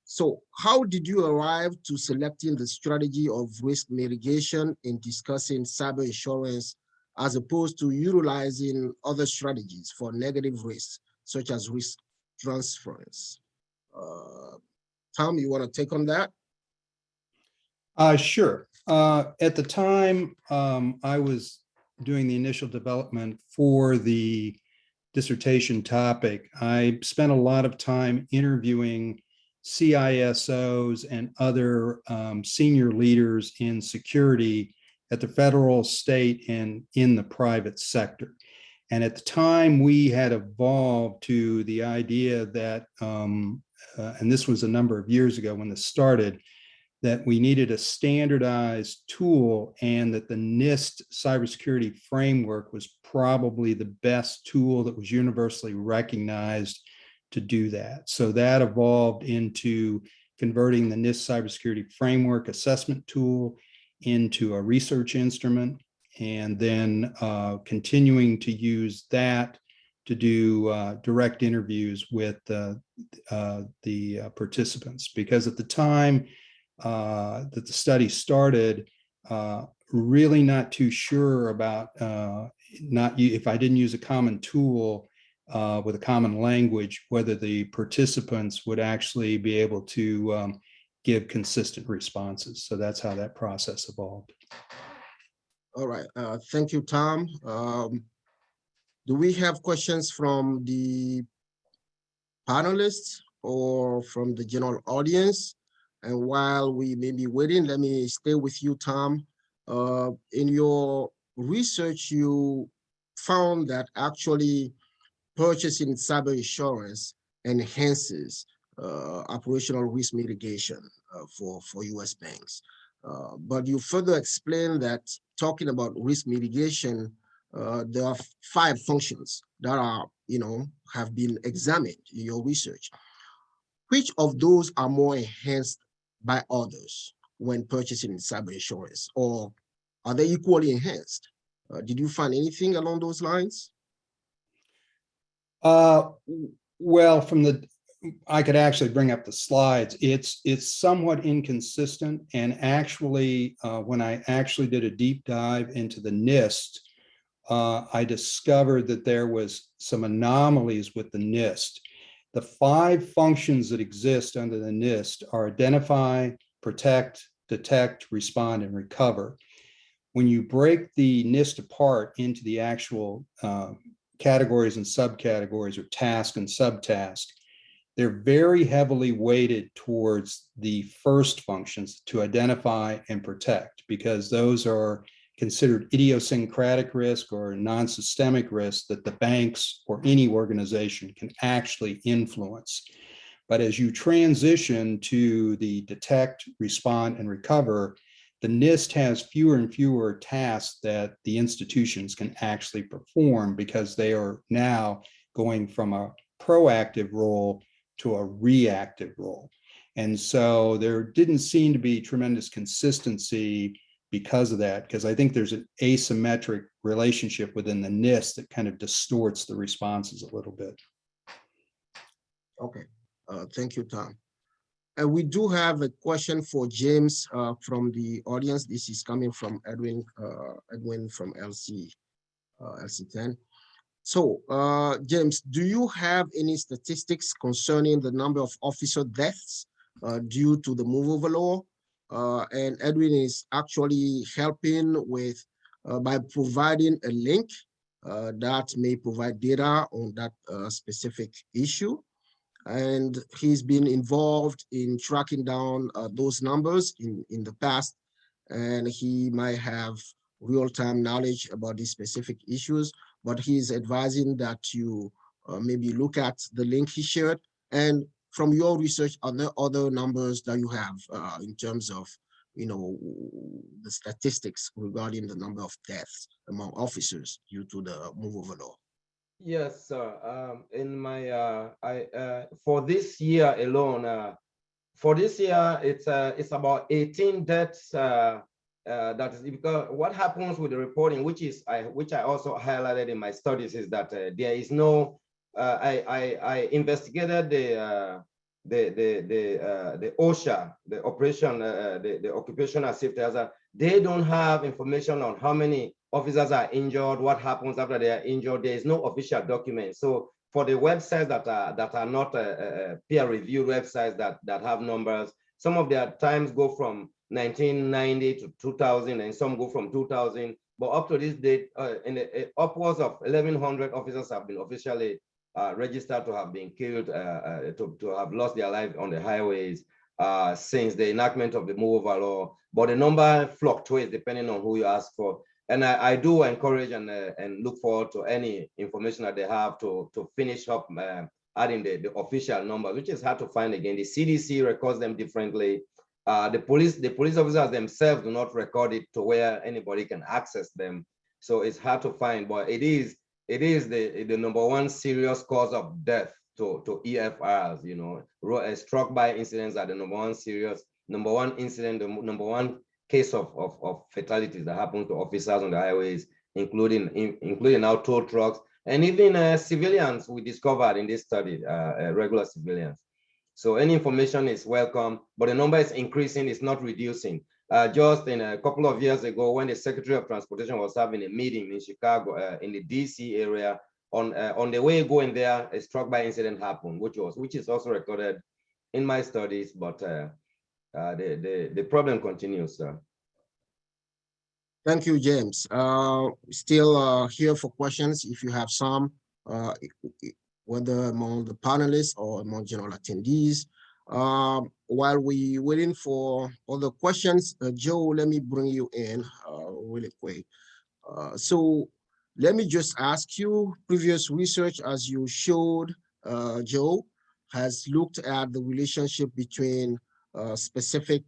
So how did you arrive to selecting the strategy of risk mitigation in discussing cyber insurance as opposed to utilizing other strategies for negative risks, such as risk transference? Tom, you want to take on that? Sure. At the time, I was doing the initial development for the dissertation topic. I spent a lot of time interviewing CISOs and other senior leaders in security at the federal, state, and in the private sector. And at the time, we had evolved to the idea that, and this was a number of years ago when this started, that we needed a standardized tool and that the NIST cybersecurity framework was probably the best tool that was universally recognized to do that. So that evolved into converting the NIST cybersecurity framework assessment tool into a research instrument, and then continuing to use that to do direct interviews with the participants. Because at the time that the study started, really not too sure about if I didn't use a common tool with a common language, whether the participants would actually be able to give consistent responses. So that's how that process evolved. All right, thank you, Tom. Do we have questions from the panelists or from the general audience? And while we may be waiting, let me stay with you, Tom. In your research, you found that actually purchasing cyber insurance enhances operational risk mitigation for U.S. banks. But you further explain that talking about risk mitigation, there are 5 functions that are, have been examined in your research. Which of those are more enhanced by others when purchasing cyber insurance, or are they equally enhanced? Did you find anything along those lines? Well, I could actually bring up the slides. It's somewhat inconsistent, and actually, when I actually did a deep dive into the NIST, I discovered that there was some anomalies with the NIST. The 5 functions that exist under the NIST are identify, protect, detect, respond, and recover. When you break the NIST apart into the actual categories and subcategories, or task and subtask, they're very heavily weighted towards the first functions, to identify and protect, because those are considered idiosyncratic risk or non-systemic risk that the banks or any organization can actually influence. But as you transition to the detect, respond, and recover, the NIST has fewer and fewer tasks that the institutions can actually perform, because they are now going from a proactive role to a reactive role. And so there didn't seem to be tremendous consistency because of that, because I think there's an asymmetric relationship within the NIST that kind of distorts the responses a little bit. Okay, thank you, Tom. And we do have a question for James from the audience. This is coming from Edwin from LC10. So, James, do you have any statistics concerning the number of officer deaths due to the move over law? And Edwin is actually helping with by providing a link that may provide data on that specific issue. And he's been involved in tracking down those numbers in the past, and he might have real-time knowledge about these specific issues, but he's advising that you maybe look at the link he shared. And from your research, are there other numbers that you have in terms of, the statistics regarding the number of deaths among officers due to the move over law? Yes, sir. In my for this year alone, for this year, it's about 18 deaths that is because what happens with the reporting, which I also highlighted in my studies, is that there is no. I investigated the OSHA, the occupational safety hazard. They don't have information on how many officers are injured, what happens after they are injured. There is no official document. So for the websites that are not peer-reviewed websites that have numbers, some of their times go from 1990 to 2000, and some go from 2000. But up to this date, upwards of 1,100 officers have been officially registered to have been killed, to have lost their life on the highways since the enactment of the move over law. But the number fluctuates depending on who you ask for. And I do encourage and look forward to any information that they have to finish up adding the official numbers, which is hard to find again. The CDC records them differently. The police officers themselves do not record it to where anybody can access them. So it's hard to find, but it is the number one serious cause of death to EFRs. You know, struck by incidents are the number one incident, the number one case of fatalities that happen to officers on the highways, including our tow trucks, and even civilians we discovered in this study, regular civilians. So any information is welcome, but the number is increasing, it's not reducing. Just in a couple of years ago, when the Secretary of Transportation was having a meeting in Chicago, in the DC area, on the way going there, a struck by incident happened, which is also recorded in my studies, but the problem continues, sir. Thank you, James. Still here for questions if you have some, whether among the panelists or among general attendees. While we waiting for other questions, Joe, let me bring you in really quick. So let me just ask you, previous research, as you showed, Joe, has looked at the relationship between specific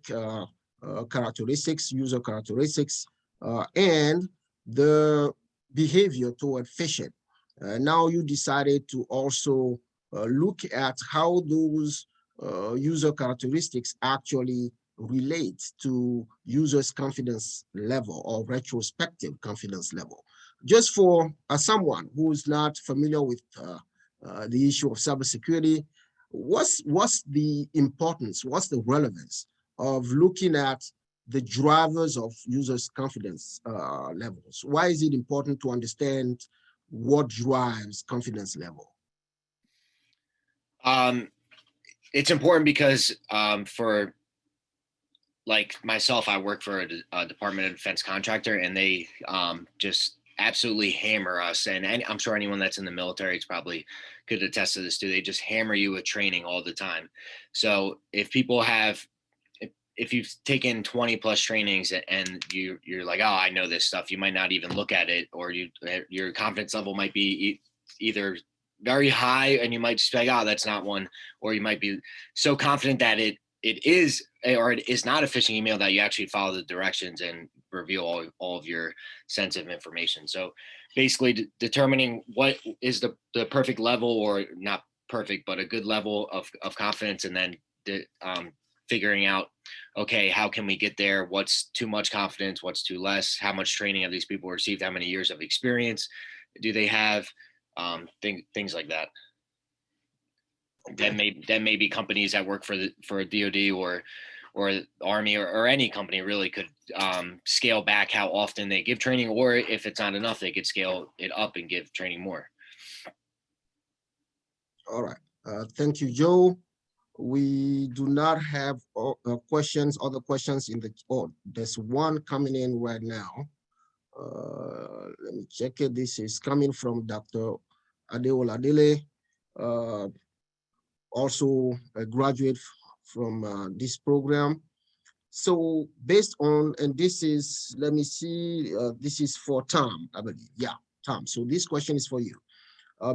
characteristics, user characteristics, and the behavior toward phishing. Now you decided to also look at how those user characteristics actually relate to users' confidence level or retrospective confidence level. Just for someone who is not familiar with the issue of cybersecurity, what's the importance, what's the relevance of looking at the drivers of users' confidence levels? Why is it important to understand what drives confidence level? It's important because for like myself, I work for a Department of Defense contractor, and they just absolutely hammer us. And I'm sure anyone that's in the military probably could attest to this too. They just hammer you with training all the time. So if people have, if you've taken 20 plus trainings and you're like, oh, I know this stuff, you might not even look at it, or your confidence level might be either very high and you might just be like, oh, that's not one, or you might be so confident that it is or it is not a phishing email that you actually follow the directions and reveal all of your sensitive information. So basically determining what is the perfect level, or not perfect, but a good level of confidence, and then figuring out, okay, how can we get there? What's too much confidence? What's too less? How much training have these people received? How many years of experience do they have? Things like that. Okay. That may be companies that work for a DoD or Army or any company really could scale back how often they give training, or if it's not enough, they could scale it up and give training more. All right. Thank you, Joe. We do not have other questions in the, oh, there's one coming in right now. Let me check it. This is coming from Dr. Adeola Dele, also a graduate from this program. So based on, and this is, let me see, this is for Tom, I believe. Yeah, Tom. So this question is for you.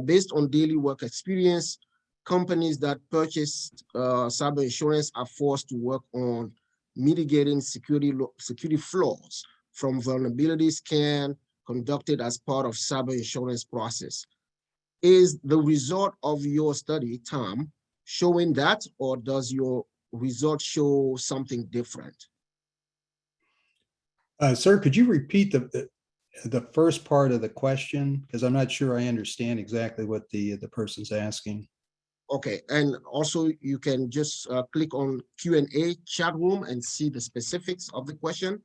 Based on daily work experience, companies that purchased cyber insurance are forced to work on mitigating security flaws from vulnerability scan conducted as part of cyber insurance process. Is the result of your study, Tom, showing that, or does your result show something different? Sir, could you repeat the first part of the question? Because I'm not sure I understand exactly what the person's asking. Okay, and also you can just click on Q&A chat room and see the specifics of the question.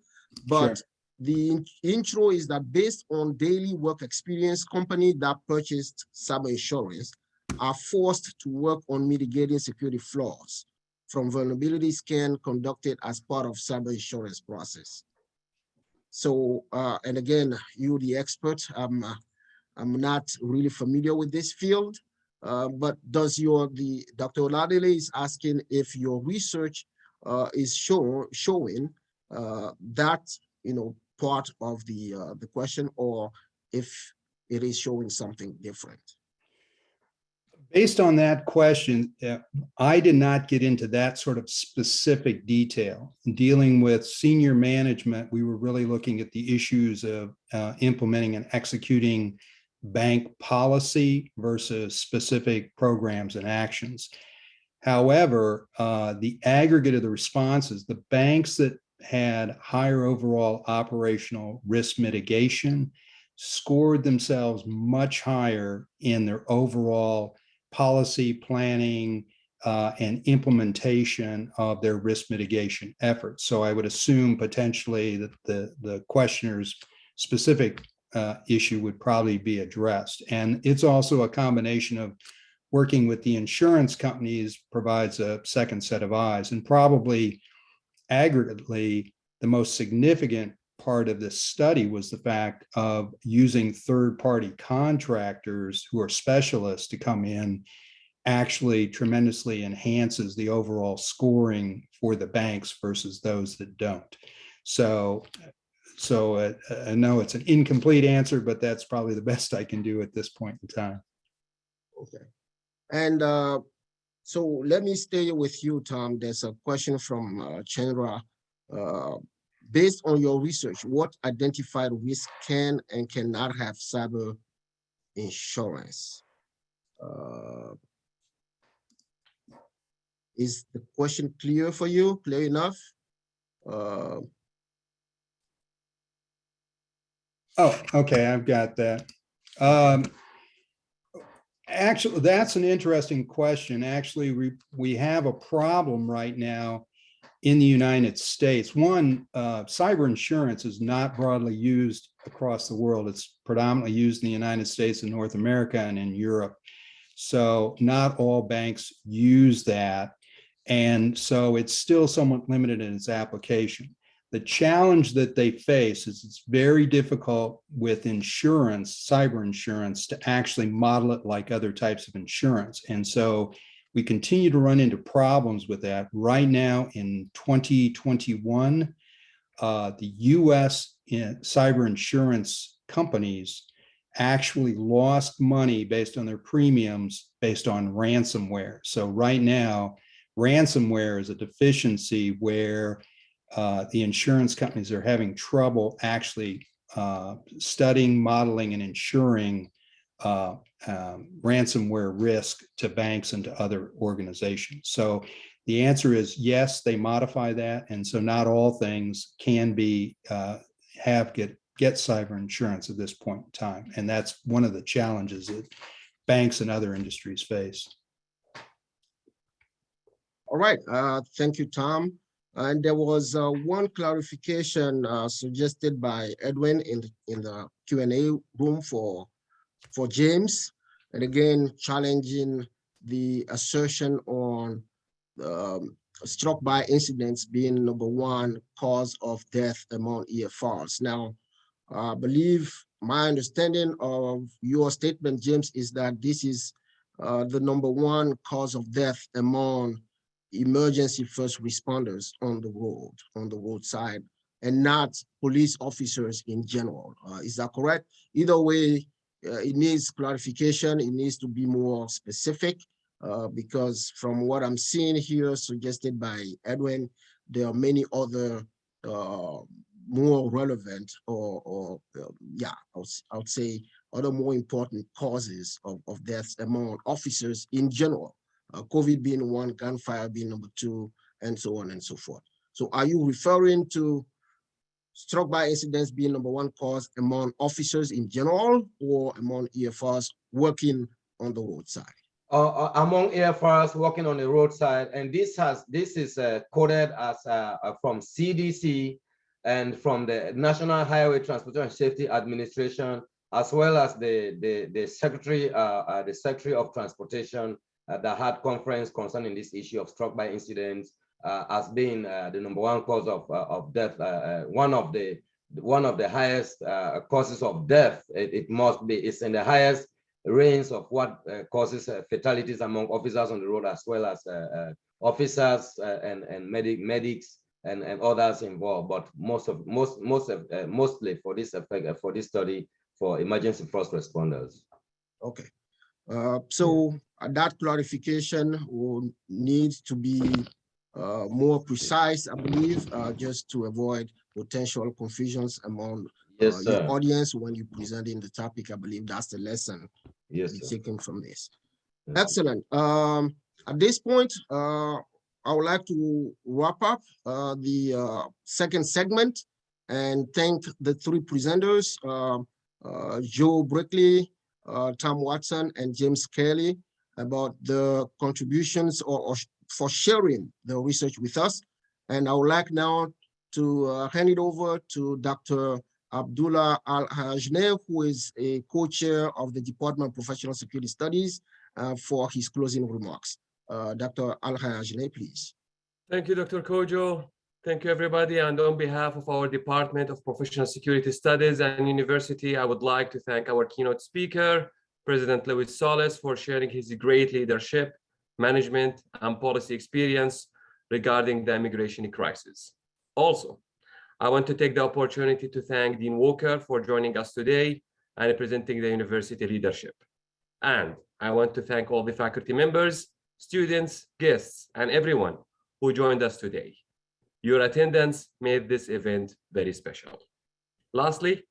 But Sure. the intro is that based on daily work experience, companies that purchased cyber insurance are forced to work on mitigating security flaws from vulnerability scan conducted as part of cyber insurance process. So, and again, you the expert, I'm not really familiar with this field, but Dr. Oladele is asking if your research is showing that, part of the question, or if it is showing something different. Based on that question, I did not get into that sort of specific detail. In dealing with senior management, we were really looking at the issues of implementing and executing bank policy versus specific programs and actions. However, the aggregate of the responses, the banks that had higher overall operational risk mitigation scored themselves much higher in their overall policy planning and implementation of their risk mitigation efforts. So I would assume potentially that the questioner's specific issue would probably be addressed. And it's also a combination of working with the insurance companies provides a second set of eyes, and probably aggregately the most significant part of this study was the fact of using third-party contractors who are specialists to come in actually tremendously enhances the overall scoring for the banks versus those that don't. So I know it's an incomplete answer, but that's probably the best I can do at this point in time. Okay. And so let me stay with you, Tom. There's a question from Chandra. Based on your research, what identified risks can and cannot have cyber insurance? Is the question clear for you? Clear enough? Oh, okay, I've got that. Actually, that's an interesting question. Actually, we have a problem right now in the United States. One, cyber insurance is not broadly used across the world. It's predominantly used in the United States and North America and in Europe. So not all banks use that. And so it's still somewhat limited in its application. The challenge that they face is it's very difficult with insurance, cyber insurance, to actually model it like other types of insurance. And so we continue to run into problems with that. Right now in 2021, the U.S. cyber insurance companies actually lost money based on their premiums based on ransomware. So right now, ransomware is a deficiency where the insurance companies are having trouble actually studying, modeling, and insuring ransomware risk to banks and to other organizations. So the answer is yes, they modify that. And so not all things can be, get cyber insurance at this point in time. And that's one of the challenges that banks and other industries face. All right, thank you, Tom. And there was one clarification suggested by Edwin in the Q&A room for James, and again, challenging the assertion on struck by incidents being #1 cause of death among EFRs. Now, I believe my understanding of your statement, James, is that this is the #1 cause of death among emergency first responders on the roadside, and not police officers in general. Is that correct? Either way, it needs clarification. It needs to be more specific because from what I'm seeing here suggested by Edwin, there are many other more relevant I would say other more important causes of deaths among officers in general. COVID being one, gunfire being #2, and so on and so forth. So are you referring to struck by incidents being #1 cause among officers in general or among EFRs working on the roadside? Among EFRs working on the roadside, and this is coded as from CDC and from the National Highway Transportation Safety Administration, as well as the Secretary of Transportation that had conference concerning this issue of struck by incidents as being the #1 cause of death, one of the highest causes of death. It's in the highest range of what causes fatalities among officers on the road, as well as officers and medics and others involved. But mostly for this effect, for this study, for emergency first responders. Okay. So that clarification will need to be more precise, I believe, just to avoid potential confusions among your audience when you present in the topic. I believe that's the lesson to be taken from this. Excellent. At this point, I would like to wrap up the second segment and thank the three presenters, Joe Brickley, Tom Watson, and James Kelly, about the contributions or for sharing the research with us. And I would like now to hand it over to Dr. Abdullah Al-Hajneh, who is a co-chair of the Department of Professional Security Studies, for his closing remarks. Dr. Al-Hajneh, please. Thank you, Dr. Codjo. Thank you, everybody. And on behalf of our Department of Professional Security Studies and University, I would like to thank our keynote speaker, President Luis Solís, for sharing his great leadership, management, and policy experience regarding the immigration crisis. Also, I want to take the opportunity to thank Dean Walker for joining us today and representing the university leadership. And I want to thank all the faculty members, students, guests, and everyone who joined us today. Your attendance made this event very special. Lastly,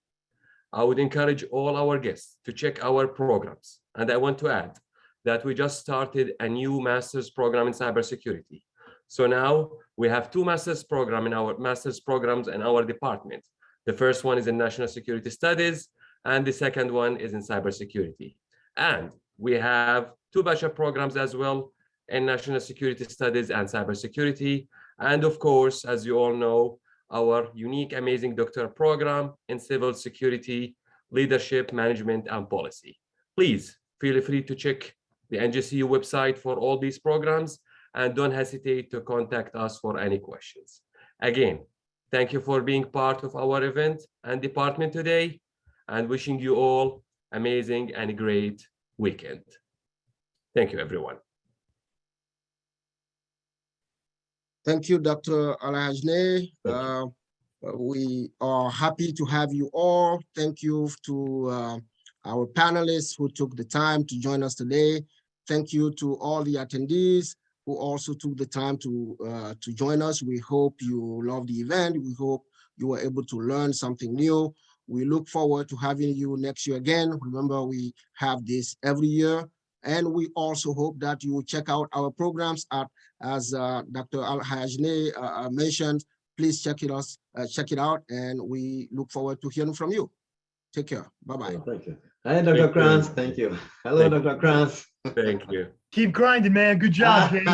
I would encourage all our guests to check our programs. And I want to add that we just started a new master's program in cybersecurity. So now we have two master's programs in our department. The first one is in National Security Studies, and the second one is in cybersecurity. And we have two bachelor programs as well in National Security Studies and cybersecurity. And of course, as you all know, our unique, amazing doctoral program in civil security, leadership, management, and policy. Please feel free to check the NJCU website for all these programs, and don't hesitate to contact us for any questions. Again, thank you for being part of our event and department today, and wishing you all amazing and great weekend. Thank you, everyone. Thank you, Dr. Al-Hajneh. We are happy to have you all. Thank you to our panelists who took the time to join us today. Thank you to all the attendees who also took the time to join us. We hope you love the event. We hope you were able to learn something new. We look forward to having you next year again. Remember, we have this every year. And we also hope that you will check out our programs as Dr. Al-Hajneh mentioned. Please check it out, and we look forward to hearing from you. Take care. Bye-bye. Thank you. Hi, Dr. Kranz. Thank you. Hello, Dr. Kranz. Thank you. Keep grinding, man. Good job, James.